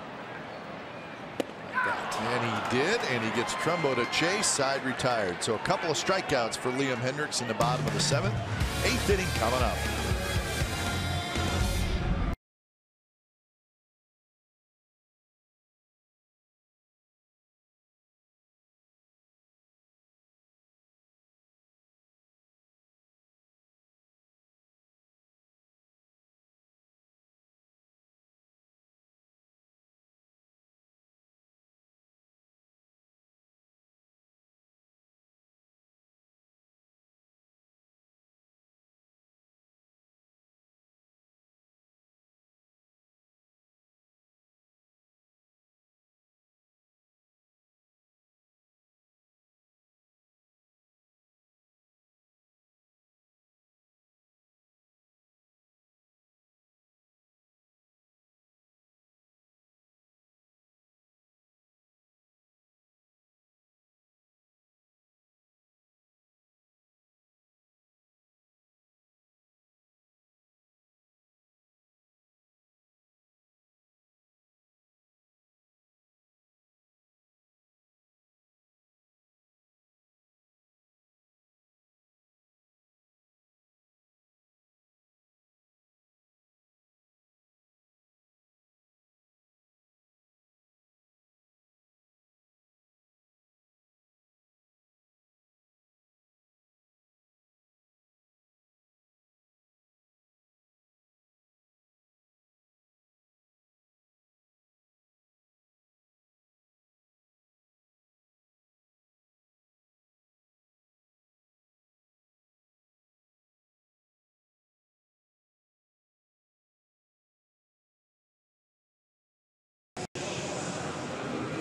And he did, and he gets Trumbo to chase. Side retired. So a couple of strikeouts for Liam Hendricks in the bottom of the 7th. 8th inning coming up.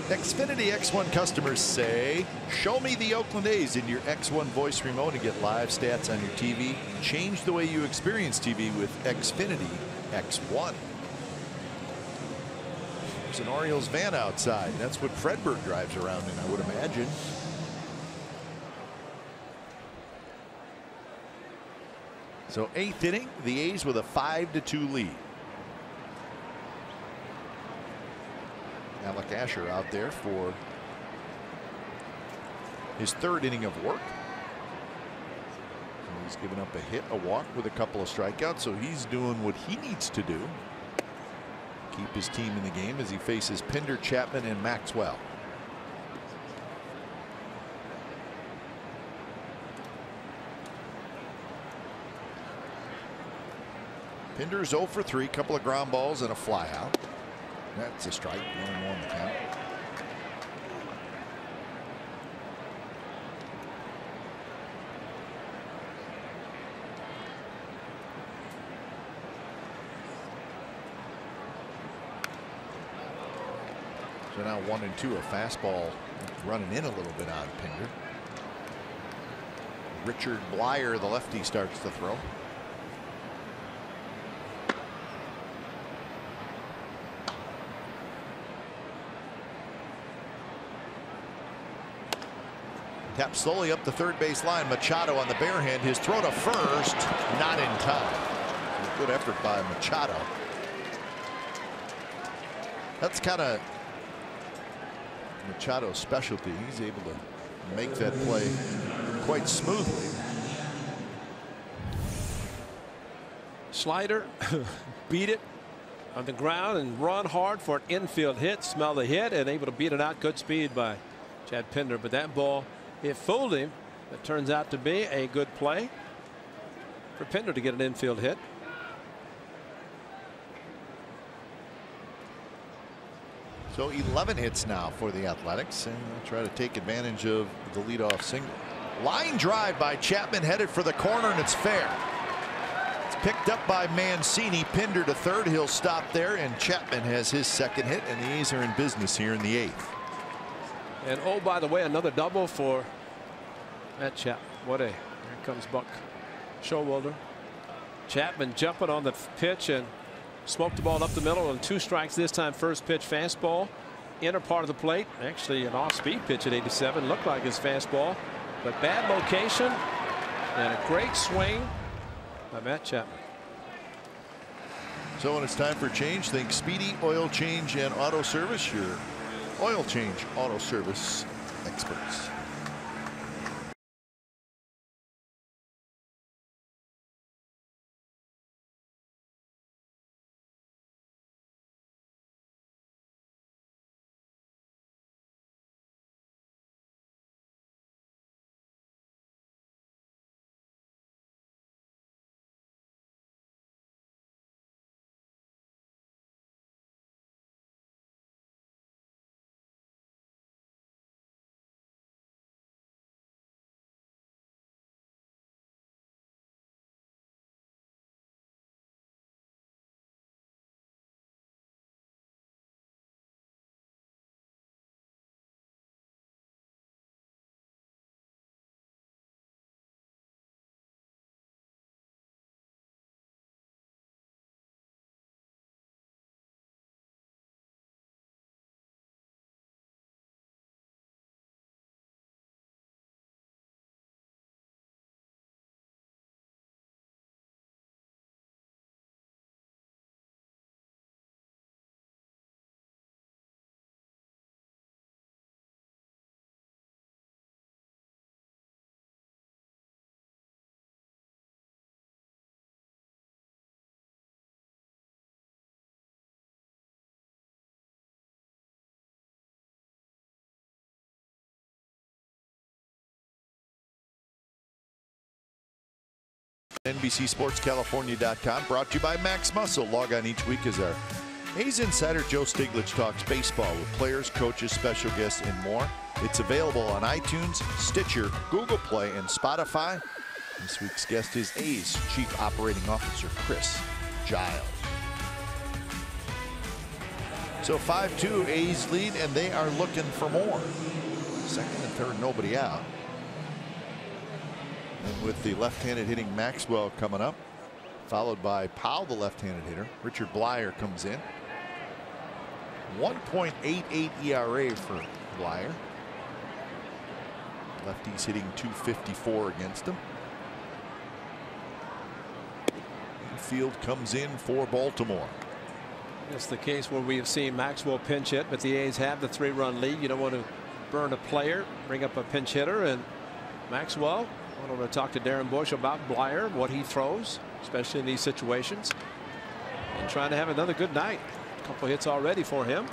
Xfinity X1 customers say, show me the Oakland A's in your X1 voice remote and get live stats on your TV. Change the way you experience TV with Xfinity X1. There's an Orioles van outside. That's what Fredberg drives around in, I would imagine. So 8th inning, the A's with a 5-2 lead. Alec Asher out there for his 3rd inning of work. So he's given up a hit, a walk with a couple of strikeouts, so he's doing what he needs to do. Keep his team in the game as he faces Pinder, Chapman, and Maxwell. Pinder's 0 for 3, couple of ground balls and a fly out. That's a strike, 1-1 the count. So now 1-2, a fastball running in a little bit on Pinder. Richard Blyer, the lefty, starts to throw. Tapped slowly up the 3rd base line. Machado on the bare hand. His throw to first, not in time. Good effort by Machado. That's kind of Machado's specialty. He's able to make that play quite smoothly. Slider, beat it on the ground and run hard for an infield hit. Smell the hit and able to beat it out. Good speed by Chad Pinder, but that ball, it fooled him. It turns out to be a good play for Pinder to get an infield hit. So 11 hits now for the Athletics, and they'll try to take advantage of the leadoff single. Line drive by Chapman, headed for the corner, and it's fair. It's picked up by Mancini. Pinder to 3rd. He'll stop there, and Chapman has his 2nd hit, and the A's are in business here in the 8th. And oh, by the way, another double for Matt Chapman. Here comes Buck Showalter. Chapman jumping on the pitch and smoked the ball up the middle on 2 strikes this time. First pitch fastball, inner part of the plate. Actually an off-speed pitch at 87. Looked like his fastball, but bad location and a great swing by Matt Chapman. So when it's time for change, think Speedy Oil Change and Auto Service, your oil change auto service experts. NBCSportsCalifornia.com, brought to you by Max Muscle. Log on each week as our A's insider Joe Stiglitz talks baseball with players, coaches, special guests, and more. It's available on iTunes, Stitcher, Google Play, and Spotify. This week's guest is A's Chief Operating Officer Chris Giles. So 5-2, A's lead, and they are looking for more. 2nd and 3rd, nobody out. And with the left-handed hitting Maxwell coming up, followed by Powell, the left-handed hitter. Richard Blyer comes in. 1.88 ERA for Blyer. Lefties hitting .254 against him. field comes in for Baltimore. It's the case where we have seen Maxwell pinch hit, but the A's have the 3-run lead. You don't want to burn a player, bring up a pinch hitter, and Maxwell wanted to talk to Darren Bush about Blyer, what he throws, especially in these situations, and trying to have another good night. A couple hits already for him,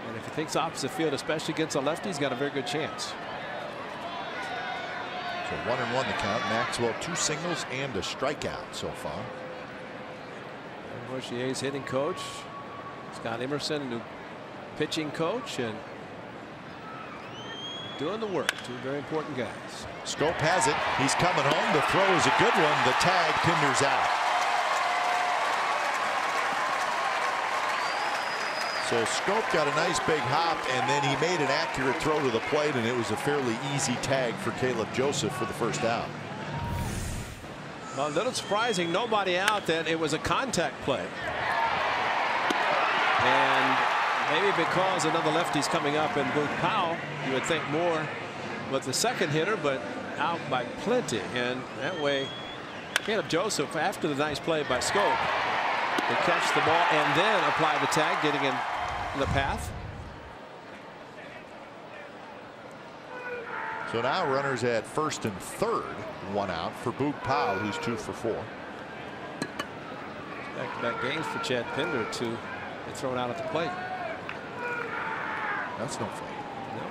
and if he thinks opposite field, especially against a lefty, he's got a very good chance. So 1-1 the count. Maxwell 2 singles and a strikeout so far. Darren Bush, the A's hitting coach. Scott Emerson, new pitching coach, and doing the work. 2 very important guys. Scope has it. He's coming home. The throw is a good one. The tag, Pinder's out. So Scope got a nice big hop, and then he made an accurate throw to the plate, and it was a fairly easy tag for Caleb Joseph for the first out. Well, a little surprising, nobody out, that it was a contact play. And maybe because another lefty's coming up in Booth Powell, you would think more with the second hitter, but out by plenty. And that way, Caleb Joseph, after the nice play by Scope, to catch the ball and then apply the tag, getting in the path. So now runners at first and third, 1 out for Boog Powell, who's 2 for 4. Back-to-back games for Chad Pinder to get thrown out at the plate. That's no fun. No.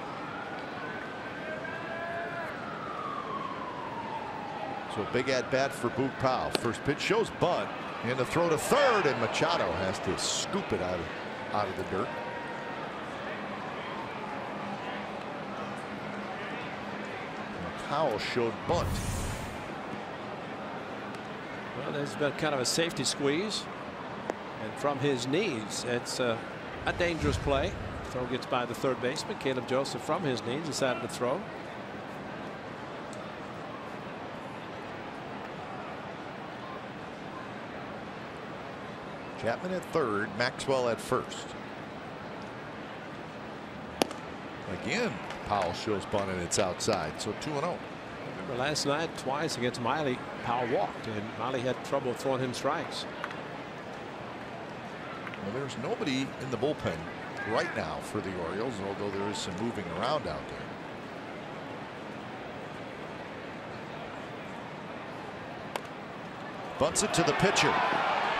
So big at bat for Boog Powell. First pitch shows bunt, and the throw to third, and Machado has to scoop it out of the dirt. And Powell showed bunt. Well, there's been kind of a safety squeeze, and from his knees, it's a dangerous play. Throw gets by the third baseman. Caleb Joseph from his knees decided to throw. Chapman at third, Maxwell at first. Again, Powell shows bunt, and it's outside, so 2-0. Remember last night, twice against Miley, Powell walked, and Miley had trouble throwing him strikes. Well, there's nobody in the bullpen right now for the Orioles, although there is some moving around out there. Bunts it to the pitcher.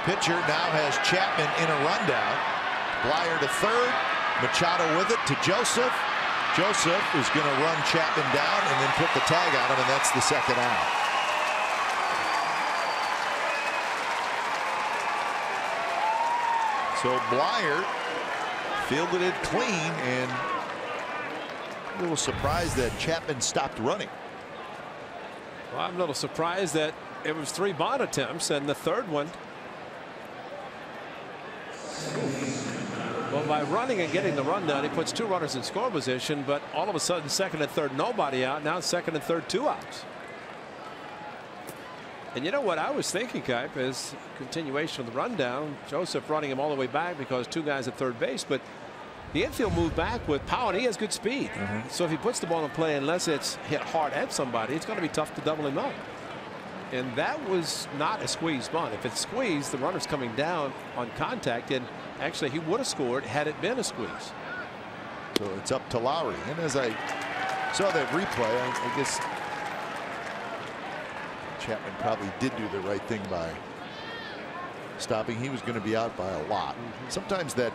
Pitcher now has Chapman in a rundown. Blyer to third. Machado with it to Joseph. Joseph is going to run Chapman down and then put the tag on him, and that's the second out. So Blyer fielded it clean, and a little surprised that Chapman stopped running. Well, I'm a little surprised that it was 3 bunt attempts, and the third one, well, by running and getting the run down, he puts 2 runners in score position, but all of a sudden second and third nobody out. Now second and third 2 outs. And you know what I was thinking, Kipe, is continuation of the rundown. Joseph running him all the way back because 2 guys at third base, but the infield moved back with Powell, and he has good speed. So if he puts the ball in play, unless it's hit hard at somebody, it's going to be tough to double him up. And that was not a squeeze bunt. If it's squeezed, the runner's coming down on contact, and actually he would have scored had it been a squeeze. So it's up to Lowry. And as I saw that replay, I guess Chapman probably did do the right thing by stopping. He was going to be out by a lot. Sometimes that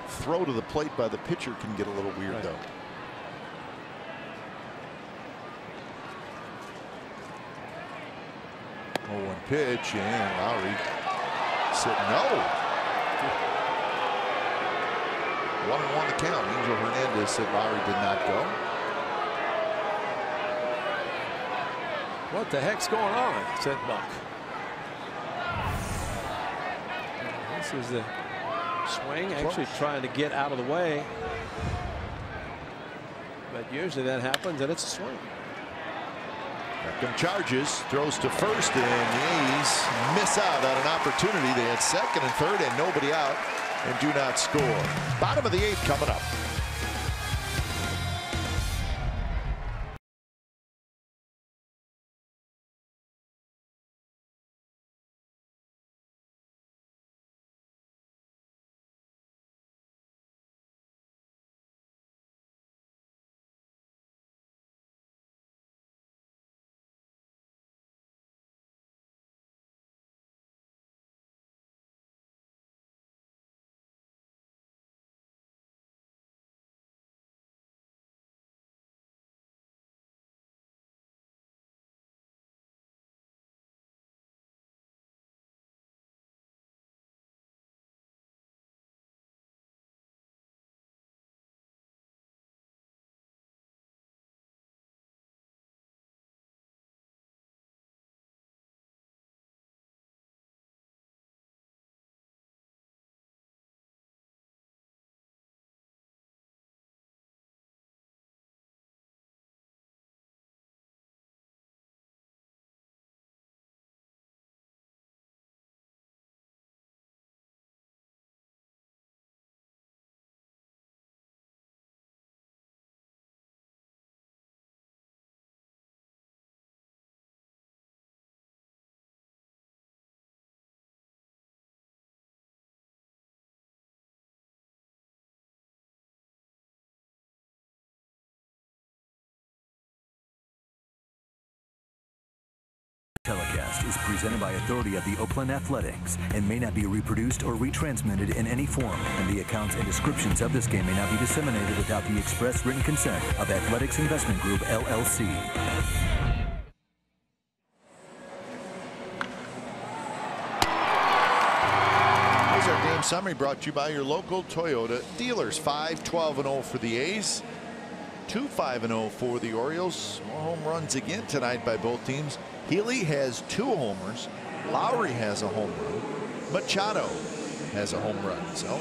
throw to the plate by the pitcher can get a little weird, though. Oh, 1 pitch, and Lowry said no. 1-1 the count. Angel Hernandez said Lowry did not go. What the heck's going on? Said Buck. This is the swing, actually trying to get out of the way. But usually that happens, and it's a swing. Back come charges, throws to first, and the A's miss out on an opportunity. They had second and third and nobody out, and do not score. Bottom of the 8th coming up. presented by authority of the Oakland Athletics and may not be reproduced or retransmitted in any form, and the accounts and descriptions of this game may not be disseminated without the express written consent of Athletics Investment Group, LLC. Here's our game summary brought to you by your local Toyota dealers. 5-12-0 for the A's. 2-5-0 for the Orioles. More home runs again tonight by both teams. Healy has 2 homers. Lowry has a home run. Machado has a home run. So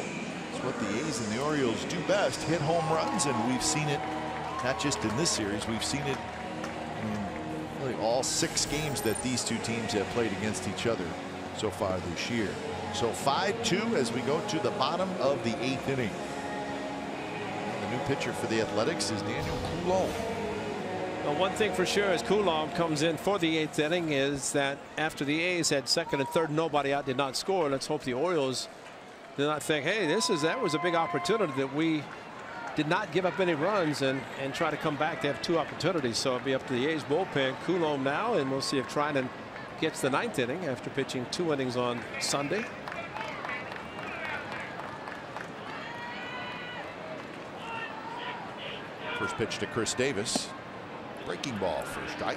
it's what the A's and the Orioles do best, hit home runs, and we've seen it not just in this series, we've seen it in really all 6 games that these two teams have played against each other so far this year. So 5-2 as we go to the bottom of the 8th inning. The new pitcher for the Athletics is Daniel Coulombe. Well, one thing for sure as Coulombe comes in for the 8th inning is that after the A's had 2nd and 3rd, nobody out, did not score. Let's hope the Orioles did not think, hey, that was a big opportunity that we did not give up any runs and try to come back. They have 2 opportunities, so it'll be up to the A's bullpen. Coulombe now, and we'll see if Trinan gets the 9th inning after pitching 2 innings on Sunday. First pitch to Chris Davis. Breaking ball for strike.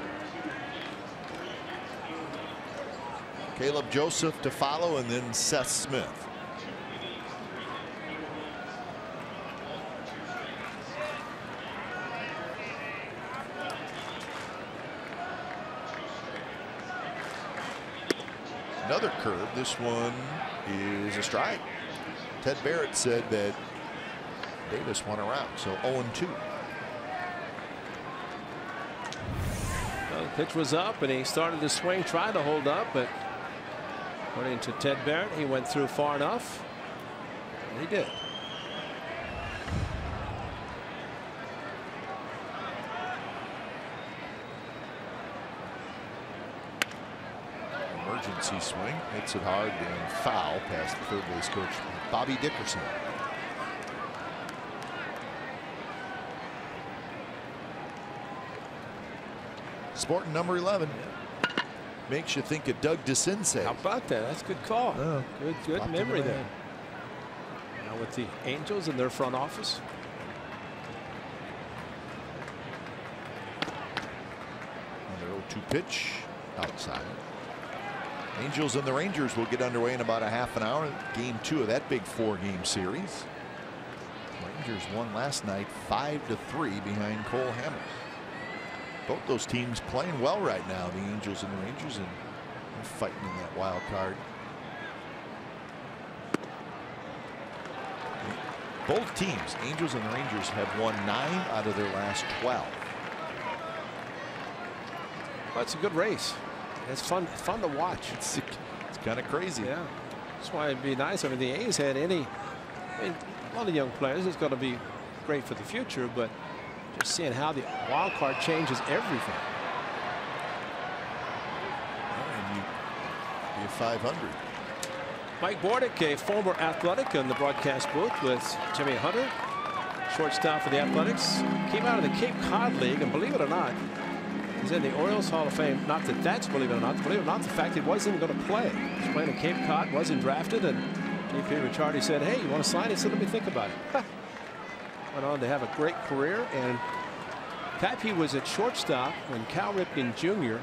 Caleb Joseph to follow, and then Seth Smith. Another curve. This one is a strike. Ted Barrett said that Davis won around, so 0-2. Well, the pitch was up, and he started to swing, tried to hold up, but according to Ted Barrett, he went through far enough, and he did. Emergency swing, hits it hard and foul past the third base coach Bobby Dickerson. Sporting number 11. Yeah. Makes you think of Doug DeCinces. How about that? That's a good call. Oh, good memory there. Now with the Angels in their front office. Another 0-2 pitch outside. Angels and the Rangers will get underway in about a half an hour. Game 2 of that big 4-game series. Rangers won last night 5-3 behind Cole Hamels. Both those teams playing well right now, the Angels and the Rangers, and they're fighting in that wild card. Both teams, Angels and the Rangers, have won 9 out of their last 12. Well, it's a good race. It's fun to watch. It's kind of crazy. Yeah, that's why it'd be nice. I mean, the A's had a lot of young players. It's going to be great for the future, but just seeing how the wild card changes everything. And you're 500. Mike Bordick, a former Athletic, in the broadcast booth with Jimmy Hunter, shortstop for the Athletics. Came out of the Cape Cod League, and believe it or not, he's in the Orioles Hall of Fame. Not that that's believe it or not. Believe it or not, the fact he wasn't even going to play. He was playing in Cape Cod, wasn't drafted, and J.P. Ricciardi said, hey, you want to sign? He said, let me think about it. Went on to have a great career, and Pappy was at shortstop when Cal Ripken Jr.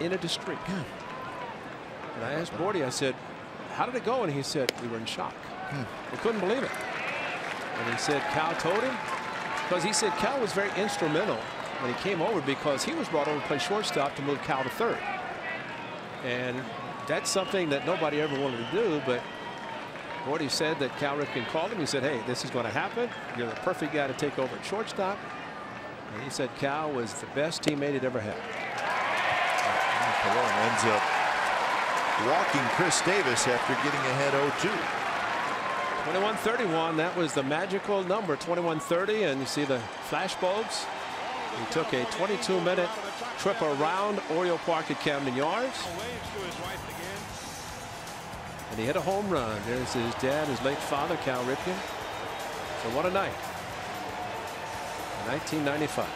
ended a streak. And I asked Bordy, I said, how did it go? And he said, we were in shock. We couldn't believe it. And he said Cal told him, because he said Cal was very instrumental when he came over, because he was brought over to play shortstop to move Cal to third. And that's something that nobody ever wanted to do, but Bordy said that Cal Ripken called him. He said, hey, this is going to happen. You're the perfect guy to take over at shortstop. And he said Cal was the best teammate he'd ever had. Ends up walking Chris Davis after getting ahead 0-2. 21-31. That was the magical number, 21-30. And you see the flash bulbs. He took a 22-minute trip around Oriole Park at Camden Yards. And he hit a home run. There's his dad, his late father, Cal Ripken. So what a night. 1995.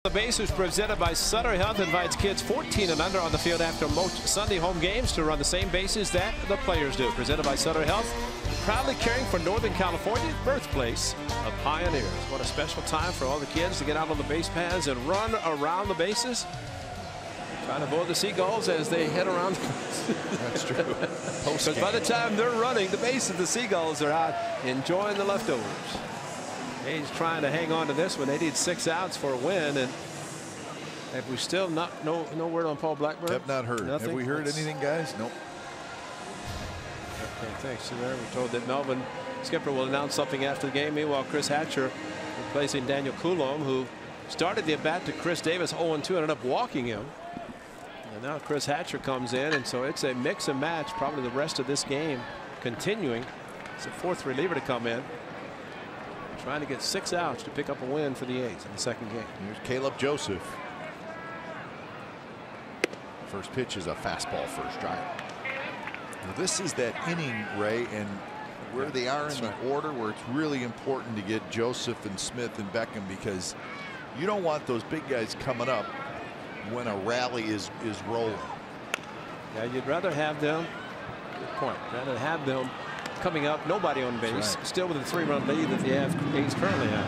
The base is presented by Sutter Health, invites kids 14 and under on the field after most Sunday home games to run the same bases that the players do. Presented by Sutter Health, proudly caring for Northern California, birthplace of pioneers. What a special time for all the kids to get out on the base paths and run around the bases. Trying to avoid the seagulls as they head around. That's true. Because by the time they're running the bases, the seagulls are out enjoying the leftovers. He's trying to hang on to this one. They need 6 outs for a win, and have we still no word on Paul Blackburn? Have not heard. Nothing? Have we heard anything, guys? Nope. Okay, thanks to there. We're told that Melvin Skipper will announce something after the game. Meanwhile, Chris Hatcher replacing Daniel Coulombe, who started the at-bat to Chris Davis 0-2 and ended up walking him. And now Chris Hatcher comes in, and so it's a mix and match probably the rest of this game continuing. It's a 4th reliever to come in, trying to get 6 outs to pick up a win for the A's in the second game. Here's Caleb Joseph. First pitch is a fastball, first strike. Now this is that inning, Ray, and where they are in the order where it's really important to get Joseph and Smith and Beckham, because you don't want those big guys coming up when a rally is rolling. Yeah, you'd rather have them. Good point. Rather have them coming up, nobody on base, still with a 3-run lead that the A's currently have.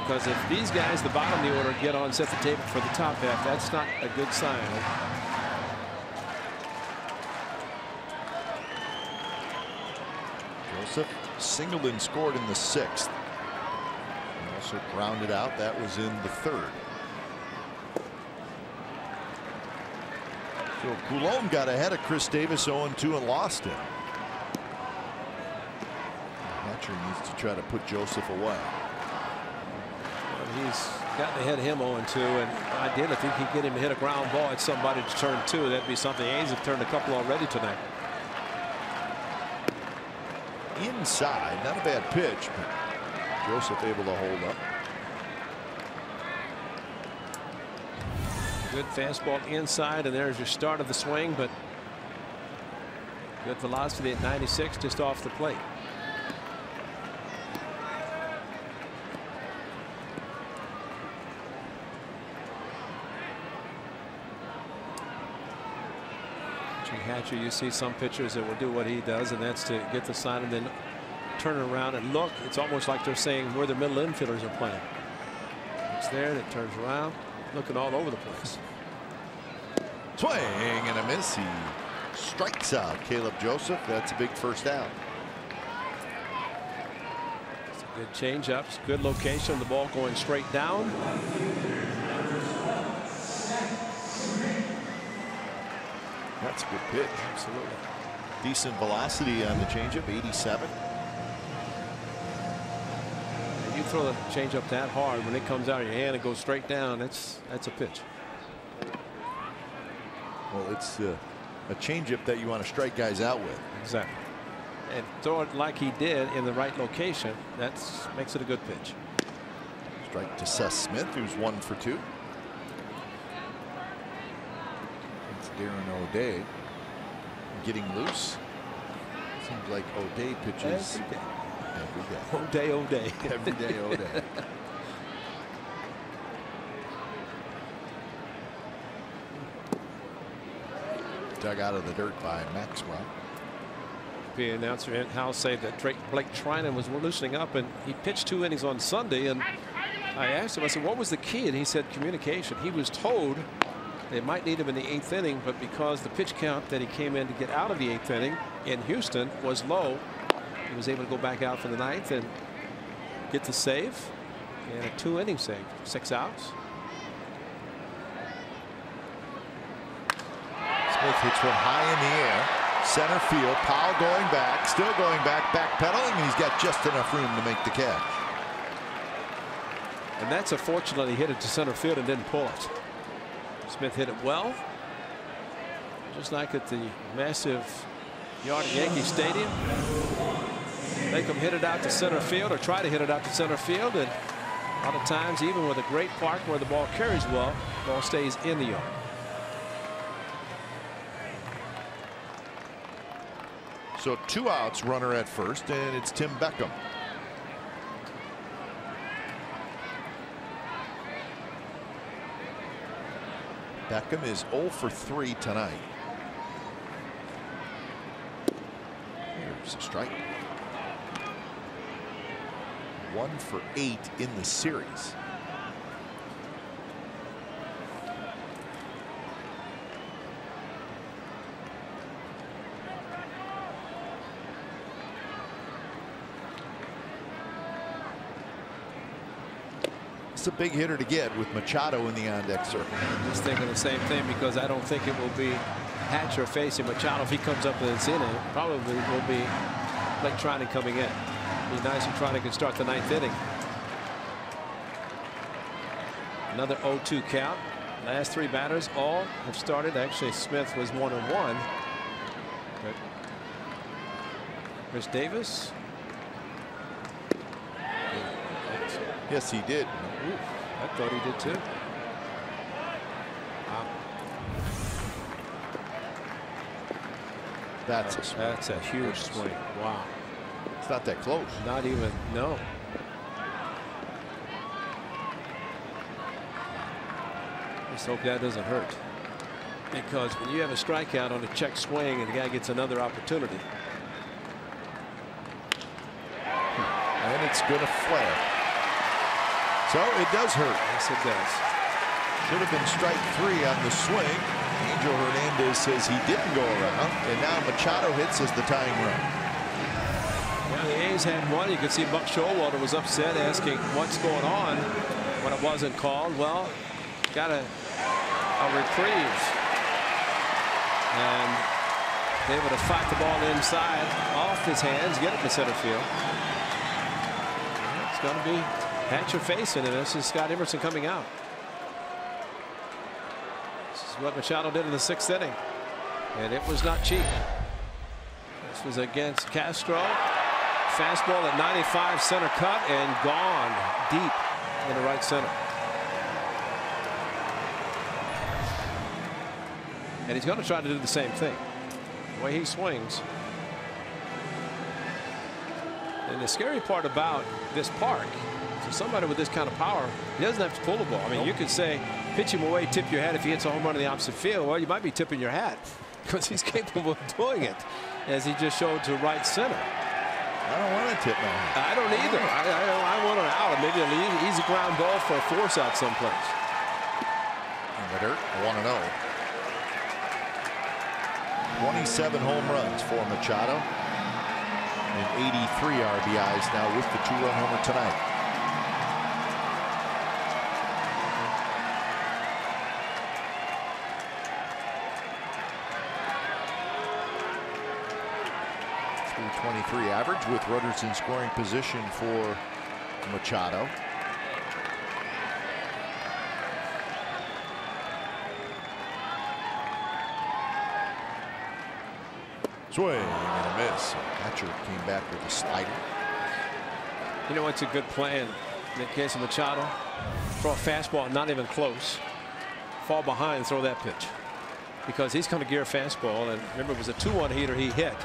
Because if these guys, the bottom of the order, get on, set the table for the top half, that's not a good sign. Joseph singled and scored in the 6th. And also grounded out. That was in the 3rd. So Coulombe got ahead of Chris Davis 0-2 and lost him. Hatcher needs to try to put Joseph away. Well, he's gotten ahead of him 0-2, and ideally if he could get him to hit a ground ball at somebody to turn 2, that'd be something. A's have turned a couple already tonight. Inside, not a bad pitch, but Joseph able to hold up. Good fastball inside, and there's your start of the swing, but good velocity at 96 just off the plate. Hatcher, you see some pitchers that will do what he does, and that's to get the sign and then turn it around and look. It's almost like they're saying where the middle infielders are playing. It's there, and it turns around, looking all over the place. Swing and a miss. He strikes out Caleb Joseph. That's a big first out. It's a good changeup, good location. The ball going straight down. That's a good pitch. Absolutely. Decent velocity on the changeup, 87. And you throw the changeup that hard, when it comes out of your hand and goes straight down, that's a pitch. Well, it's a changeup that you want to strike guys out with. Exactly. And throw it like he did in the right location. That makes it a good pitch. Strike to Seth Smith, who's 1 for 2. Darren O'Day getting loose. Seems like O'Day pitches every day. O'Day. Every day O'Day. Dug out of the dirt by Maxwell. The announcer in house said that Blake Trinan was loosening up, and he pitched 2 innings on Sunday, and I asked him, I said, what was the key? And he said communication. He was told they might need him in the 8th inning, but because the pitch count that he came in to get out of the 8th inning in Houston was low, he was able to go back out for the 9th and get the save, and a 2-inning save, 6 outs. Smith hits one high in the air, center field. Powell going back, still going back, backpedaling, and he's got just enough room to make the catch. And that's a fortunate he hit it to center field and didn't pull it. Smith hit it well, just like at the massive yard at Yankee Stadium. Make him hit it out to center field, or try to hit it out to center field, and a lot of times, even with a great park where the ball carries well, the ball stays in the yard. So 2 outs, runner at first, and it's Tim Beckham. Beckham is 0 for 3 tonight. Here's a strike. 1 for 8 in the series. It's a big hitter to get with Machado in the on-deck circle. I'm just thinking the same thing, because I don't think it will be Hatcher facing Machado. If he comes up with this inning, probably will be Blake Trinan coming in. It'd be nice if Trinan can start the 9th inning. Another 0-2 count. Last 3 batters all have started. Actually, Smith was 1-1. But Chris Davis. Yes, he did. Ooh, I thought he did too. Wow. That's a huge swing. Wow. It's not that close. Not even, no. Just hope that doesn't hurt, because when you have a strikeout on a check swing and the guy gets another opportunity. And it's going to flare. So it does hurt. Yes, it does. Should have been strike 3 on the swing. Angel Hernandez says he didn't go around, and now Machado hits as the tying run. Yeah, the A's had one. You could see Buck Showalter was upset, asking what's going on when it wasn't called. Well, got a reprieve, and able to fight the ball inside off his hands, get it to center field. It's going to be Hatcher facing, and this is Scott Emerson coming out. This is what Machado did in the 6th inning, and it was not cheap. This was against Castro. Fastball at 95, center cut, and gone deep in the right center. And he's going to try to do the same thing. The way he swings. And the scary part about this park, for somebody with this kind of power, he doesn't have to pull the ball. I mean, you could say, pitch him away, tip your hat if he hits a home run in the opposite field. Well, you might be tipping your hat, because he's capable of doing it, as he just showed to right center. I don't want to tip my hat. I don't either. I want an out, maybe an easy ground ball for a force out someplace. In the dirt, 1-0. 27 home runs for Machado, and 83 RBIs now with the 2-run homer tonight. .323 average with runners in scoring position for Machado. Swing and a miss. Hatcher came back with a slider. You know what's a good plan in the case of Machado? Throw a fastball not even close. Fall behind, throw that pitch. Because he's going to gear a fastball, and remember it was a 2-1 heater he hit.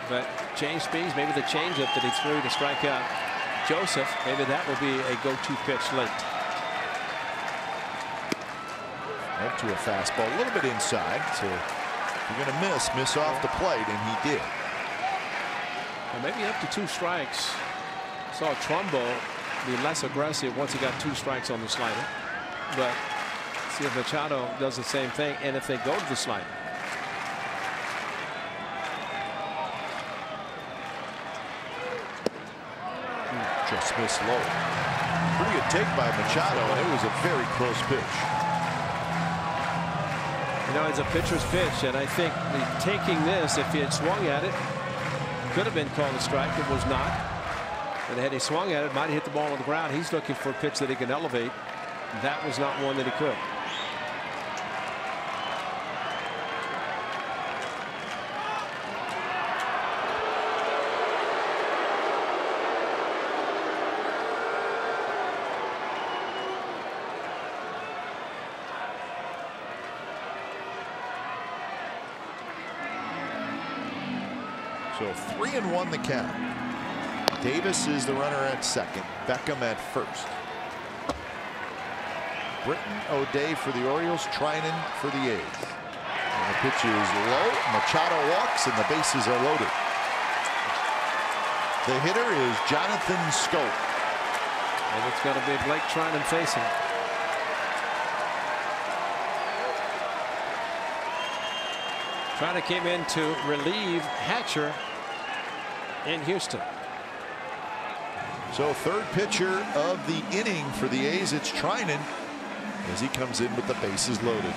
But change speeds, maybe the changeup that he threw to strike out Joseph, maybe that will be a go-to pitch late. Went to a fastball a little bit inside, so you're going to miss off the plate, and he did. Well, maybe up to 2 strikes. Saw Trumbo be less aggressive once he got 2 strikes on the slider. But see if Machado does the same thing, and if they go to the slider. Just missed low. Pretty good take by Machado, and it was a very close pitch. You know, it's a pitcher's pitch, and I think taking this, if he had swung at it, could have been called a strike. It was not. And had he swung at it, might have hit the ball on the ground. He's looking for a pitch that he can elevate. That was not one that he could. So 3-1 the count. Davis is the runner at second. Beckham at first. Britton O'Day for the Orioles, Trinan for the A's. And the pitch is low. Machado walks, and the bases are loaded. The hitter is Jonathan Schoop. And it's going to be Blake Trinan facing. Trinan came in to relieve Hatcher in Houston. So third pitcher of the inning for the A's, it's Trinan as he comes in with the bases loaded.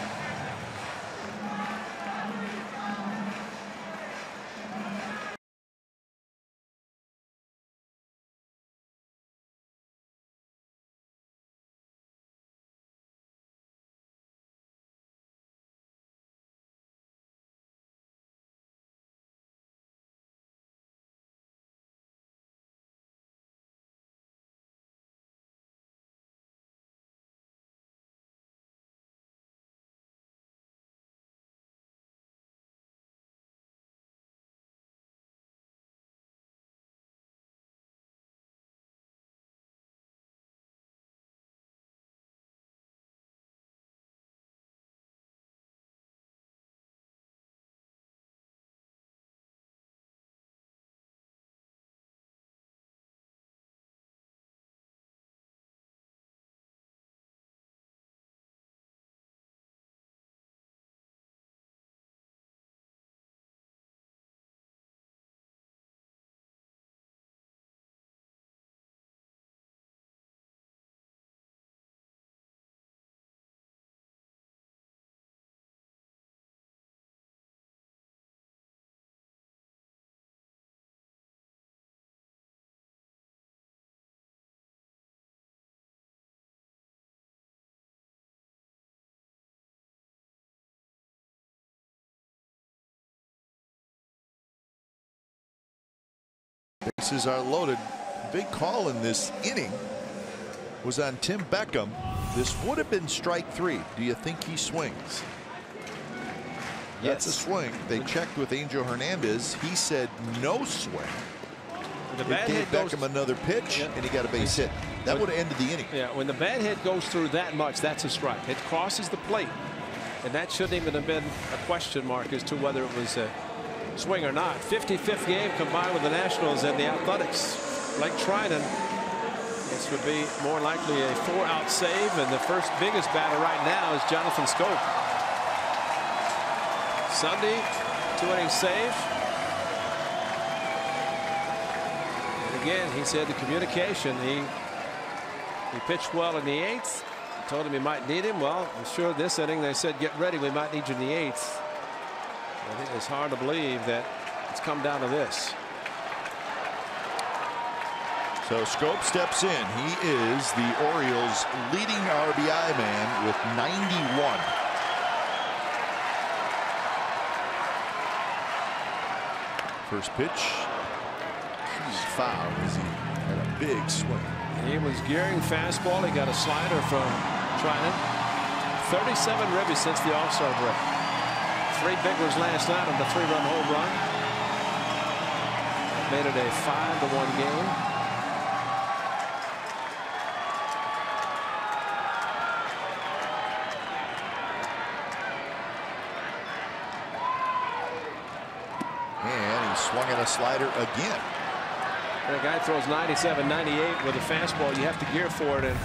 Bases are loaded. Big call in this inning was on Tim Beckham. This would have been strike 3. Do you think he swings? That's a swing. They checked with Angel Hernandez. He said no swing. The It bad gave hit goes, Beckham another pitch, and he got a base hit. That would have ended the inning. yeah, when the bad hit goes through that much, that's a strike. It crosses the plate, and that shouldn't even have been a question mark as to whether it was a swing or not. 55th game combined with the Nationals and the Athletics. Like Trinan, this would be more likely a 4-out save, and the first biggest batter right now is Jonathan Schoop. Sunday, 2-inning save. And again, he said the communication. He pitched well in the 8th. Told him he might need him. Well, I'm sure this inning they said, get ready, we might need you in the 8th. I think it's hard to believe that it's come down to this. So Schoop steps in. He is the Orioles' leading RBI man with 91. First pitch. He's foul as he had a big swing. He was gearing fastball. He got a slider from Trinan. 37 ribbies since the All-Star break. 3 big ones last night on the 3-run home run. That made it a 5-1 game. And he swung at a slider again. And a guy throws 97, 98 with a fastball. You have to gear for it. And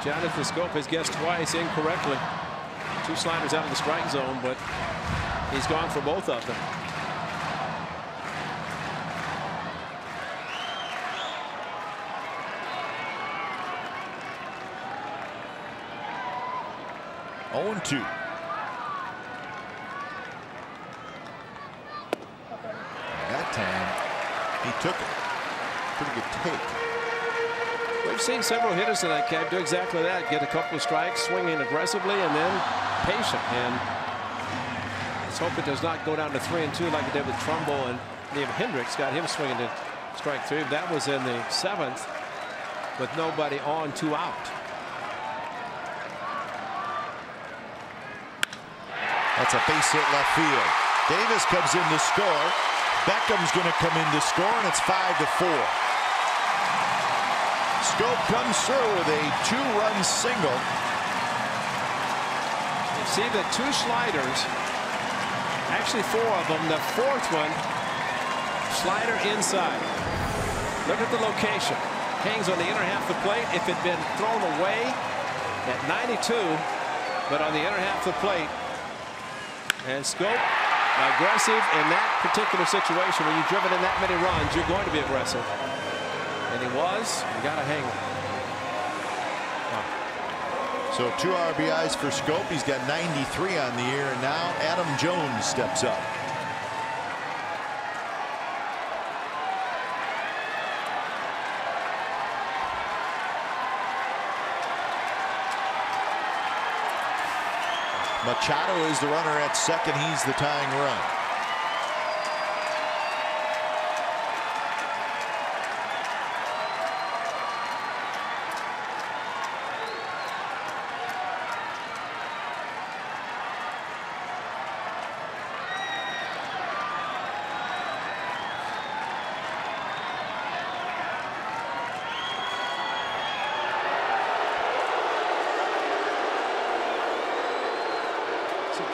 Jonathan Schoop has guessed twice incorrectly. 2 sliders out of the strike zone, but he's gone for both of them. Oh, 2. That time he took it. Pretty good take. We've seen several hitters tonight, Kev, do exactly that. Get a couple of strikes, swinging aggressively, and then patient. And let's hope it does not go down to 3-2 like it did with Trumbo, and Liam Hendricks got him swinging to strike 3. That was in the 7th with nobody on, 2 out. That's a base hit left field. Davis comes in to score. Beckham's going to come in to score, and it's 5-4. Schoop comes through with a 2-run single. See the 2 sliders, actually 4 of them. The 4th one, slider inside. Look at the location. Hangs on the inner half of the plate. If it had been thrown away at 92, but on the inner half of the plate. And Scope, aggressive in that particular situation. When you've driven in that many runs, you're going to be aggressive. And he was. You got to hang him. So 2 RBIs for Scope. He's got 93 on the year. And now Adam Jones steps up. Machado is the runner at second. He's the tying run.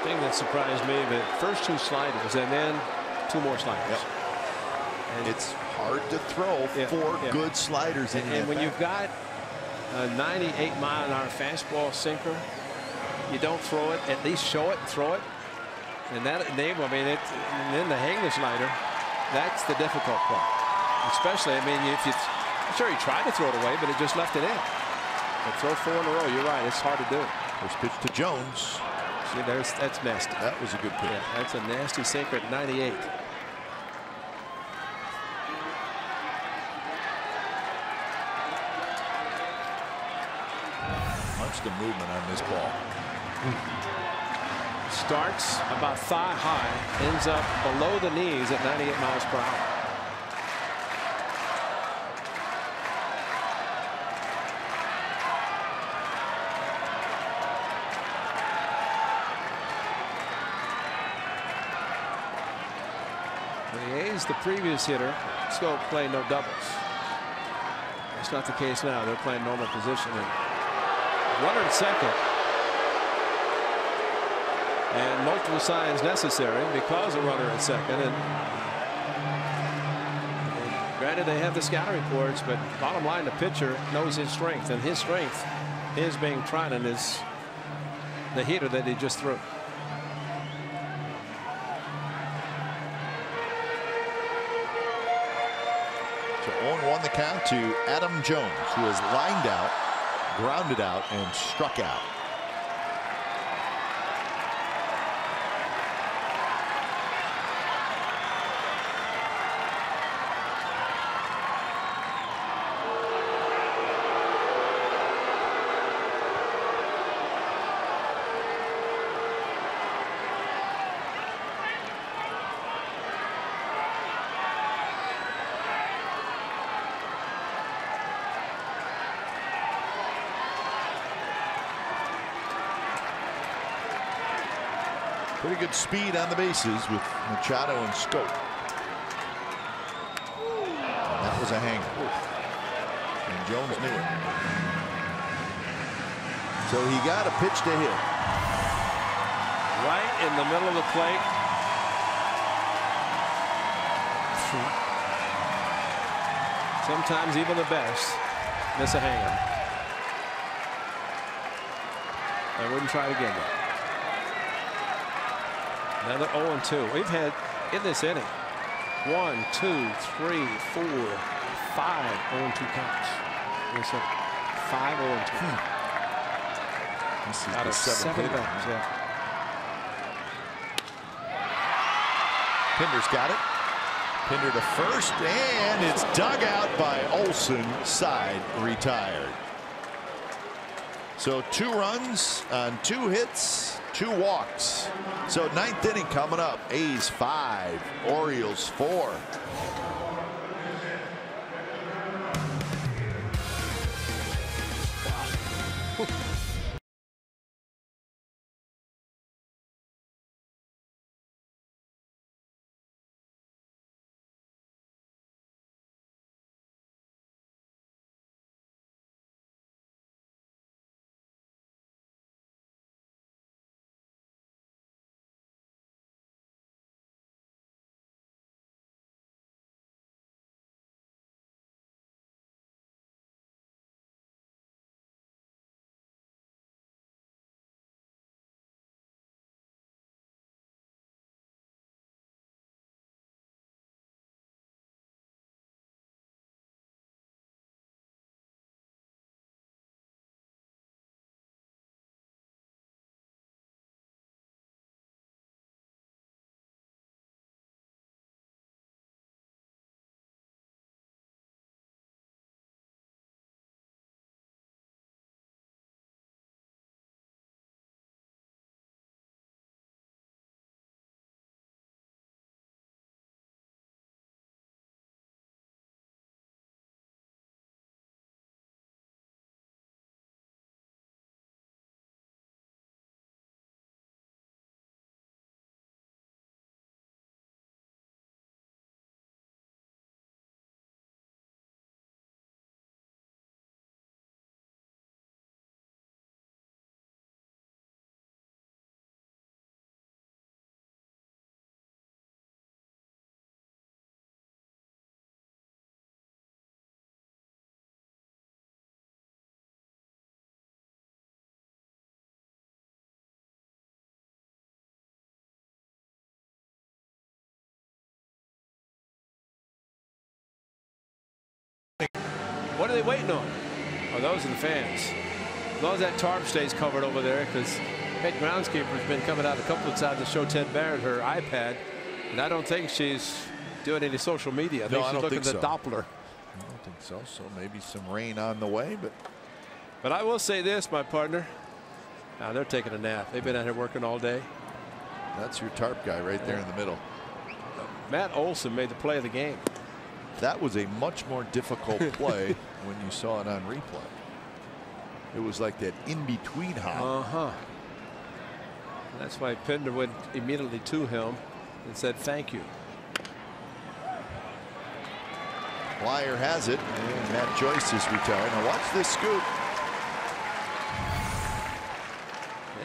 Thing that surprised me, the first 2 sliders and then 2 more sliders. Yep. And it's hard to throw 4 good sliders in. And when you've got a 98-mile-an-hour fastball sinker, you don't throw it. At least show it and throw it. And that enable. I mean, and then the hang the slider. That's the difficult part. Especially, I mean, if it's sure he tried to throw it away, but it just left it in. But throw 4 in a row. You're right. It's hard to do. First pitch to Jones. See, that's nasty. That was a good pitch. Yeah, that's a nasty sinker at 98. Watch the movement on this ball. Starts about thigh high, ends up below the knees at 98 miles per hour. The previous hitter, Scope, played no doubles. That's not the case now. They're playing normal position. Runner at second. And multiple signs necessary because a runner at second. And granted, they have the scouting reports, but bottom line, the pitcher knows his strength. And his strength, his being Trinan, is the hitter that he just threw. So 0-1 the count to Adam Jones, who has lined out, grounded out, and struck out. Pretty good speed on the bases with Machado and Scope. And that was a hanger. And Jones knew it. So he got a pitch to hit. Right in the middle of the plate. Sometimes even the best miss a hanger. I wouldn't try it again, though. Another 0-2. We've had in this inning 1, 2, 3, 4, 5 0-2 counts. It's a 5 0-2. This is out of 7 pitch. batters. Yeah. Pinder's got it. Pinder to first, and it's dug out by Olsen. Side retired. So 2 runs on 2 hits, 2 walks. So 9th inning coming up. A's 5, Orioles 4. What are they waiting on? Oh, those are the fans. As long as that tarp stays covered over there, because head groundskeeper's been coming out a couple of times to show Ted Barrett her iPad, and I don't think she's doing any social media. I think she's looking at the Doppler. I don't think so. So maybe some rain on the way, but I will say this, my partner. Now they're taking a nap. They've been out here working all day. That's your tarp guy right there in the middle. Matt Olson made the play of the game. That was a much more difficult play when you saw it on replay. It was like that in-between hop. That's why Pinder went immediately to him and said thank you. Blyer has it, and Matt Joyce is retired. Now watch this scoop.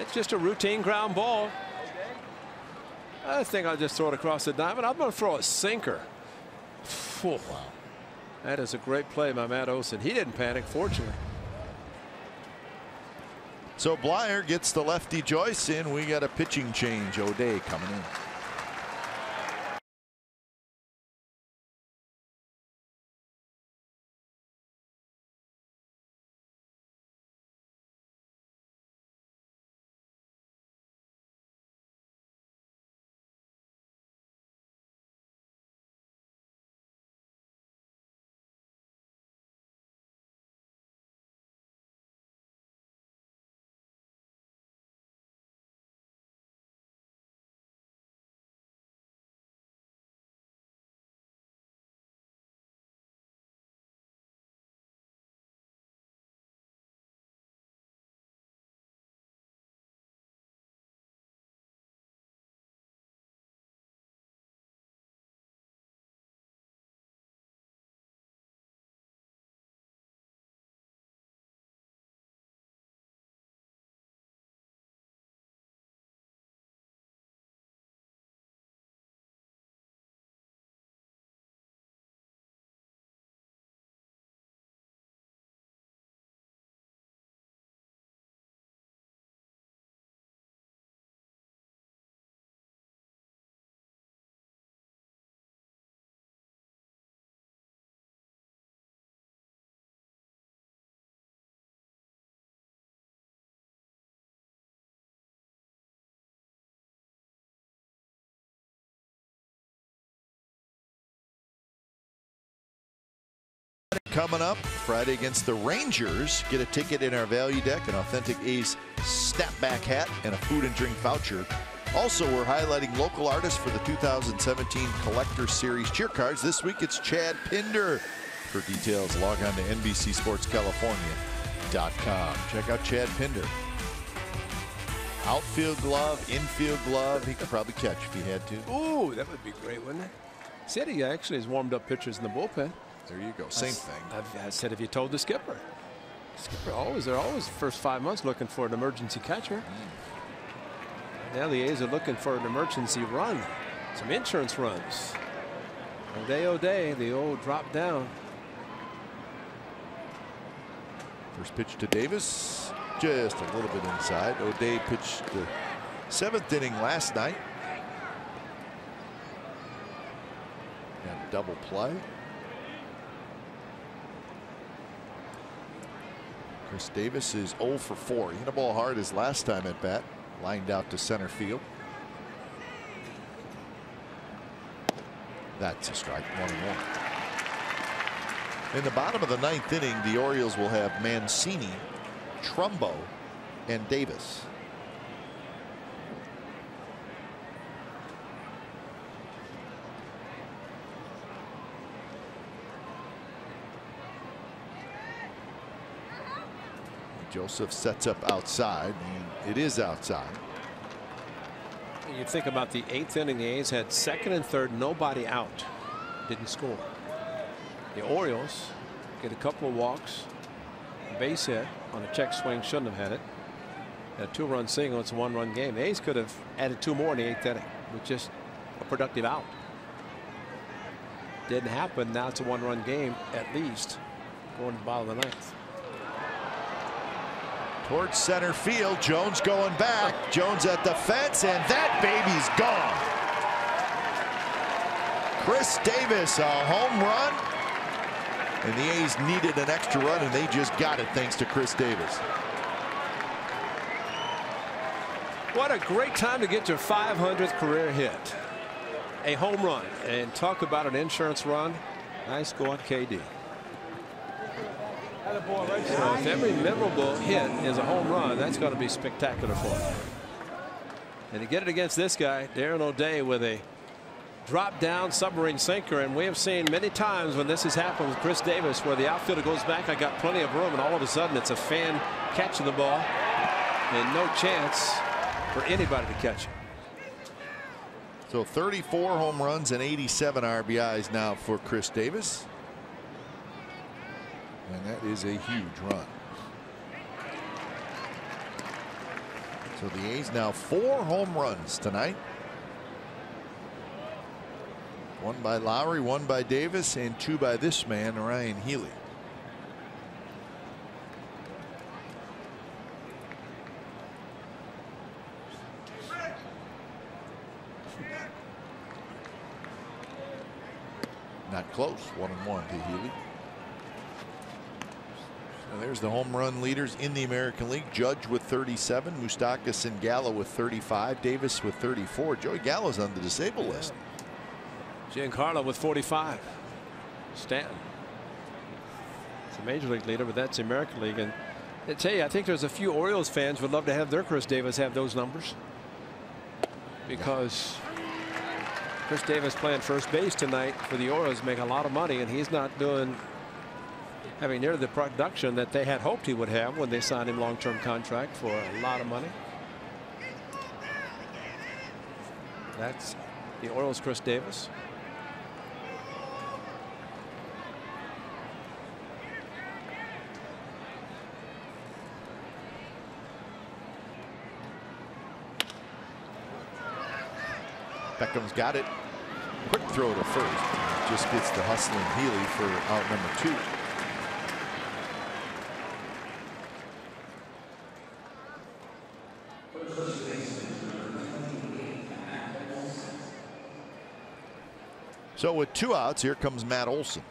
It's just a routine ground ball. I think I'll just throw it across the diamond. I'm going to throw a sinker. Wow. That is a great play by Matt Olson. He didn't panic, fortunately. So Blyer gets the lefty Joyce in. We got a pitching change. O'Day coming in. Coming up Friday against the Rangers. Get a ticket in our value deck, an authentic A's snapback hat, and a food and drink voucher. Also, we're highlighting local artists for the 2017 Collector Series cheer cards. This week it's Chad Pinder. For details, log on to NBCSportsCalifornia.com. Check out Chad Pinder. Outfield glove, infield glove. He could probably catch if he had to. Ooh, that would be great, wouldn't it? Said he actually has warmed up pitchers in the bullpen. There you go. Same thing. I said, if you told the skipper. They're always the first 5 months looking for an emergency catcher. Now the A's are looking for an emergency run. Some insurance runs. O'Day, the old drop down. First pitch to Davis. Just a little bit inside. O'Day pitched the 7th inning last night. And a double play. Chris Davis is 0 for 4. He hit a ball hard his last time at bat. Lined out to center field. That's a strike. 1-1. In the bottom of the 9th inning, the Orioles will have Mancini, Trumbo, and Davis. Joseph sets up outside, and it is outside. You think about the 8th inning, the A's had 2nd and 3rd, nobody out, didn't score. The Orioles get a couple of walks, base hit on a check swing, shouldn't have had it. A 2-run single, it's a 1-run game. The A's could have added 2 more in the 8th inning with just a productive out. Didn't happen. Now it's a 1-run game at least going to the bottom of the 9th. Towards center field, Jones going back. Jones at the fence, and that baby's gone. Chris Davis, a home run. And the A's needed an extra run, and they just got it thanks to Chris Davis. What a great time to get your 500th career hit. A home run. And talk about an insurance run. Nice going, KD. So if every memorable hit is a home run, that's going to be spectacular for him. And to get it against this guy, Darren O'Day, with a drop down submarine sinker. And we have seen many times when this has happened with Chris Davis, where the outfielder goes back, I got plenty of room, and all of a sudden it's a fan catching the ball and no chance for anybody to catch it. So 34 home runs and 87 RBIs now for Chris Davis. And that is a huge run. So the A's now 4 home runs tonight. 1 by Lowry, 1 by Davis, and 2 by this man, Ryan Healy. Not close. 1-1 to Healy. So there's the home run leaders in the American League. Judge with 37, Moustakas and Gallo with 35, Davis with 34. Joey Gallo's on the disabled list. Giancarlo with 45. Stanton. It's a major league leader, but that's the American League. And I tell you, I think there's a few Orioles fans who would love to have their Chris Davis have those numbers, because Chris Davis playing first base tonight for the Orioles, making a lot of money, and he's not having nearly the production that they had hoped he would have when they signed him long-term contract for a lot of money. That's the Orioles' Chris Davis. Beckham's got it. Quick throw to first. Just gets the hustling Healy for out number 2. So with 2 outs, here comes Matt Olson.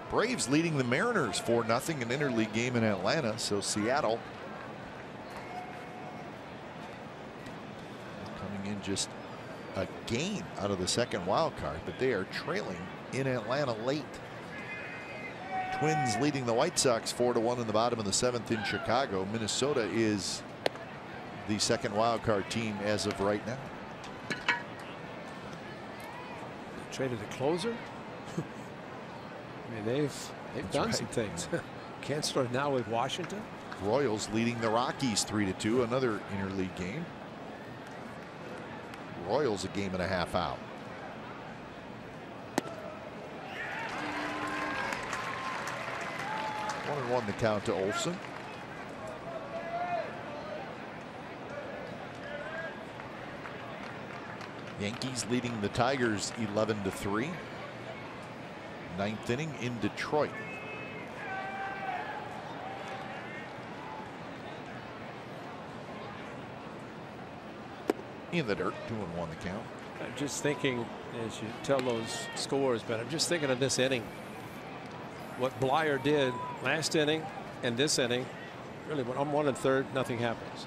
Braves leading the Mariners 4-0, an interleague game in Atlanta. So Seattle coming in just a game out of the second wild card, but they are trailing in Atlanta late. Twins leading the White Sox 4-1 in the bottom of the 7th in Chicago. Minnesota is the second wild card team as of right now. Traded a closer. I mean, they've done some things. Can't start now with Washington. Royals leading the Rockies 3-2, another interleague game. Royals a game and a half out. One and one the count to Olson. Yankees leading the Tigers 11-3. 9th inning in Detroit. In the dirt, 2-1 the count. I'm just thinking as you tell those scores, but I'm just thinking of this inning. What Blyer did last inning and this inning, really, when I'm 1 1/3, nothing happens.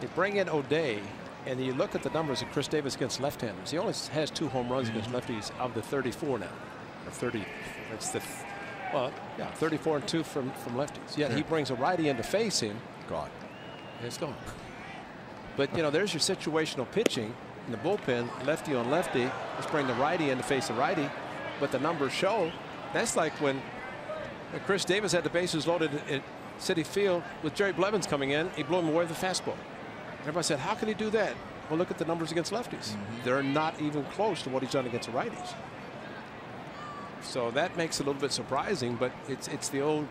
They bring in O'Day, and you look at the numbers of Chris Davis against left-handers. He only has 2 home runs against lefties of the 34 now, or 30. It's the, well, yeah, 34 and 2 from lefties. Yet he brings a righty in to face him. Gone. It's gone. But you know, there's your situational pitching in the bullpen, lefty on lefty. Let's bring the righty in to face the righty. But the numbers show that's like when Chris Davis had the bases loaded at Citi Field with Jerry Blevins coming in. He blew him away with the fastball. Everybody said, how can he do that? Well, look at the numbers against lefties. They're not even close to what he's done against the righties. So that makes it a little bit surprising, but it's the old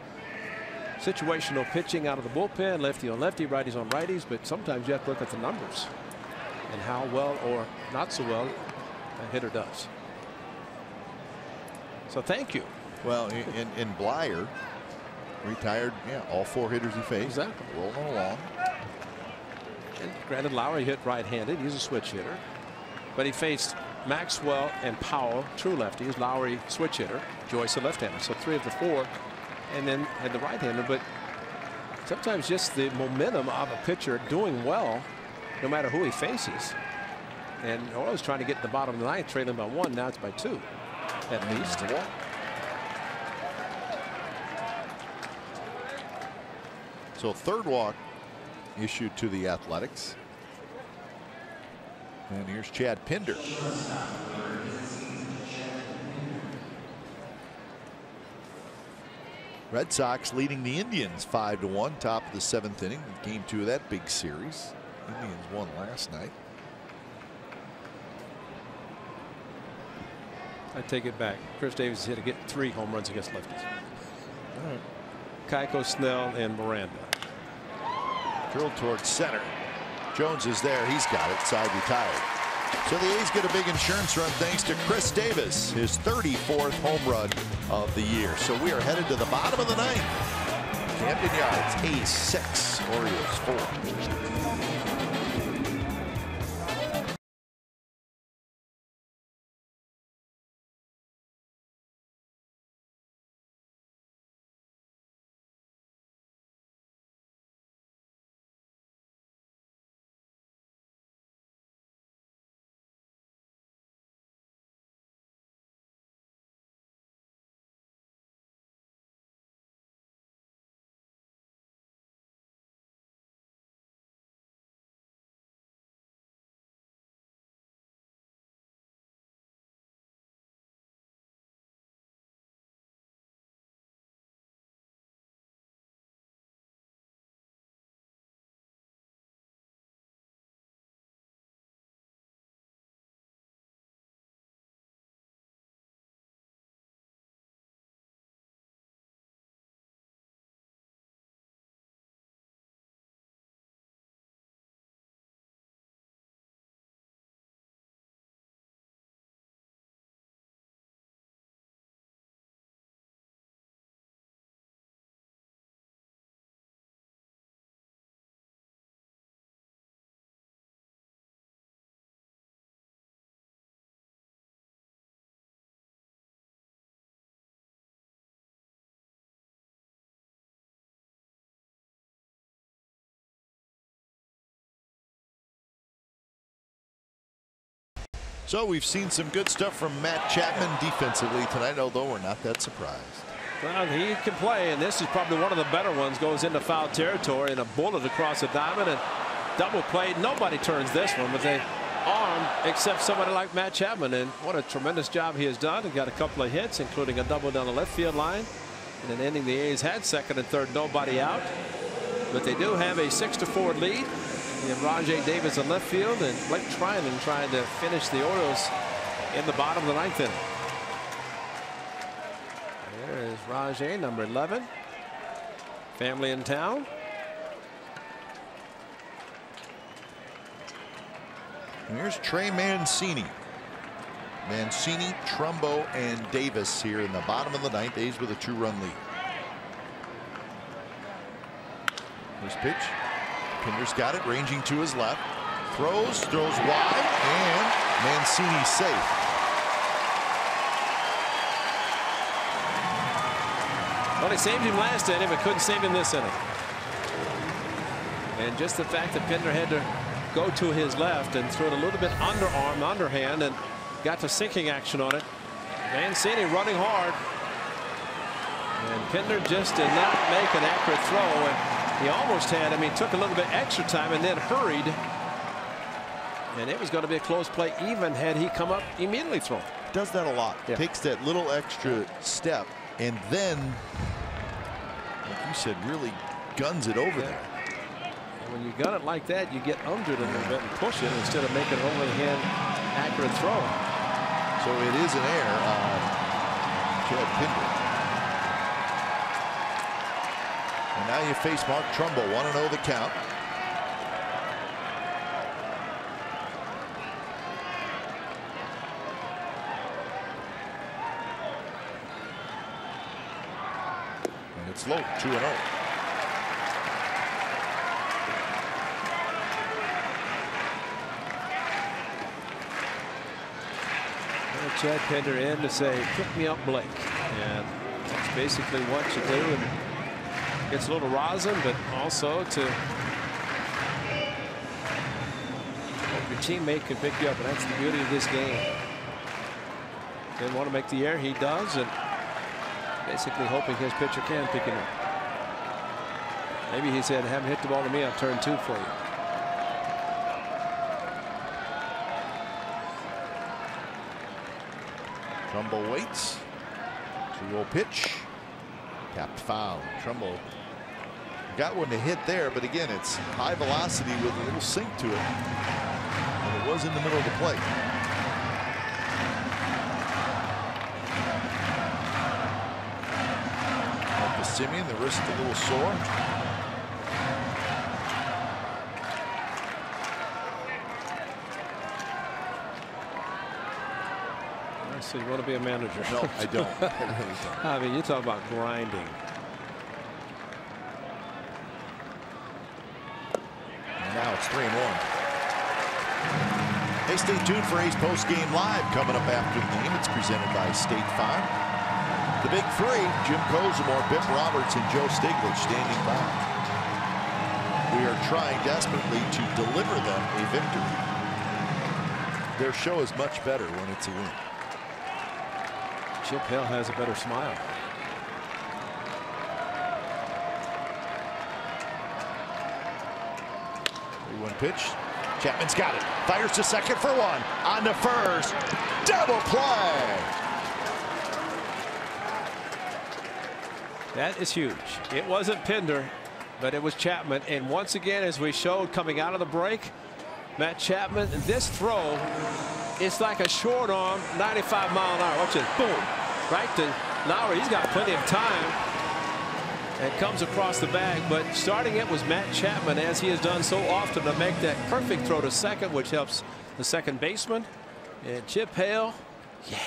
situational pitching out of the bullpen, lefty on lefty, righties on righties. But sometimes you have to look at the numbers and how well or not so well a hitter does. So thank you. Well, in Blyer, retired, yeah, all 4 hitters he faced. Exactly. Rolling along. And granted, Lowry hit right-handed. He's a switch hitter. But he faced Maxwell and Powell, true lefties. Lowry, switch hitter. Joyce, a left-hander. So 3 of the 4, and then had the right-hander. But sometimes just the momentum of a pitcher doing well, no matter who he faces. And Orioles trying to get to the bottom of the ninth, trailing by 1. Now it's by 2, at least. So 3rd walk issued to the Athletics. And here's Chad Pinder. Red Sox leading the Indians 5-1, top of the 7th inning. Game 2 of that big series. Indians won last night. I take it back. Chris Davis hit to get 3 home runs against lefties. All right. Keiko, Snell, and Miranda. Drilled towards center. Jones is there. He's got it. Side retired. So the A's get a big insurance run thanks to Chris Davis, his 34th home run of the year. So we are headed to the bottom of the 9th. Camden Yards, A's 6, Orioles 4. So we've seen some good stuff from Matt Chapman defensively tonight, although we're not that surprised. Well, he can play, and this is probably one of the better ones. Goes into foul territory and a bullet across the diamond and double play. Nobody turns this one with a arm except somebody like Matt Chapman, and what a tremendous job he has done. He got a couple of hits, including a double down the left field line, and then ending the A's had 2nd and 3rd, nobody out, but they do have a 6-4 lead. And Rajay Davis in left field, and Blake Trinan trying to finish the Orioles in the bottom of the 9th inning. There is Rajay, number 11. Family in town. And here's Trey Mancini. Mancini, Trumbo, and Davis here in the bottom of the 9th. A's with a 2-run lead. This pitch. Pinder's got it, ranging to his left. Throws wide, and Mancini safe. Well, he saved him last inning, but couldn't save him this inning. And just the fact that Pinder had to go to his left and throw it a little bit underarm, underhand, and got the sinking action on it. Mancini running hard. And Pinder just did not make an accurate throw. And he almost had him. He took a little bit extra time and then hurried. And it was going to be a close play even had he come up immediately thrown. Does that a lot. Yeah. Takes that little extra step and then, like you said, really guns it over there. And when you gun it like that, you get under it a little bit and push it instead of making an overhand accurate throw. So it is an error on Chad Pinder. And now you face Mark Trumbo, 1-0 the count. And it's low, 2-0. Chad Pinder in to say, pick me up, Blake. And that's basically what you do. And gets a little rosin, but also to hope your teammate can pick you up. And that's the beauty of this game. Didn't want to make the error. He does. And basically hoping his pitcher can pick him up. Maybe he said, haven't hit the ball to me, I'll turn 2 for you. Trumbo waits. 2-0 pitch. Tapped foul. Trumbo got one to hit there, but again, it's high velocity with a little sink to it. And it was in the middle of the plate. Up to Simeon, the wrist a little sore. So you want to be a manager? No, I don't. I really don't. I mean, you talk about grinding. And now it's 3-1. Hey, stay tuned for A's Post Game Live coming up after the game. It's presented by State Farm. The Big Three: Jim Kozimor, Bip Roberts, and Joe Stiglitz standing by. We are trying desperately to deliver them a victory. Their show is much better when it's a win. Chip Hill has a better smile. One pitch. Chapman's got it. Fires to second for one. On to first. Double play. That is huge. It wasn't Pinder, but it was Chapman. And once again, as we showed coming out of the break, Matt Chapman, this throw, it's like a short arm, 95 mile an hour. Watch it. Boom. Right to Lauer. He's got plenty of time. And comes across the bag. But starting it was Matt Chapman, as he has done so often, to make that perfect throw to second, which helps the second baseman. And Chip Hale, yeah,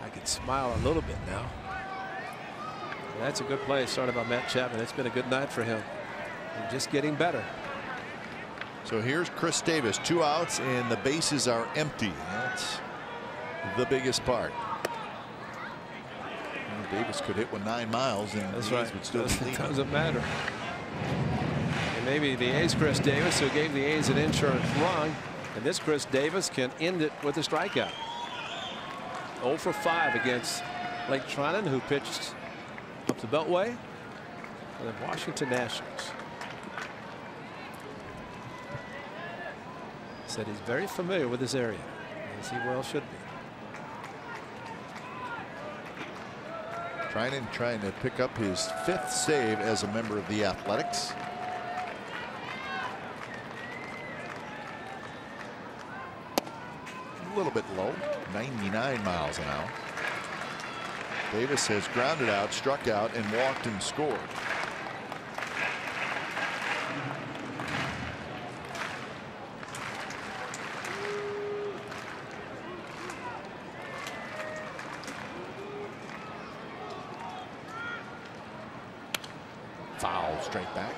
I can smile a little bit now. That's a good play started by Matt Chapman. It's been a good night for him. And just getting better. So here's Chris Davis, 2 outs, and the bases are empty. That's the biggest part. Davis could hit one 9 miles, and that's the A's right. would still be leading. Doesn't matter. And maybe the A's Chris Davis, who gave the A's an insurance run, and this Chris Davis can end it with a strikeout. 0 for 5 against Blake Treinen, who pitched up the Beltway for the Washington Nationals. Said he's very familiar with this area, as he well should be. Treinen trying to pick up his 5th save as a member of the Athletics. A little bit low, 99 miles an hour. Davis has grounded out, struck out, and walked and scored. Foul, straight back.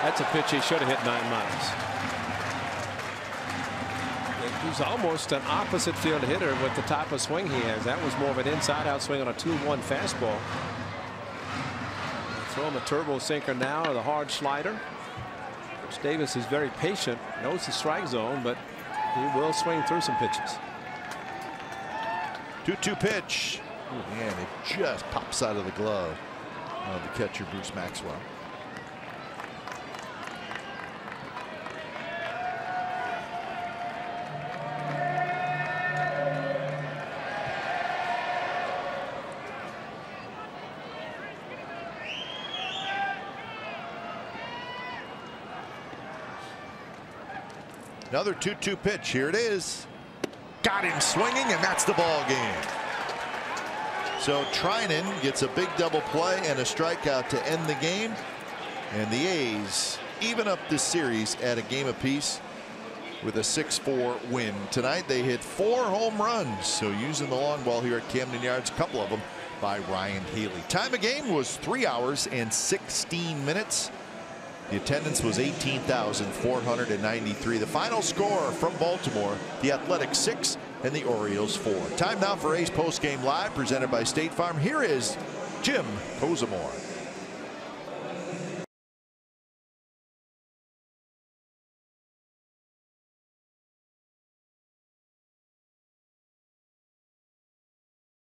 That's a pitch he should have hit 9 miles. He's almost an opposite field hitter with the type of swing he has. That was more of an inside-out swing on a 2-1 fastball. Throw him a turbo sinker now, or the hard slider. Which Davis is very patient, knows the strike zone, but he will swing through some pitches. 2-2 pitch. And it just pops out of the glove of the catcher, Bruce Maxwell. Another 2-2 pitch. Here it is. Got him swinging, and that's the ball game. So Treinen gets a big double play and a strikeout to end the game. And the A's even up this series at a game apiece with a 6-4 win. Tonight they hit 4 home runs. So using the long ball here at Camden Yards, a couple of them by Ryan Haley. Time of game was 3 hours and 16 minutes. The attendance was 18,493. The final score from Baltimore, the Athletics 6 and the Orioles 4. Time now for A's Postgame Live, presented by State Farm. Here is Jim Kozimor.